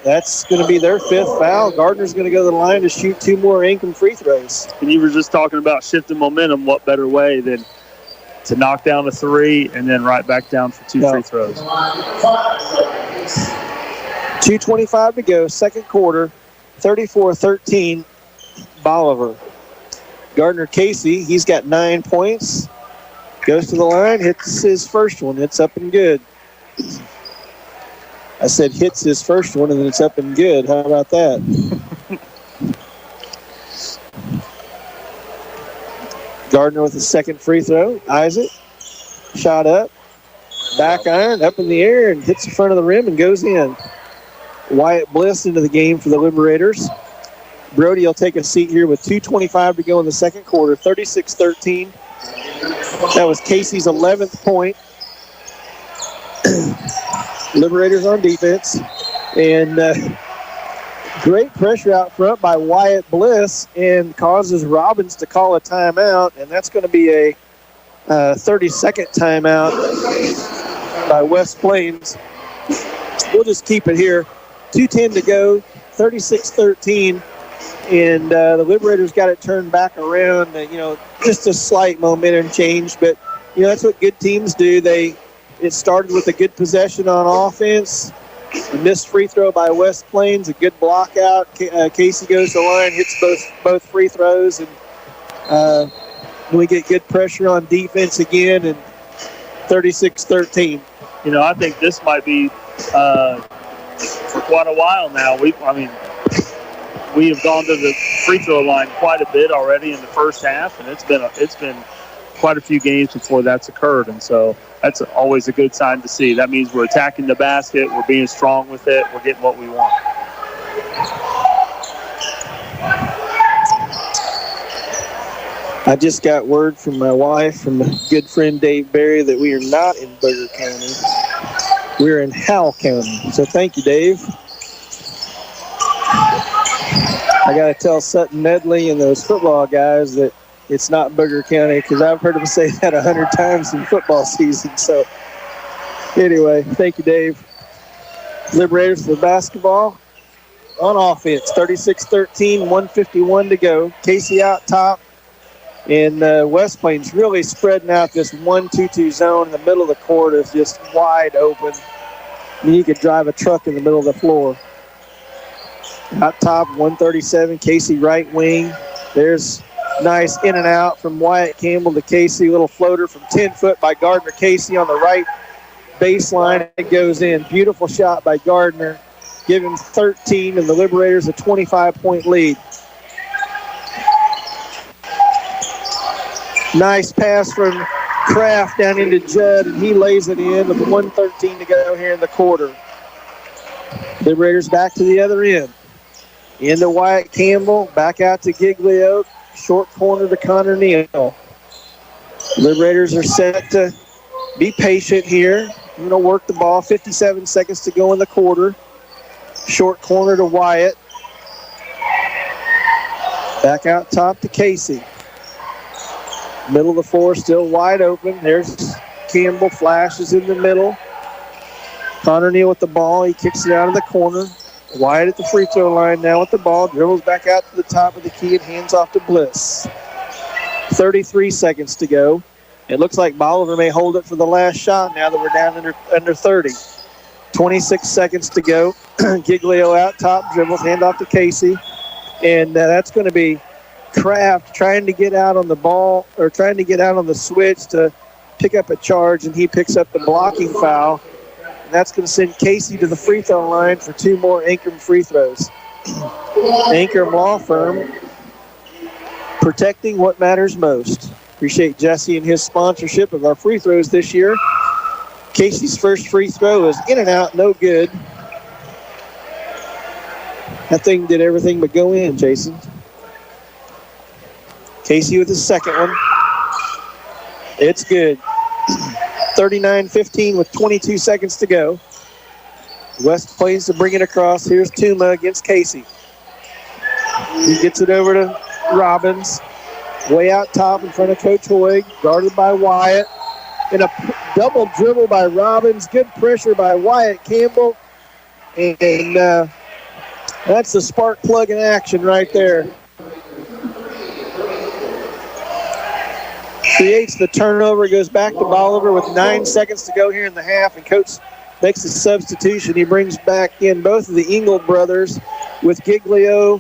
that's going to be their fifth foul. Gardner's going to go to the line to shoot two more Ankrum free throws. And you were just talking about shifting momentum. What better way than to knock down a three and then right back down for two free throws. 2:25 to go, second quarter, 34-13, Bolivar. Gardner Casey, he's got 9 points. Goes to the line, hits his first one. It's up and good. I said hits his first one, and then it's up and good. How about that? Gardner with the second free throw. Isaac, shot up. Back iron, up in the air, and hits the front of the rim and goes in. Wyatt Bliss into the game for the Liberators. Brody will take a seat here with 2:25 to go in the second quarter, 36-13. That was Casey's 11th point. Liberators on defense. And great pressure out front by Wyatt Bliss and causes Robbins to call a timeout. And that's going to be a 30-second timeout by West Plains. We'll just keep it here. 2:10 to go, 36-13. And the Liberators got it turned back around. Just a slight momentum change. But, that's what good teams do. It started with a good possession on offense, A missed free throw by West Plains, a good block out. Casey goes to the line, hits both free throws, and we get good pressure on defense again, and 36-13. You know, I think this might be for quite a while now. We have gone to the free throw line quite a bit already in the first half, and it's been quite a few games before that's occurred, and so that's always a good sign to see. That means we're attacking the basket, we're being strong with it, we're getting what we want. I just got word from my wife, from my good friend Dave Berry, that we are not in Booger County. We're in Howell County. So thank you, Dave. I got to tell Sutton Medley and those football guys that it's not Booger County, because I've heard them say that 100 times in football season. So anyway, thank you, Dave. Liberators for basketball on offense, 36-13, 1:51 to go. Casey out top. And West Plains really spreading out this 1-2-2 zone in the middle of the court is just wide open. I mean, you could drive a truck in the middle of the floor. Out top, 137, Casey right wing. There's nice in and out from Wyatt Campbell to Casey. Little floater from 10 foot by Gardner Casey on the right baseline. It goes in. Beautiful shot by Gardner. Give him 13, and the Liberators a 25-point lead. Nice pass from Kraft down into Judd, and he lays it in with 1:13 to go here in the quarter. Liberators back to the other end. Into Wyatt Campbell, back out to Giglio. Short corner to Connor Neal. Liberators are set to be patient here. I'm going to work the ball. 57 seconds to go in the quarter. Short corner to Wyatt. Back out top to Casey. Middle of the floor still wide open. There's Campbell, flashes in the middle. Connor Neal with the ball. He kicks it out of the corner. Wyatt at the free throw line now with the ball. Dribbles back out to the top of the key and hands off to Bliss. 33 seconds to go. It looks like Bolivar may hold it for the last shot now that we're down under 30. 26 seconds to go. Giglio out top, dribbles, hand off to Casey. And that's going to be Kraft trying to get out on the ball, or trying to get out on the switch to pick up a charge, and he picks up the blocking foul. And that's going to send Casey to the free throw line for 2 more Ankrum free throws. Ankrum Law Firm, protecting what matters most. Appreciate Jesse and his sponsorship of our free throws this year. Casey's first free throw is in and out, no good. That thing did everything but go in, Jason. Casey with his second one. It's good. 39-15 with 22 seconds to go. West Plains to bring it across. Here's Tuma against Casey. He gets it over to Robbins. Way out top in front of Coach Hoig. Guarded by Wyatt. And a double dribble by Robbins. Good pressure by Wyatt Campbell. And that's the spark plug in action right there. Creates the turnover, goes back to Bolivar with 9 seconds to go here in the half, and Coach makes a substitution. He brings back in both of the Ingold brothers with Giglio,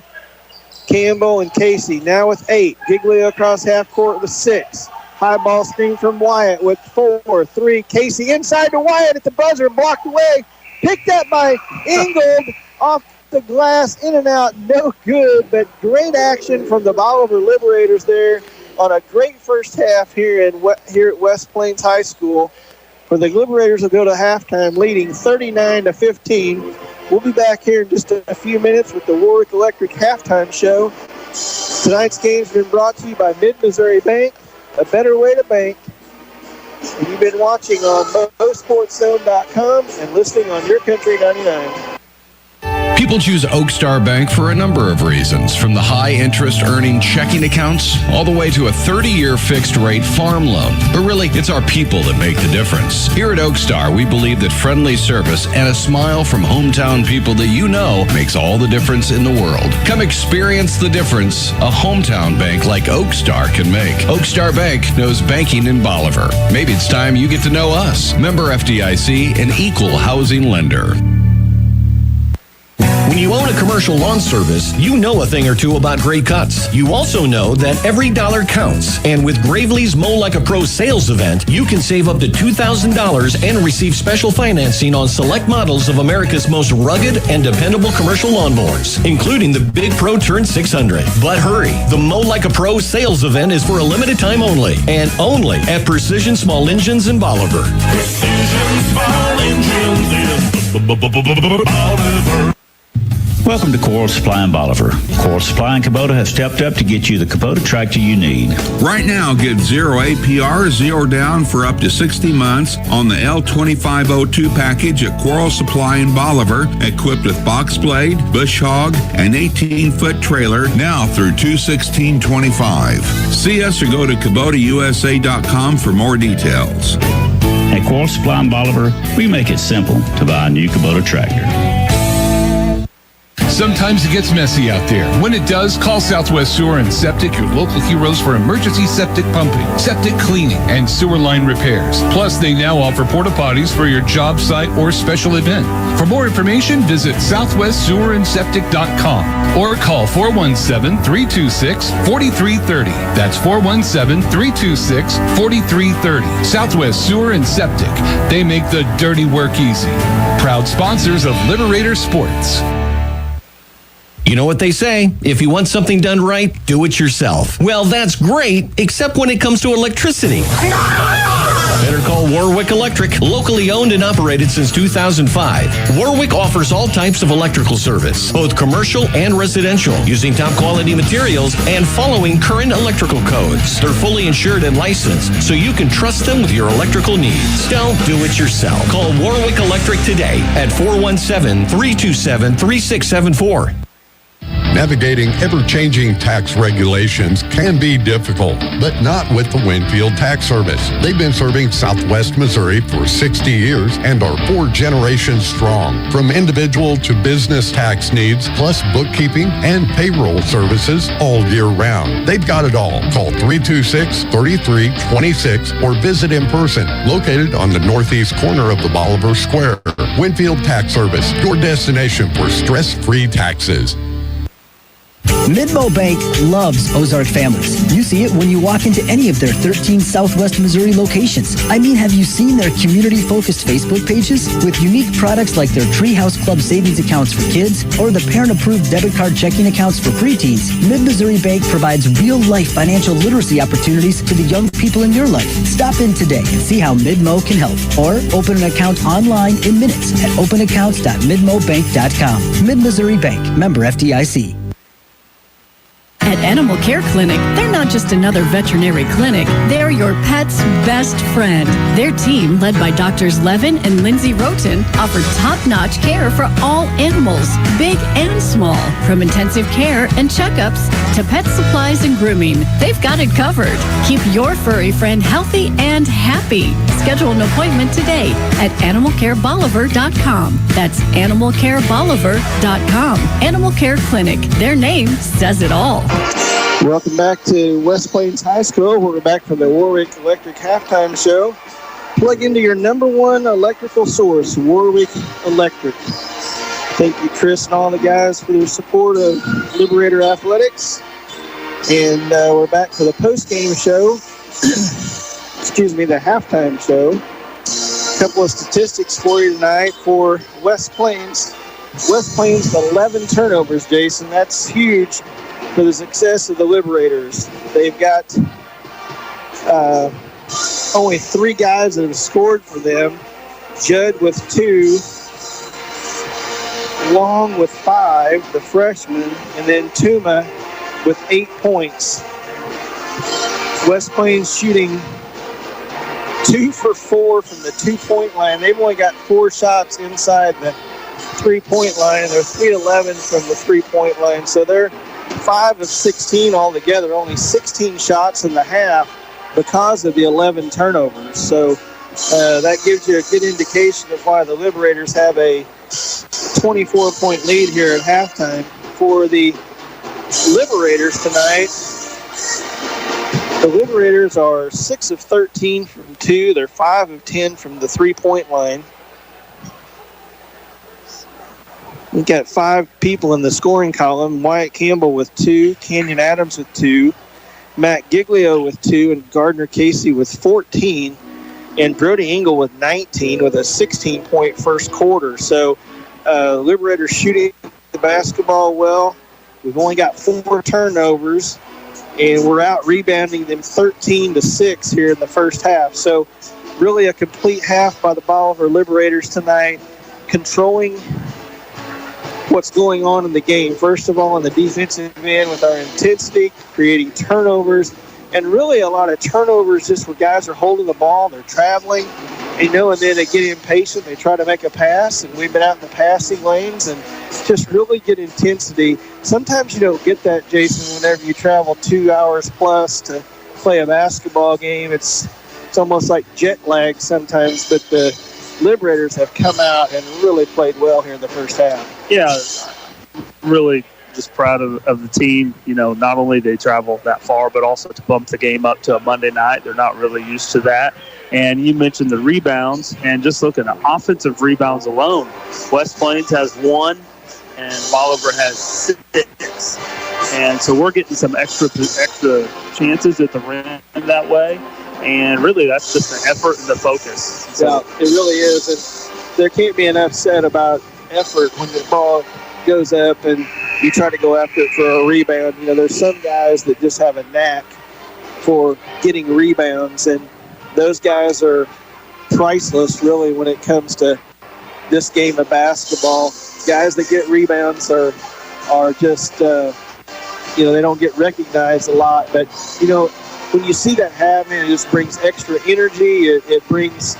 Campbell, and Casey. Now with 8. Giglio across half court with 6. High ball screen from Wyatt with 4, 3. Casey inside to Wyatt at the buzzer, blocked away. Picked up by Ingold off the glass, in and out, no good, but great action from the Bolivar Liberators there on a great first half here at West Plains High School, where the Liberators will go to halftime leading 39-15. We'll be back here in just a few minutes with the Warwick Electric halftime show. Tonight's game's been brought to you by Mid-Missouri Bank, a better way to bank. And you've been watching on MoSportsZone.com and listening on YourCountry 99. People choose Oak Star Bank for a number of reasons, from the high interest earning checking accounts all the way to a 30-year fixed rate farm loan. But really, it's our people that make the difference. Here at Oak Star, we believe that friendly service and a smile from hometown people that you know makes all the difference in the world. Come experience the difference a hometown bank like Oak Star can make. Oak Star Bank knows banking in Bolivar. Maybe it's time you get to know us. Member FDIC, an equal housing lender. When you own a commercial lawn service, you know a thing or two about great cuts. You also know that every dollar counts. And with Gravely's Mow Like a Pro sales event, you can save up to $2,000 and receive special financing on select models of America's most rugged and dependable commercial lawnmowers, including the Big Pro Turn 600. But hurry, the Mow Like a Pro sales event is for a limited time only, and only at Precision Small Engines in Bolivar. Precision Small Engines in Bolivar. Welcome to Coral Supply in Bolivar. Coral Supply and Kubota have stepped up to get you the Kubota tractor you need. Right now, get 0 APR, 0 down for up to 60 months on the L2502 package at Coral Supply in Bolivar, equipped with box blade, bush hog, and 18-foot trailer, now through 2/16/25. See us or go to KubotaUSA.com for more details. At Coral Supply in Bolivar, we make it simple to buy a new Kubota tractor. Sometimes it gets messy out there. When it does, call Southwest Sewer and Septic, your local heroes for emergency septic pumping, septic cleaning, and sewer line repairs. Plus, they now offer porta potties for your job site or special event. For more information, visit southwestsewerandseptic.com or call 417-326-4330. That's 417-326-4330. Southwest Sewer and Septic. They make the dirty work easy. Proud sponsors of Liberator Sports. You know what they say, if you want something done right, do it yourself. Well, that's great, except when it comes to electricity. Better call Warwick Electric, locally owned and operated since 2005. Warwick offers all types of electrical service, both commercial and residential, using top quality materials and following current electrical codes. They're fully insured and licensed, so you can trust them with your electrical needs. Don't do it yourself. Call Warwick Electric today at 417-327-3674. Navigating ever-changing tax regulations can be difficult, but not with the Winfield Tax Service. They've been serving Southwest Missouri for 60 years and are 4 generations strong. From individual to business tax needs, plus bookkeeping and payroll services all year round. They've got it all. Call 326-3326 or visit in person, located on the northeast corner of the Bolivar Square. Winfield Tax Service, your destination for stress-free taxes. Midmo Bank loves Ozark families. You see it when you walk into any of their 13 Southwest Missouri locations. I mean, have you seen their community-focused Facebook pages? With unique products like their Treehouse Club savings accounts for kids or the parent-approved debit card checking accounts for preteens, Mid-Missouri Bank provides real-life financial literacy opportunities to the young people in your life. Stop in today and see how Midmo can help. Or open an account online in minutes at openaccounts.midmobank.com. Mid-Missouri Bank, member FDIC. At Animal Care Clinic, they're not just another veterinary clinic. They're your pet's best friend. Their team, led by Doctors Levin and Lindsay Roten, offer top-notch care for all animals, big and small. From intensive care and checkups to pet supplies and grooming, they've got it covered. Keep your furry friend healthy and happy. Schedule an appointment today at animalcarebolivar.com. That's animalcarebolivar.com. Animal Care Clinic. Their name says it all. Welcome back to West Plains High School. We're back from the Warwick Electric Halftime Show. Plug into your number one electrical source, Warwick Electric. Thank you, Chris, and all the guys for their support of Liberator Athletics. And we're back for the post-game show. Excuse me, the halftime show. A couple of statistics for you tonight for West Plains. West Plains, 11 turnovers, Jason. That's huge for the success of the Liberators. They've got only 3 guys that have scored for them. Judd with 2, Long with 5, the freshman, and then Tuma with 8 points. West Plains shooting 2 for 4 from the 2-point line. They've only got 4 shots inside the 3-point line, and they're 3-11 from the 3-point line. So they're 5 of 16 altogether, only 16 shots in the half because of the 11 turnovers. So that gives you a good indication of why the Liberators have a 24-point lead here at halftime. For the Liberators tonight, the Liberators are 6 of 13 from 2. They're 5 of 10 from the 3-point line. We've got 5 people in the scoring column. Wyatt Campbell with 2, Canyon Adams with 2, Matt Giglio with 2, and Gardner Casey with 14, and Brody Engel with 19 with a 16-point first quarter. So Liberators shooting the basketball well. We've only got 4 turnovers, and we're out rebounding them 13-6 here in the first half. So really a complete half by the Bolivar Liberators tonight, controlling what's going on in the game. First of all, on the defensive end with our intensity, creating turnovers, and really a lot of turnovers just where guys are holding the ball, they're traveling, and then they get impatient, they try to make a pass, and we've been out in the passing lanes and just really get intensity. Sometimes you don't get that, Jason, whenever you travel 2 hours plus to play a basketball game. It's almost like jet lag sometimes, but the Liberators have come out and really played well here in the first half. Yeah, really just proud of the team. Not only they travel that far, but also to bump the game up to a Monday night. They're not really used to that. And you mentioned the rebounds, and just looking at offensive rebounds alone, West Plains has 1 and Bolivar has 6. And so we're getting some extra chances at the rim that way. And really, that's just the effort and the focus. So, yeah, it really is. And there can't be enough said about effort when the ball goes up and you try to go after it for a rebound. There's some guys that just have a knack for getting rebounds, and those guys are priceless, really, when it comes to this game of basketball. Guys that get rebounds are just, they don't get recognized a lot. But, when you see that happen, it just brings extra energy. It brings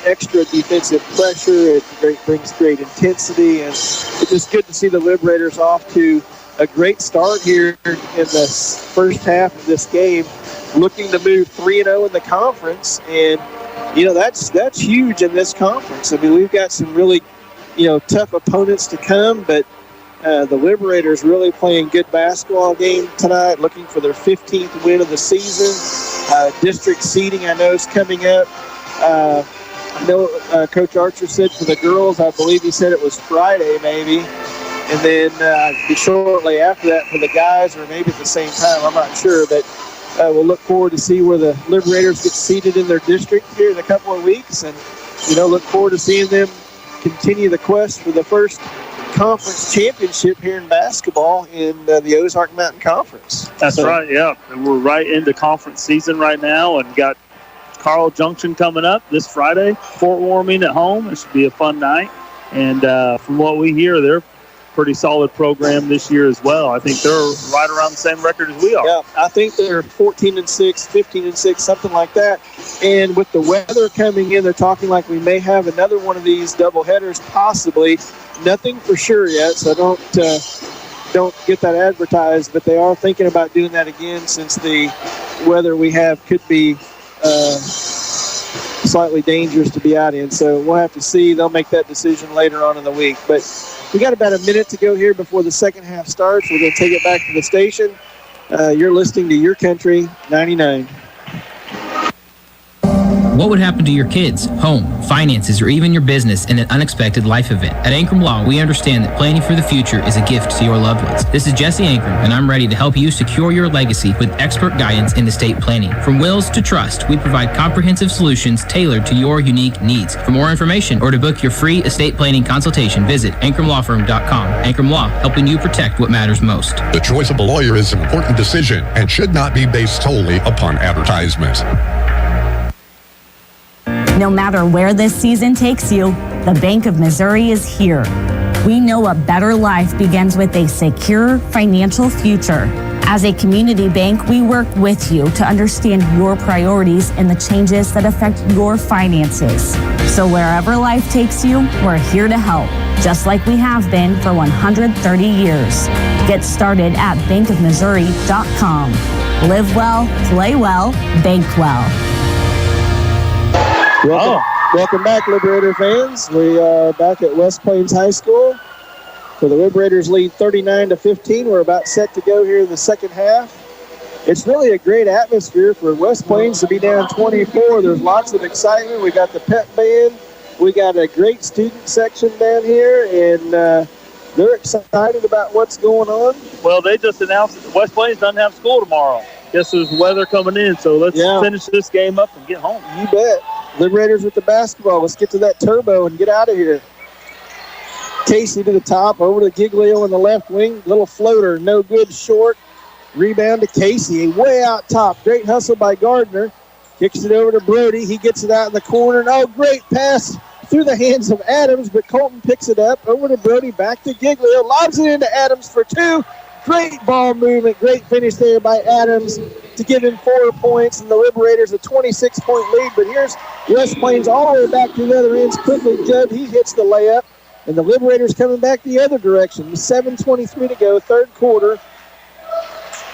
extra defensive pressure. It brings great intensity. And it's just good to see the Liberators off to a great start here in the first half of this game, looking to move 3-0 in the conference. And, that's huge in this conference. I mean, we've got some really, tough opponents to come, but the Liberators really playing good basketball game tonight, looking for their 15th win of the season. District seeding, I know, is coming up. I know Coach Archer said for the girls, I believe he said it was Friday maybe. And then shortly after that for the guys, or maybe at the same time, I'm not sure. But we'll look forward to see where the Liberators get seated in their district here in a couple of weeks. And, look forward to seeing them continue the quest for the first conference championship here in basketball in the Ozark Mountain Conference. That's right, yeah. And we're right into conference season right now, and got Carl Junction coming up this Friday, Fort Warming at home. It should be a fun night. And from what we hear, they're a pretty solid program this year as well. I think they're right around the same record as we are. Yeah, I think they're 14-6, 15-6, something like that. And with the weather coming in, they're talking like we may have another one of these double headers, possibly. Nothing for sure yet, so don't get that advertised, but they are thinking about doing that again since the weather we have could be slightly dangerous to be out in. So we'll have to see. They'll make that decision later on in the week. But we got about a minute to go here before the second half starts. We're going to take it back to the station. You're listening to Your Country 99. What would happen to your kids, home, finances, or even your business in an unexpected life event? At Ankrum Law, we understand that planning for the future is a gift to your loved ones. This is Jesse Ankrum, and I'm ready to help you secure your legacy with expert guidance in estate planning. From wills to trust, we provide comprehensive solutions tailored to your unique needs. For more information or to book your free estate planning consultation, visit AnkramLawFirm.com. Ankrum Law, helping you protect what matters most. The choice of a lawyer is an important decision and should not be based solely upon advertisement. No matter where this season takes you, the Bank of Missouri is here. We know a better life begins with a secure financial future. As a community bank, we work with you to understand your priorities and the changes that affect your finances. So wherever life takes you, we're here to help, just like we have been for 130 years. Get started at bankofmissouri.com. Live well, play well, bank well. Welcome back, Liberator fans. We are back at West Plains High School. So the Liberators lead 39-15. We're about set to go here in the second half. It's really a great atmosphere for West Plains to be down 24. There's lots of excitement. We got the pep band. We got a great student section down here, and They're excited about what's going on. Well, they just announced that West Plains doesn't have school tomorrow. Guess there's weather coming in, so let's finish this game up and get home. You bet. Liberators with the basketball. Let's get to that turbo and get out of here. Casey to the top, over to Giglio in the left wing. Little floater, no good, short. Rebound to Casey, way out top. Great hustle by Gardner. Kicks it over to Brody. He gets it out in the corner. And oh, great pass through the hands of Adams, but Colton picks it up. Over to Brody, back to Giglio. Lobs it into Adams for two. Great ball movement. Great finish there by Adams to give him 4 points. And the Liberators a 26-point lead. But here's West Plains all the way back to the other ends. Quickly, Judd, he hits the layup. And the Liberators coming back the other direction. 7:23 to go, third quarter.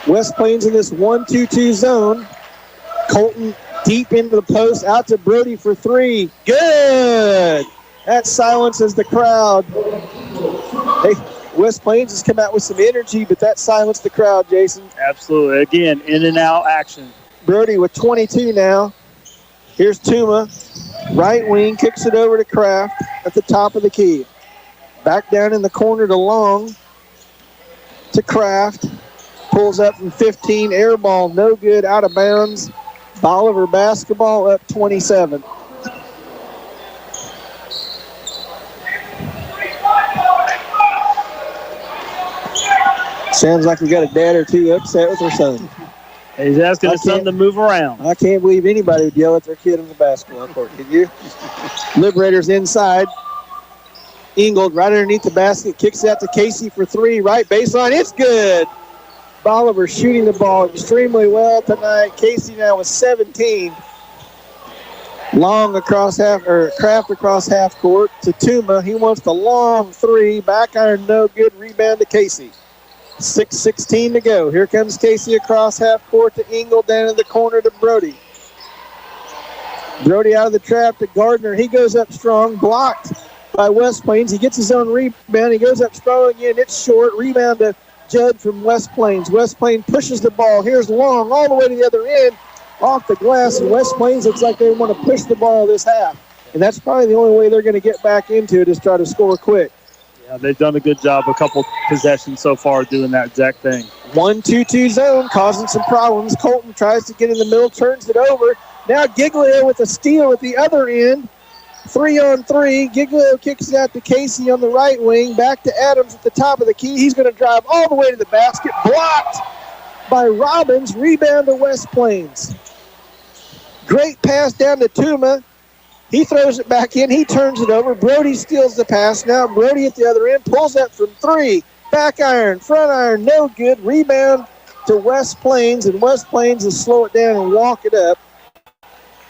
West Plains in this 1-2-2 zone. Colton deep into the post, out to Brody for three. Good! That silences the crowd. Hey, West Plains has come out with some energy, but that silenced the crowd, Jason. Absolutely. Again, in and out action. Brody with 22 now. Here's Tuma. Right wing, kicks it over to Kraft at the top of the key. Back down in the corner to Long. To Kraft. Pulls up from 15. Air ball, no good, out of bounds. Bolivar basketball up 27. Sounds like we got a dad or two upset with their son. He's asking his son to move around. I can't believe anybody would yell at their kid on the basketball court. Can you? Liberators inside. Ingold right underneath the basket. Kicks out to Casey for three. Right baseline. It's good. Bolivar shooting the ball extremely well tonight. Casey now with 17. Long across half, or Kraft across half court to Tuma. He wants the long three. Back iron, no good. Rebound to Casey. 6:16 to go. Here comes Casey across half court to Ingold, down in the corner to Brody. Brody out of the trap to Gardner. He goes up strong, blocked by West Plains. He gets his own rebound. He goes up strong again. It's short. Rebound to Judd from West Plains. West Plains pushes the ball. Here's Long all the way to the other end, off the glass, and West Plains looks like they want to push the ball this half. And that's probably the only way they're going to get back into it, is try to score quick. Yeah, they've done a good job a couple possessions so far doing that exact thing. 1-2-2 zone, causing some problems. Colton tries to get in the middle, turns it over. Now Giglio with a steal at the other end. 3-on-3. Giglio kicks it out to Casey on the right wing. Back to Adams at the top of the key. He's going to drive all the way to the basket. Blocked by Robbins. Rebound to West Plains. Great pass down to Tuma. He throws it back in. He turns it over. Brody steals the pass. Now Brody at the other end pulls up from three. Back iron, front iron, no good. Rebound to West Plains, and West Plains will slow it down and walk it up.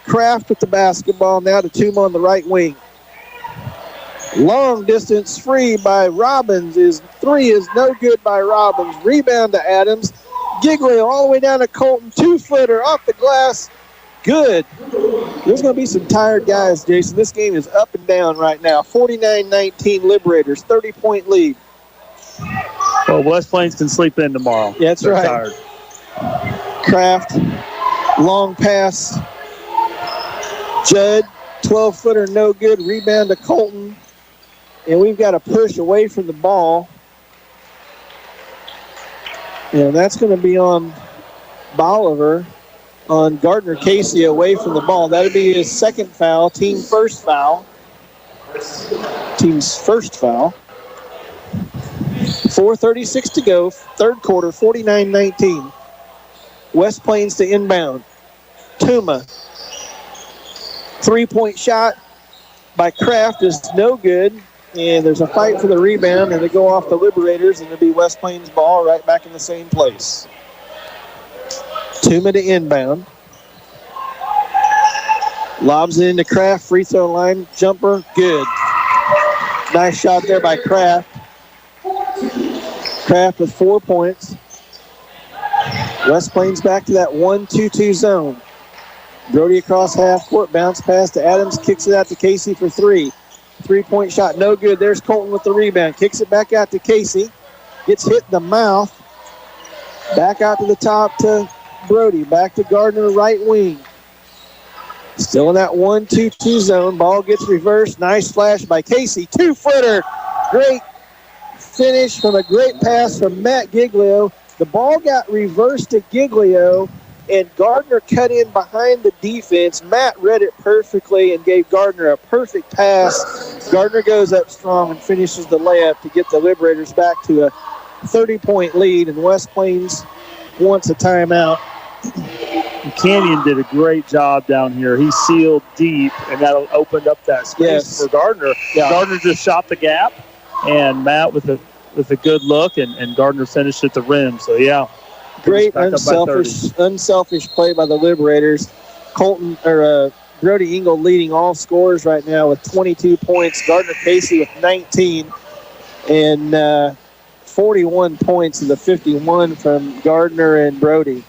Kraft with the basketball now to Tuma on the right wing. Long distance free by Robbins. Three is no good by Robbins. Rebound to Adams. Giglio all the way down to Colton. 2-footer off the glass. Good. There's going to be some tired guys, Jason. This game is up and down right now. 49-19 Liberators, 30-point lead. Well, West Plains can sleep in tomorrow. Yeah, that's right. Tired. Kraft, long pass. Judd, 12-footer, no good. Rebound to Colton. And we've got to push away from the ball. And that's going to be on Bolivar. On Gardner Casey away from the ball. That would be his second foul, team first foul. Team's first foul. 4:36 to go, third quarter, 49-19. West Plains to inbound. Tuma. Three-point shot by Kraft is no good. And there's a fight for the rebound, and they go off the Liberators, and it'll be West Plains ball right back in the same place. Tuma to inbound. Lobs it into Kraft. Free throw line. Jumper. Good. Nice shot there by Kraft. Kraft with 4 points. West Plains back to that 1-2-2 zone. Brody across half court. Bounce pass to Adams. Kicks it out to Casey for three. 3-point shot. No good. There's Colton with the rebound. Kicks it back out to Casey. Gets hit in the mouth. Back out to the top to Brody. Back to Gardner, right wing. Still in that 1-2-2 zone. Ball gets reversed. Nice flash by Casey. 2-footer. Great finish from a great pass from Matt Giglio. The ball got reversed to Giglio, and Gardner cut in behind the defense. Matt read it perfectly and gave Gardner a perfect pass. Gardner goes up strong and finishes the layup to get the Liberators back to a 30-point lead, and West Plains wants a timeout. Canyon did a great job down here. He sealed deep, and that opened up that space for Gardner. Yeah. Gardner just shot the gap, and Matt with a good look, and Gardner finished at the rim. So, yeah. Great unselfish play by the Liberators. Brody Engel leading all scorers right now with 22 points. Gardner Casey with 19. And 41 points of the 51 from Gardner and Brody.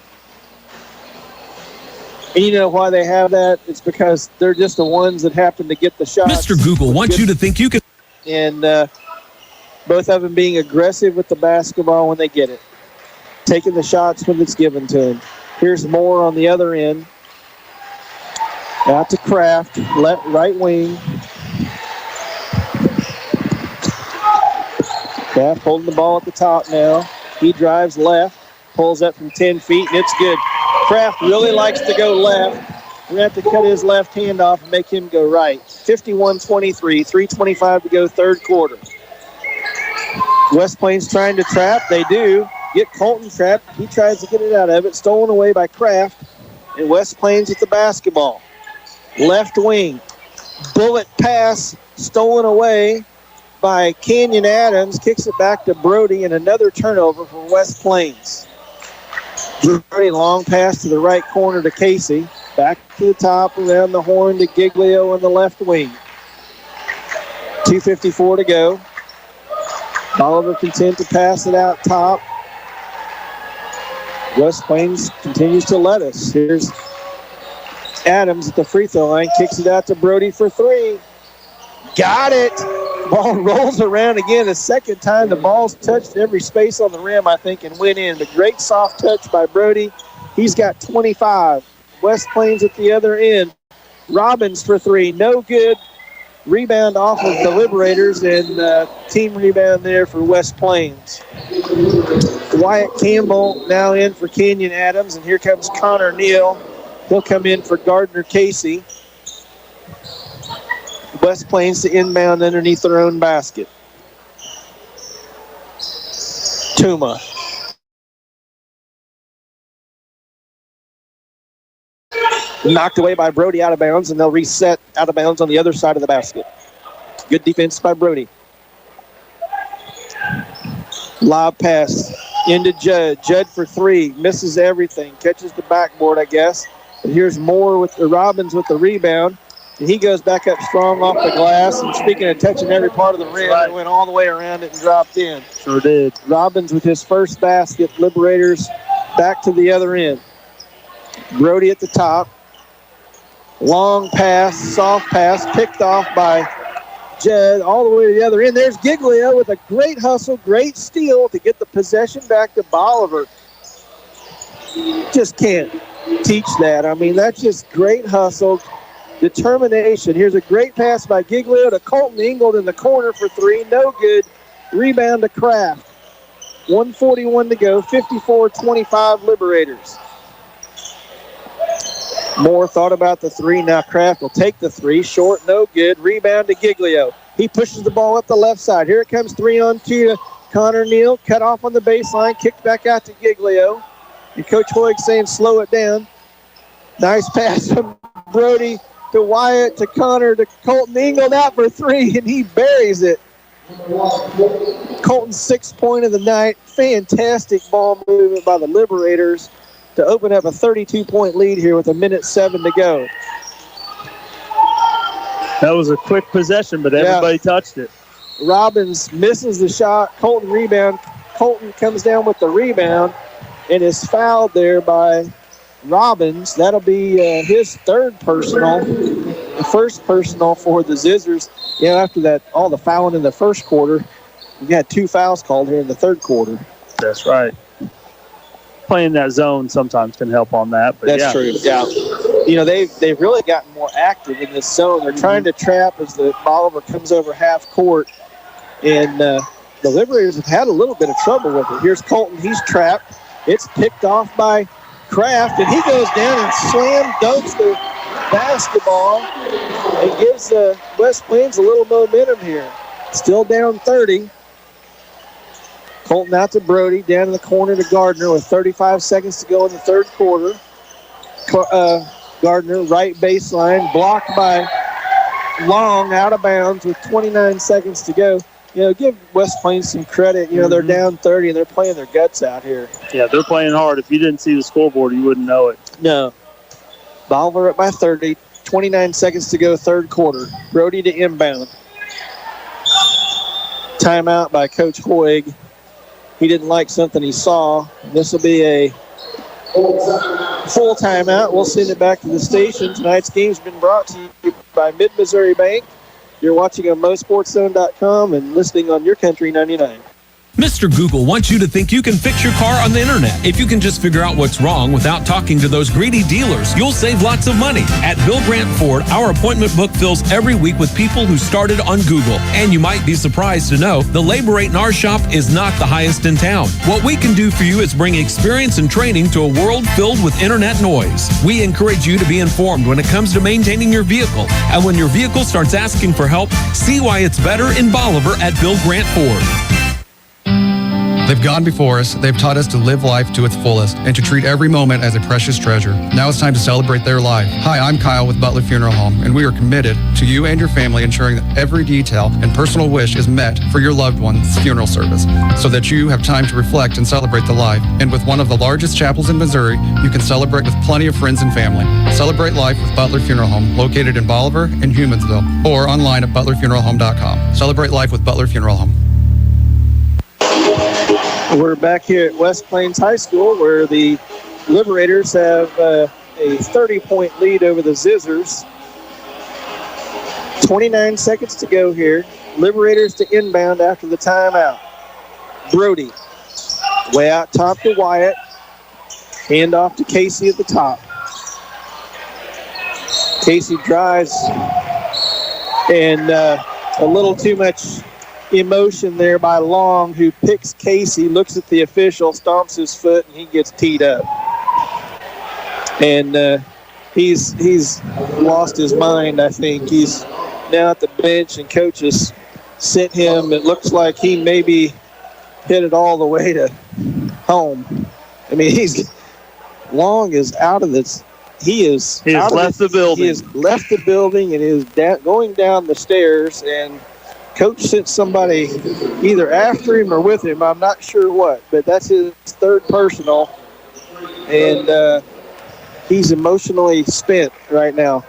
And you know why they have that? It's because they're just the ones that happen to get the shots. Mr. Google wants you to think you can. And both of them being aggressive with the basketball when they get it. Taking the shots when it's given to them. Here's Moore on the other end. Out to Kraft, right wing. Kraft holding the ball at the top now. He drives left, pulls up from 10 feet, and it's good. Kraft really likes to go left. We're going to have to cut his left hand off and make him go right. 51-23, 3:25 to go, third quarter. West Plains trying to trap. They do. Get Colton trapped. He tries to get it out of it. Stolen away by Kraft. And West Plains with the basketball. Left wing. Bullet pass stolen away by Canyon Adams. Kicks it back to Brody, and another turnover for West Plains. Brody, long pass to the right corner to Casey. Back to the top, around the horn to Giglio on the left wing. 2:54 to go. Bolivar content to pass it out top. West Plains continues to let us. Here's Adams at the free throw line. Kicks it out to Brody for three. Got it. Ball rolls around again. A second time the ball's touched every space on the rim, I think, and went in. The great soft touch by Brody. He's got 25. West Plains at the other end. Robbins for three. No good. Rebound off of the Liberators, and team rebound there for West Plains. Wyatt Campbell now in for Canyon Adams, and here comes Connor Neal. He'll come in for Gardner Casey. West Plains to inbound underneath their own basket. Tuma. Knocked away by Brody out of bounds, and they'll reset out of bounds on the other side of the basket. Good defense by Brody. Lob pass into Judd. Judd for three. Misses everything. Catches the backboard, I guess. And here's Moore with the Robbins with the rebound. And he goes back up strong off the glass. And speaking of touching every part of the rim, he went all the way around it and dropped in. Sure did. Robbins with his first basket. Liberators back to the other end. Brody at the top. Long pass, soft pass, picked off by Judd all the way to the other end. There's Giglio with a great hustle, great steal to get the possession back to Bolivar. Just can't teach that. I mean, that's just great hustle, determination. Here's a great pass by Giglio to Colton Ingold in the corner for three. No good. Rebound to Kraft. 1:41 to go, 54-25 Liberators. Moore thought about the three. Now Kraft will take the three. Short, no good. Rebound to Giglio. He pushes the ball up the left side. Here it comes 3-on-2 to Connor Neal. Cut off on the baseline. Kicked back out to Giglio. And Coach Hoig saying slow it down. Nice pass from Brody to Wyatt to Connor to Colton Ingold out for three, and he buries it. Colton's 6th point of the night. Fantastic ball movement by the Liberators to open up a 32-point lead here with 1:07 to go. That was a quick possession, but everybody touched it. Robbins misses the shot. Colton rebound. Colton comes down with the rebound and is fouled there by Robbins. That'll be his third personal. The first personal for the Zizzers. You know, after that, all the fouling in the first quarter, we had 2 fouls called here in the third quarter. That's right. Playing that zone sometimes can help on that. But that's true. Yeah. You know, they've really gotten more active in this zone. They're trying to trap as the Bolivar comes over half court. And the Liberators have had a little bit of trouble with it. Here's Colton. He's trapped. It's picked off by Kraft, and he goes down and slam dunks the basketball and gives West Plains a little momentum here. Still down 30. Colton out to Brody, down in the corner to Gardner with 35 seconds to go in the third quarter. Gardner, right baseline, blocked by Long, out of bounds with 29 seconds to go. Give West Plains some credit. They're down 30 and they're playing their guts out here. Yeah, they're playing hard. If you didn't see the scoreboard, you wouldn't know it. No. Bolivar up by 30, 29 seconds to go, third quarter. Brody to inbound. Timeout by Coach Hoig. He didn't like something he saw. This will be a full timeout. We'll send it back to the station. Tonight's game's been brought to you by Mid-Missouri Bank. You're watching on MoSportsZone.com and listening on YourCountry 99. Mr. Google wants you to think you can fix your car on the internet. If you can just figure out what's wrong without talking to those greedy dealers, you'll save lots of money. At Bill Grant Ford, our appointment book fills every week with people who started on Google. And you might be surprised to know the labor rate in our shop is not the highest in town. What we can do for you is bring experience and training to a world filled with internet noise. We encourage you to be informed when it comes to maintaining your vehicle. And when your vehicle starts asking for help, see why it's better in Bolivar at Bill Grant Ford. They've gone before us, they've taught us to live life to its fullest and to treat every moment as a precious treasure. Now it's time to celebrate their life. Hi, I'm Kyle with Butler Funeral Home, and we are committed to you and your family ensuring that every detail and personal wish is met for your loved one's funeral service, so that you have time to reflect and celebrate the life. And with one of the largest chapels in Missouri, you can celebrate with plenty of friends and family. Celebrate life with Butler Funeral Home, located in Bolivar and Humansville, or online at butlerfuneralhome.com. Celebrate life with Butler Funeral Home. We're back here at West Plains High School where the Liberators have a 30-point lead over the Zizzers. 29 seconds to go here. Liberators to inbound after the timeout. Brody way out top to Wyatt. Hand off to Casey at the top. Casey drives and a little too much emotion there by Long, who picks Casey, looks at the official, stomps his foot, and he gets teed up. And he's lost his mind, I think. He's now at the bench, and coach has sent him. It looks like he maybe hit it all the way to home. I mean, Long is out of this. He has left the building. He has left the building and is going down the stairs, and coach sent somebody either after him or with him. I'm not sure what, but that's his third personal, and he's emotionally spent right now.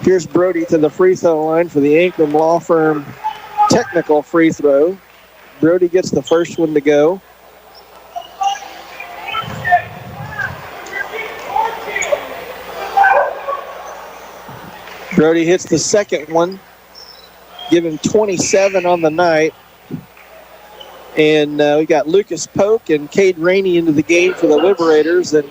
Here's Brody to the free throw line for the Ankrum Law Firm technical free throw. Brody gets the first one to go. Brody hits the second one. Give him 27 on the night. And we got Lucas Polk and Cade Rainey into the game for the Liberators. And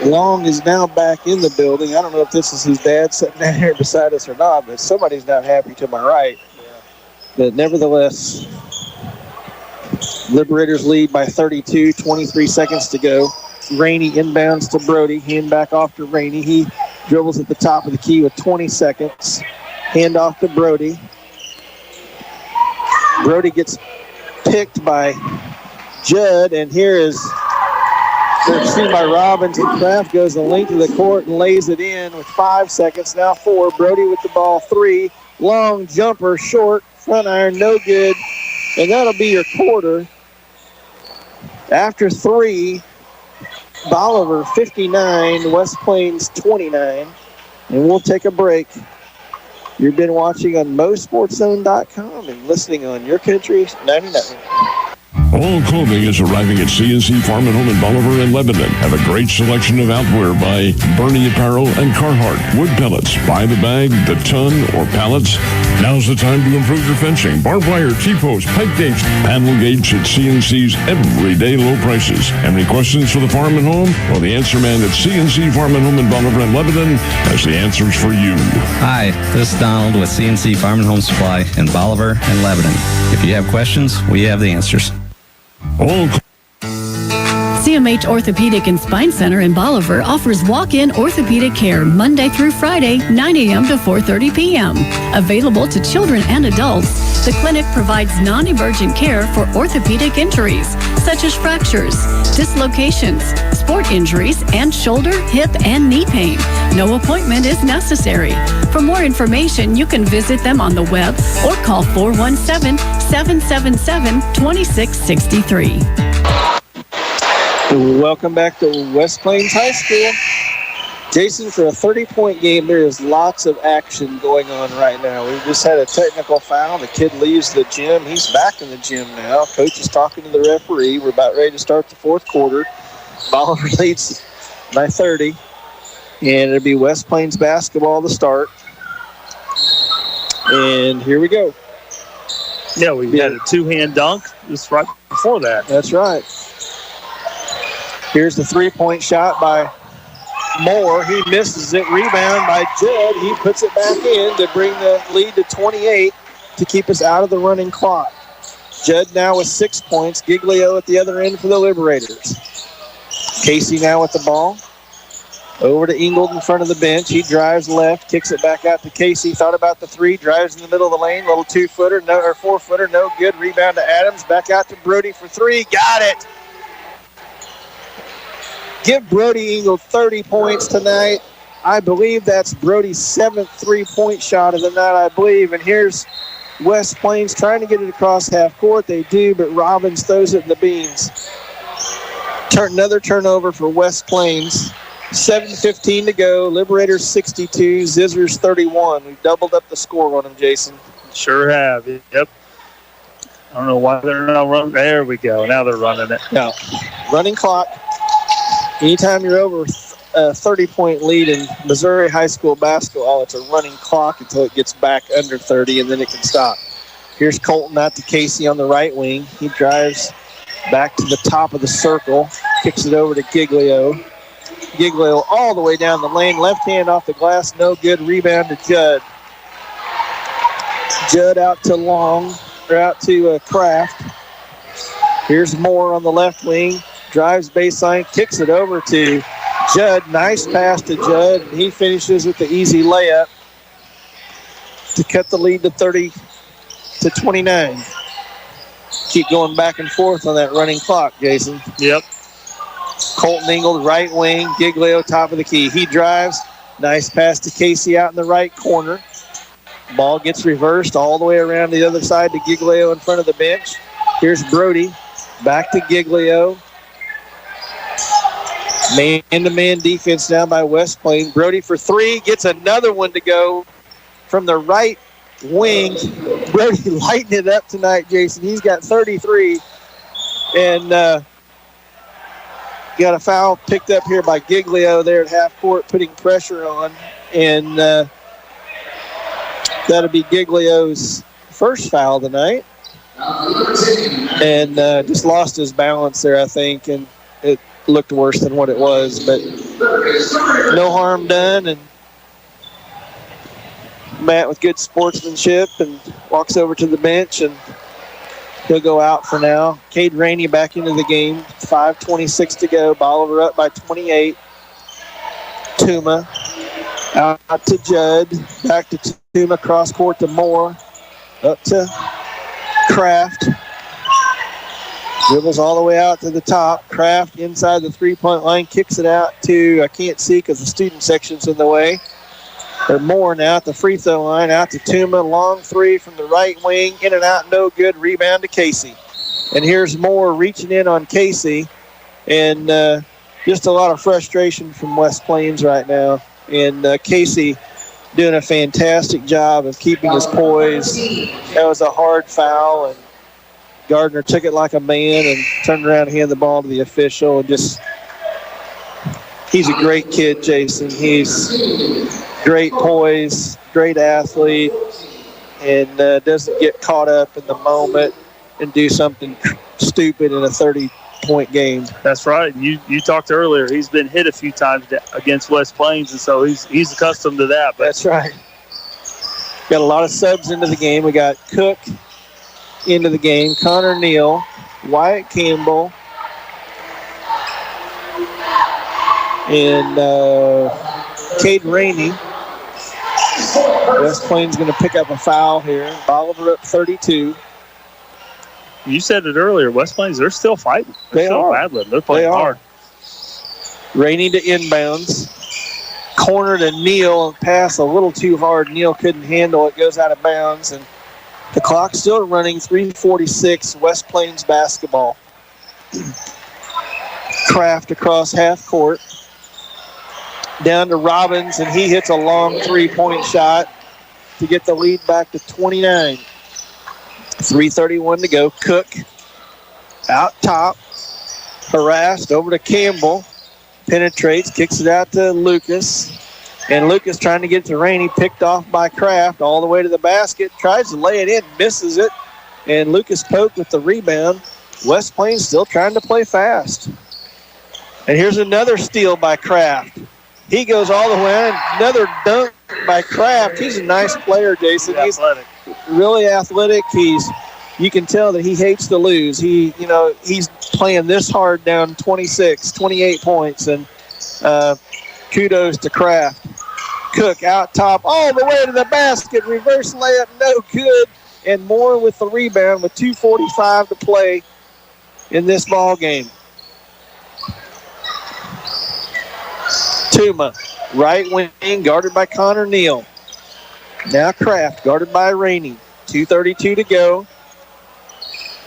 Long is now back in the building. I don't know if this is his dad sitting down here beside us or not, but somebody's not happy to my right. But nevertheless, Liberators lead by 32, 23 seconds to go. Rainey inbounds to Brody. Hand back off to Rainey. He dribbles at the top of the key with 20 seconds. Hand off to Brody. Brody gets picked by Judd, and here is they're seen by Robbins, and Kraft goes the length of the court and lays it in with 5 seconds. Now 4. Brody with the ball. 3. Long jumper, short, front iron, no good. And that'll be your quarter. After 3, Bolivar 59, West Plains 29. And we'll take a break. You've been watching on MoSportsZone.com and listening on YourCountry 99. All clothing is arriving at C&C Farm and Home in Bolivar and Lebanon. Have a great selection of outwear by Bernie Apparel and Carhartt. Wood pellets, by the bag, the ton, or pallets. Now's the time to improve your fencing. Barbed wire, T-posts, pipe gates, panel gates at C&C's everyday low prices. Any questions for the Farm and Home? Well, the answer man at C&C Farm and Home in Bolivar and Lebanon has the answers for you. Hi, this is Donald with C&C Farm and Home Supply in Bolivar and Lebanon. If you have questions, we have the answers. CMH Orthopedic and Spine Center in Bolivar offers walk-in orthopedic care Monday through Friday, 9 a.m. to 4:30 p.m. Available to children and adults, the clinic provides non-emergent care for orthopedic injuries, such as fractures, dislocations, sport injuries, and shoulder, hip, and knee pain. No appointment is necessary. For more information, you can visit them on the web or call 417-777-2663. Welcome back to West Plains High School. Jason, for a 30-point game, there is lots of action going on right now. We just had a technical foul. The kid leaves the gym. He's back in the gym now. Coach is talking to the referee. We're about ready to start the fourth quarter. Bolivar leads by 30. And it'll be West Plains basketball to start. And here we go. Yeah, we had a two-hand dunk just right before that. That's right. Here's the three-point shot by Moore. He misses it. Rebound by Judd. He puts it back in to bring the lead to 28 to keep us out of the running clock. Judd now with 6 points. Giglio at the other end for the Liberators. Casey now with the ball. Over to Ingold in front of the bench. He drives left, kicks it back out to Casey. Thought about the three, drives in the middle of the lane. Little 2-footer, no, or 4-footer, no good. Rebound to Adams. Back out to Brody for three. Got it. Give Brody Ingold 30 points tonight. I believe that's Brody's 7th three-point shot of the night, I believe. And here's West Plains trying to get it across half court. They do, but Robbins throws it in the beans. Another turnover for West Plains. 7:15 to go. Liberators 62, Zizzers 31. We've doubled up the score on them, Jason. Sure have. Yep. I don't know why they're not running. There we go. Now they're running it. Now, running clock. Anytime you're over a 30-point lead in Missouri high school basketball, it's a running clock until it gets back under 30, and then it can stop. Here's Colton out to Casey on the right wing. He drives back to the top of the circle, kicks it over to Giglio. Giglio all the way down the lane. Left hand off the glass, no good. Rebound to Judd. Judd out to Long, or out to Kraft. Here's Moore on the left wing. Drives baseline, kicks it over to Judd. Nice pass to Judd. He finishes with the easy layup to cut the lead to 30-29. Keep going back and forth on that running clock, Jason. Yep. Colton Ingold, right wing. Giglio, top of the key. He drives. Nice pass to Casey out in the right corner. Ball gets reversed all the way around the other side to Giglio in front of the bench. Here's Brody. Back to Giglio. Man-to-man defense now by West Plains. Brody for three. Gets another one to go from the right wing. Brody lighting it up tonight, Jason. He's got 33. And got a foul picked up here by Giglio there at half court, putting pressure on. And that'll be Giglio's first foul tonight. And just lost his balance there, I think. And it looked worse than what it was, but no harm done. And Matt with good sportsmanship and walks over to the bench, and he'll go out for now. Cade Rainey back into the game. 5:26 to go. Bolivar up by 28. Tuma out to Judd. Back to Tuma. Cross court to Moore. Up to Kraft. Dribbles all the way out to the top. Kraft inside the three-point line. Kicks it out to, I can't see because the student section's in the way. Or Moore now at the free throw line. Out to Tuma. Long three from the right wing. In and out, no good. Rebound to Casey. And here's Moore reaching in on Casey. And just a lot of frustration from West Plains right now. And Casey doing a fantastic job of keeping his poise. That was a hard foul. And Gardner took it like a man and turned around and handed the ball to the official. And just, he's a great kid, Jason. He's great poise, great athlete, and doesn't get caught up in the moment and do something stupid in a 30-point game. That's right. You talked earlier. He's been hit a few times against West Plains, and so he's accustomed to that. But that's right. Got a lot of subs into the game. We got Cook into the game, Connor Neal, Wyatt Campbell, and Cade Rainey. West Plains going to pick up a foul here. Bolivar up 32. You said it earlier. West Plains, they're still fighting. They're still battling. They're playing hard. Rainey to inbounds. Corner to Neal. Pass a little too hard. Neal couldn't handle it. Goes out of bounds. And the clock's still running. 3:46. West Plains basketball. Kraft across half court. Down to Robbins, and he hits a long 3-point shot to get the lead back to 29. 3:31 to go. Cook out top. Harassed over to Campbell. Penetrates, kicks it out to Lucas. And Lucas trying to get to Rainey, picked off by Kraft all the way to the basket. Tries to lay it in, misses it. And Lucas Polk with the rebound. West Plains still trying to play fast. And here's another steal by Kraft. He goes all the way in. Another dunk by Kraft. He's a nice player, Jason. He's athletic. Really athletic. You can tell that he hates to lose. He's playing this hard down 26, 28 points, and kudos to Kraft. Cook out top, all the way to the basket. Reverse layup, no good. And Moore with the rebound with 2:45 to play in this ball game. Tuma, right wing, guarded by Connor Neal. Now Kraft, guarded by Rainey. 2:32 to go.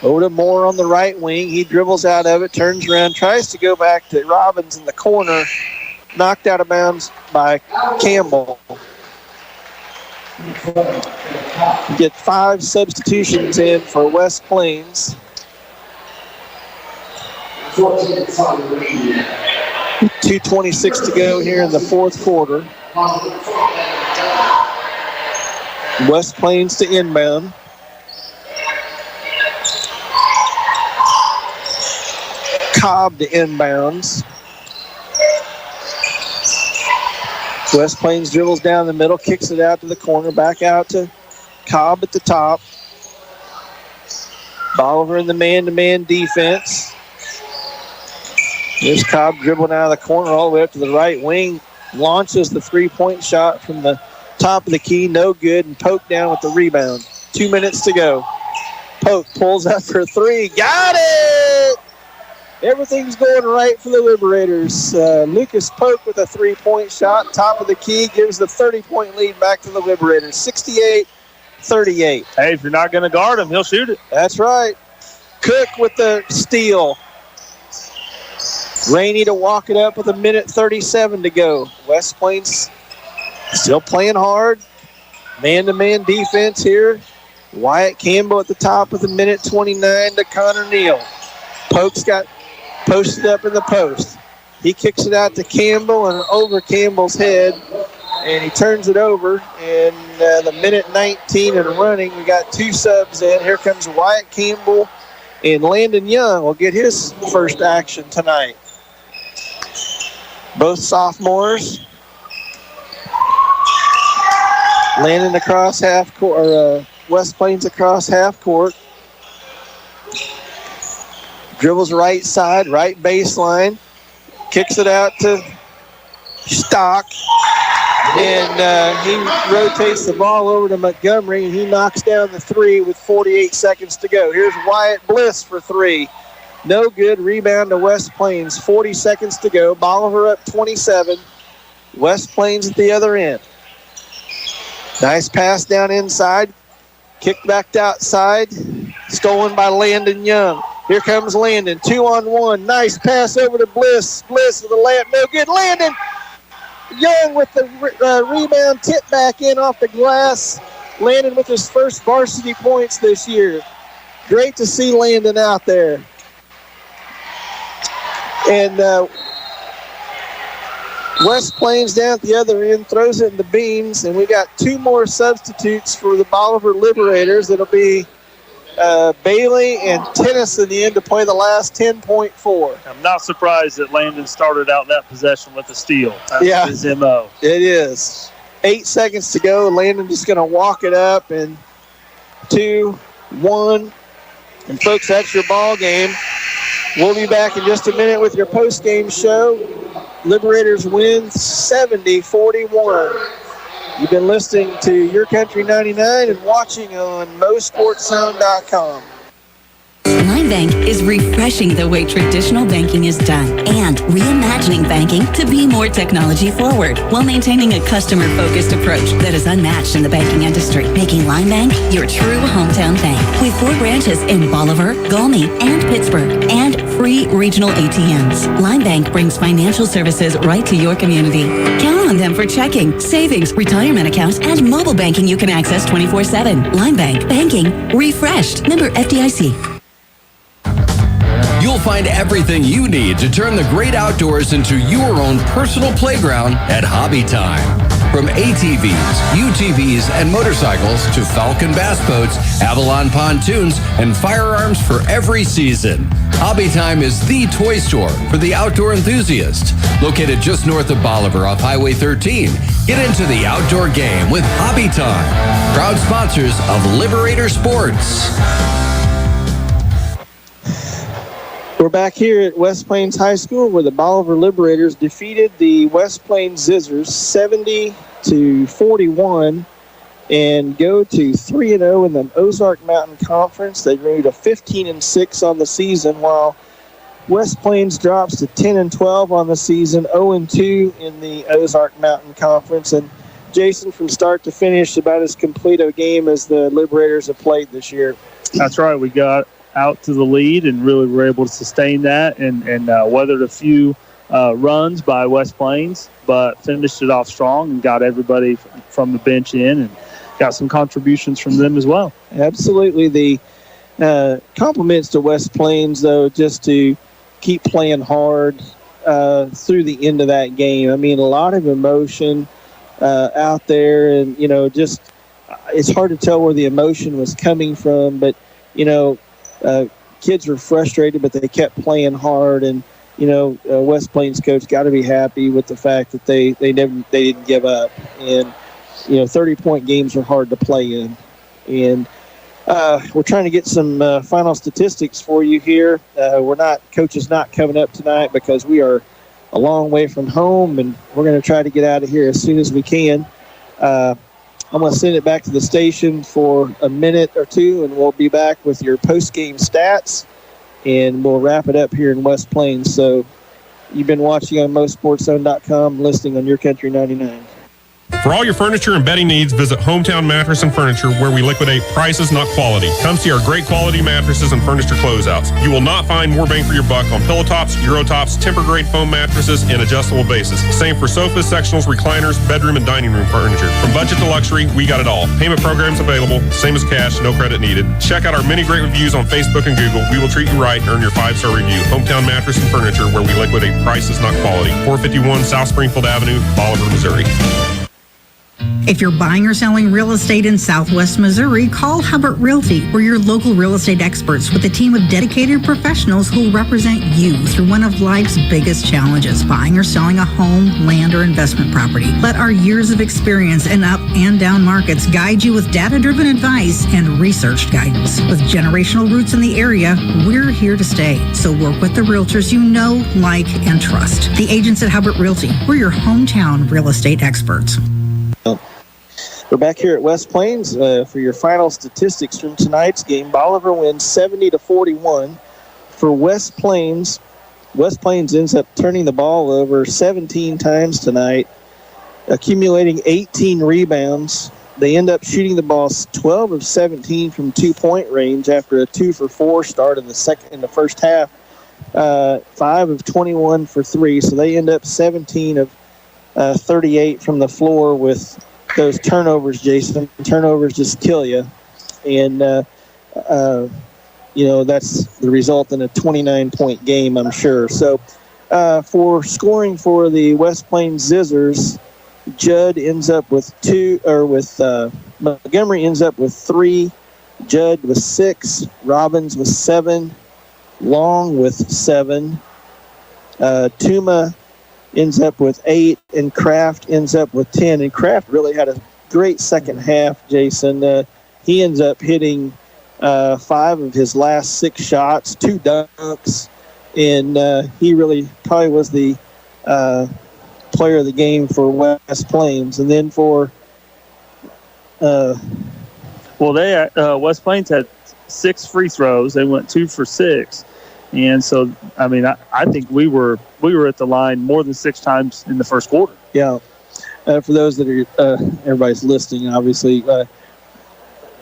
Over to Moore on the right wing. He dribbles out of it, turns around, tries to go back to Robbins in the corner. Knocked out of bounds by Campbell. Get 5 substitutions in for West Plains. 2:26 to go here in the fourth quarter. West Plains to inbound. Cobb to inbounds. West Plains dribbles down the middle, kicks it out to the corner, back out to Cobb at the top. Bolivar in the man-to-man defense. There's Cobb dribbling out of the corner all the way up to the right wing. Launches the 3-point shot from the top of the key. No good. And Polk down with the rebound. 2 minutes to go. Polk pulls up for 3. Got it! Everything's going right for the Liberators. Lucas Polk with a 3-point shot. Top of the key gives the 30-point lead back to the Liberators. 68-38. Hey, if you're not going to guard him, he'll shoot it. That's right. Cook with the steal. Rainey to walk it up with 1:37 to go. West Plains still playing hard. Man-to-man defense here. Wyatt Campbell at the top with 1:29 to Connor Neal. Polk's got posted up in the post. He kicks it out to Campbell and over Campbell's head, and he turns it over. And the 1:19 and running, we got 2 subs in. Here comes Wyatt Campbell, and Landon Young will get his first action tonight. Both sophomores. Landon across half court, or West Plains across half court. Dribbles right side, right baseline. Kicks it out to Stock. And he rotates the ball over to Montgomery, and he knocks down the 3 with 48 seconds to go. Here's Wyatt Bliss for 3. No good. Rebound to West Plains. 40 seconds to go. Bolivar up 27. West Plains at the other end. Nice pass down inside. Kicked back outside. Stolen by Landon Young. Here comes Landon. 2-on-1. Nice pass over to Bliss. Bliss with the layup. No good. Landon Young with the rebound. Tip back in off the glass. Landon with his first varsity points this year. Great to see Landon out there. And West Plains down at the other end throws it in the beans, and we got 2 more substitutes for the Bolivar Liberators. It'll be Bailey and Tennyson in to play the last 10.4. I'm not surprised that Landon started out that possession with a steal. That's his MO. It is. 8 seconds to go. Landon just going to walk it up, and 2, 1. And, folks, that's your ball game. We'll be back in just a minute with your post-game show. Liberators win 70-41. You've been listening to YourCountry 99 and watching on MoSportsZone.com. Line Bank is refreshing the way traditional banking is done and reimagining banking to be more technology forward while maintaining a customer-focused approach that is unmatched in the banking industry, making Line Bank your true hometown bank with 4 branches in Bolivar, Gulmy, and Pittsburgh, and free regional ATMs. Line Bank brings financial services right to your community. Count on them for checking, savings, retirement accounts, and mobile banking you can access 24/7. Line Bank, banking refreshed. Member FDIC. You'll find everything you need to turn the great outdoors into your own personal playground at Hobby Time. From ATVs, UTVs, and motorcycles to Falcon bass boats, Avalon pontoons, and firearms for every season. Hobby Time is the toy store for the outdoor enthusiast. Located just north of Bolivar off Highway 13. Get into the outdoor game with Hobby Time. Proud sponsors of Liberator Sports. We're back here at West Plains High School where the Bolivar Liberators defeated the West Plains Zizzers 70-41 and go to 3-0 in the Ozark Mountain Conference. They grew to 15-6 on the season, while West Plains drops to 10-12 on the season, 0-2 in the Ozark Mountain Conference. And Jason, from start to finish, about as complete a game as the Liberators have played this year. That's right. We got out to the lead and really were able to sustain that and weathered a few runs by West Plains, but finished it off strong and got everybody from the bench in and got some contributions from them as well. Absolutely. The compliments to West Plains, though, just to keep playing hard through the end of that game. I mean, a lot of emotion out there, and, just it's hard to tell where the emotion was coming from, but, kids were frustrated, but they kept playing hard, and West Plains coach got to be happy with the fact that they didn't give up. And 30-point games are hard to play in. And we're trying to get some final statistics for you here. Coach is not coming up tonight because we are a long way from home, and we're going to try to get out of here as soon as we can. I'm going to send it back to the station for a minute or two, and we'll be back with your post-game stats, and we'll wrap it up here in West Plains. So you've been watching on MoSportsZone.com, listening on YourCountry 99. For all your furniture and bedding needs, visit Hometown Mattress and Furniture, where we liquidate prices, not quality. Come see our great quality mattresses and furniture closeouts. You will not find more bang for your buck on pillow tops, Euro tops, temper-grade foam mattresses, and adjustable bases. Same for sofas, sectionals, recliners, bedroom, and dining room furniture. From budget to luxury, we got it all. Payment programs available, same as cash, no credit needed. Check out our many great reviews on Facebook and Google. We will treat you right and earn your 5-star review. Hometown Mattress and Furniture, where we liquidate prices, not quality. 451 South Springfield Avenue, Bolivar, Missouri. If you're buying or selling real estate in Southwest Missouri, call Hubbard Realty. We're your local real estate experts with a team of dedicated professionals who will represent you through one of life's biggest challenges, buying or selling a home, land, or investment property. Let our years of experience in up and down markets guide you with data-driven advice and researched guidance. With generational roots in the area, we're here to stay. So work with the realtors you know, like, and trust. The agents at Hubbard Realty. We're your hometown real estate experts. We're back here at West Plains for your final statistics from tonight's game. Bolivar wins 70-41. For West Plains, West Plains ends up turning the ball over 17 times tonight, accumulating 18 rebounds. They end up shooting the ball 12 of 17 from 2-point range after a 2-for-4 start in the first half. 5 of 21 for 3, so they end up 17 of 38 from the floor with those turnovers, Jason. Turnovers just kill you. And that's the result in a 29-point game, I'm sure. So for scoring for the West Plains Zizzers, Judd ends up with Montgomery ends up with 3, Judd with 6, Robbins with 7, Long with 7, Tuma ends up with 8, and Kraft ends up with 10. And Kraft really had a great second half, Jason. He ends up hitting 5 of his last 6 shots, 2 dunks, and he really probably was the player of the game for West Plains. And then for West Plains had 6 free throws. They went 2 for 6. And so, I mean, I think we were at the line more than 6 times in the first quarter. Yeah. For those that are, everybody's listening, obviously,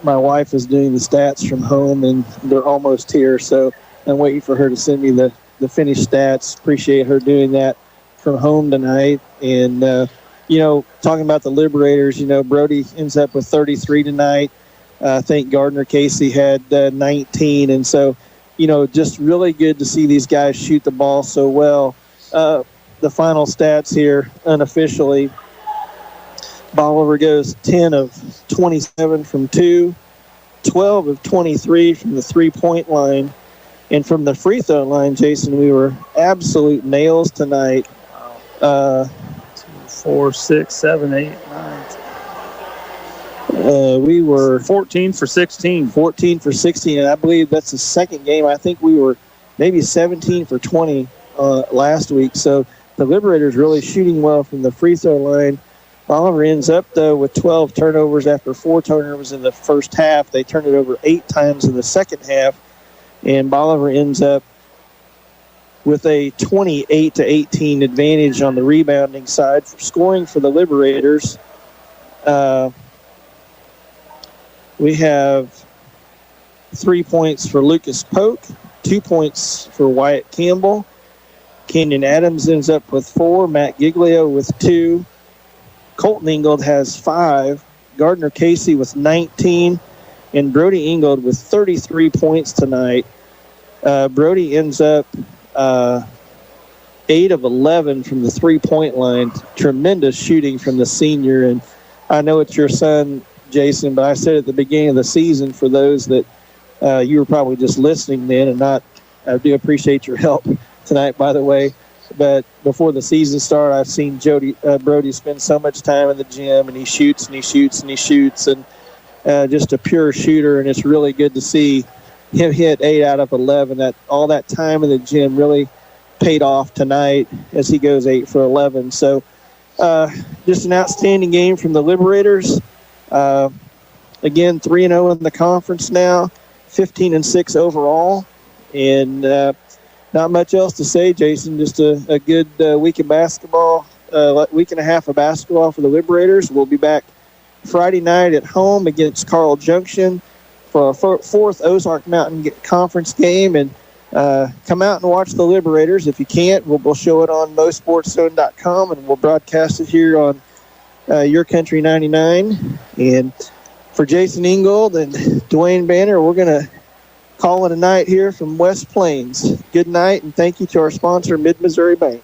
my wife is doing the stats from home, and they're almost here. So I'm waiting for her to send me the finished stats. Appreciate her doing that from home tonight. And, talking about the Liberators, Brody ends up with 33 tonight. I think Gardner Casey had 19. And so, just really good to see these guys shoot the ball so well. The final stats here, unofficially, Bolivar goes 10 of 27 from 2, 12 of 23 from the three-point line. And from the free throw line, Jason, we were absolute nails tonight. 2, 4, 6, 7, 8, 9. We were 14 for 16. 14 for 16, and I believe that's the second game. I think we were maybe 17 for 20 last week. So the Liberators really shooting well from the free throw line. Bolivar ends up, though, with 12 turnovers after 4 turnovers in the first half. They turned it over 8 times in the second half, and Bolivar ends up with a 28-18 advantage on the rebounding side. For scoring for the Liberators, we have 3 points for Lucas Polk, 2 points for Wyatt Campbell. Kenyon Adams ends up with 4, Matt Giglio with 2. Colton Ingold has 5, Gardner Casey with 19, and Brody Ingold with 33 points tonight. Brody ends up 8 of 11 from the three-point line. Tremendous shooting from the senior, and I know it's your son, Jason, but I said at the beginning of the season, for those that you were probably just listening then and not, I do appreciate your help tonight, by the way. But before the season started, I've seen Brody spend so much time in the gym, and he shoots and he shoots and he shoots, and just a pure shooter. And it's really good to see him hit 8 out of 11. That all that time in the gym really paid off tonight as he goes 8 for 11. So just an outstanding game from the Liberators. Again, 3-0 in the conference now, 15-6 overall, and not much else to say, Jason. Just a good week of basketball, week and a half of basketball for the Liberators. We'll be back Friday night at home against Carl Junction for our 4th Ozark Mountain Conference game. And come out and watch the Liberators. If you can't, we'll show it on MoSportsZone.com, and we'll broadcast it here on YourCountry 99. And for Jason Ingold and Dwayne Banner, we're going to call it a night here from West Plains. Good night, and thank you to our sponsor, Mid-Missouri Bank.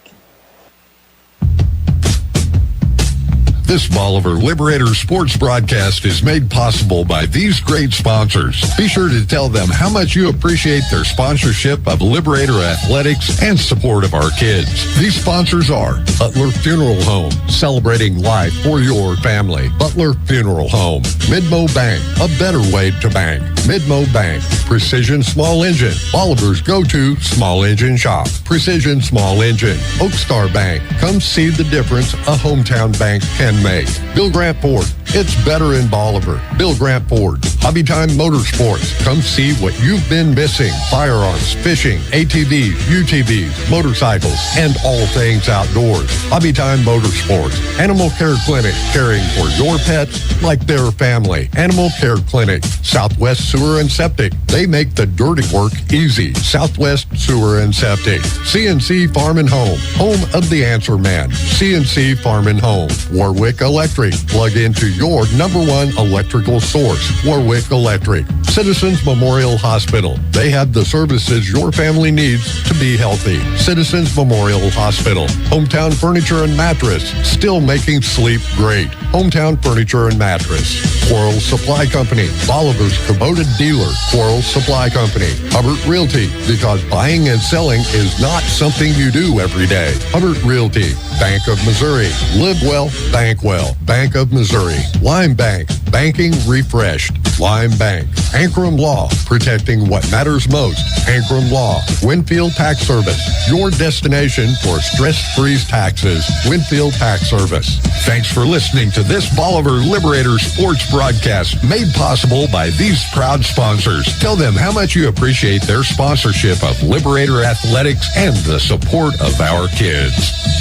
This Bolivar Liberator sports broadcast is made possible by these great sponsors. Be sure to tell them how much you appreciate their sponsorship of Liberator athletics and support of our kids. These sponsors are Butler Funeral Home, celebrating life for your family. Butler Funeral Home. Midmo Bank, a better way to bank. Midmo Bank. Precision Small Engine, Bolivar's go-to small engine shop. Precision Small Engine. Oakstar Bank. Come see the difference a hometown bank can make. Bill Grant Ford. It's better in Bolivar. Bill Grant Ford. Hobby Time Motorsports. Come see what you've been missing. Firearms, fishing, ATVs, UTVs, motorcycles, and all things outdoors. Hobby Time Motorsports. Animal Care Clinic. Caring for your pets like their family. Animal Care Clinic. Southwest Sewer and Septic. They make the dirty work easy. Southwest Sewer and Septic. CNC Farm and Home. Home of the Answer Man. CNC Farm and Home. Warwick Electric. Plug into your #1 electrical source. Warwick Warwick Electric. Citizens Memorial Hospital. They have the services your family needs to be healthy. Citizens Memorial Hospital. Hometown Furniture and Mattress. Still making sleep great. Hometown Furniture and Mattress. Quarles Supply Company. Bolivar's Kubota dealer. Quarles Supply Company. Hubbard Realty. Because buying and selling is not something you do every day. Hubbard Realty. Bank of Missouri. Live well, bank well. Bank of Missouri. Lime Bank. Banking refreshed. Lime Bank. Ankrum Law. Protecting what matters most. Ankrum Law. Winfield Tax Service. Your destination for stress-free taxes. Winfield Tax Service. Thanks for listening to this Bolivar Liberator sports broadcast made possible by these proud sponsors. Tell them how much you appreciate their sponsorship of Liberator Athletics and the support of our kids.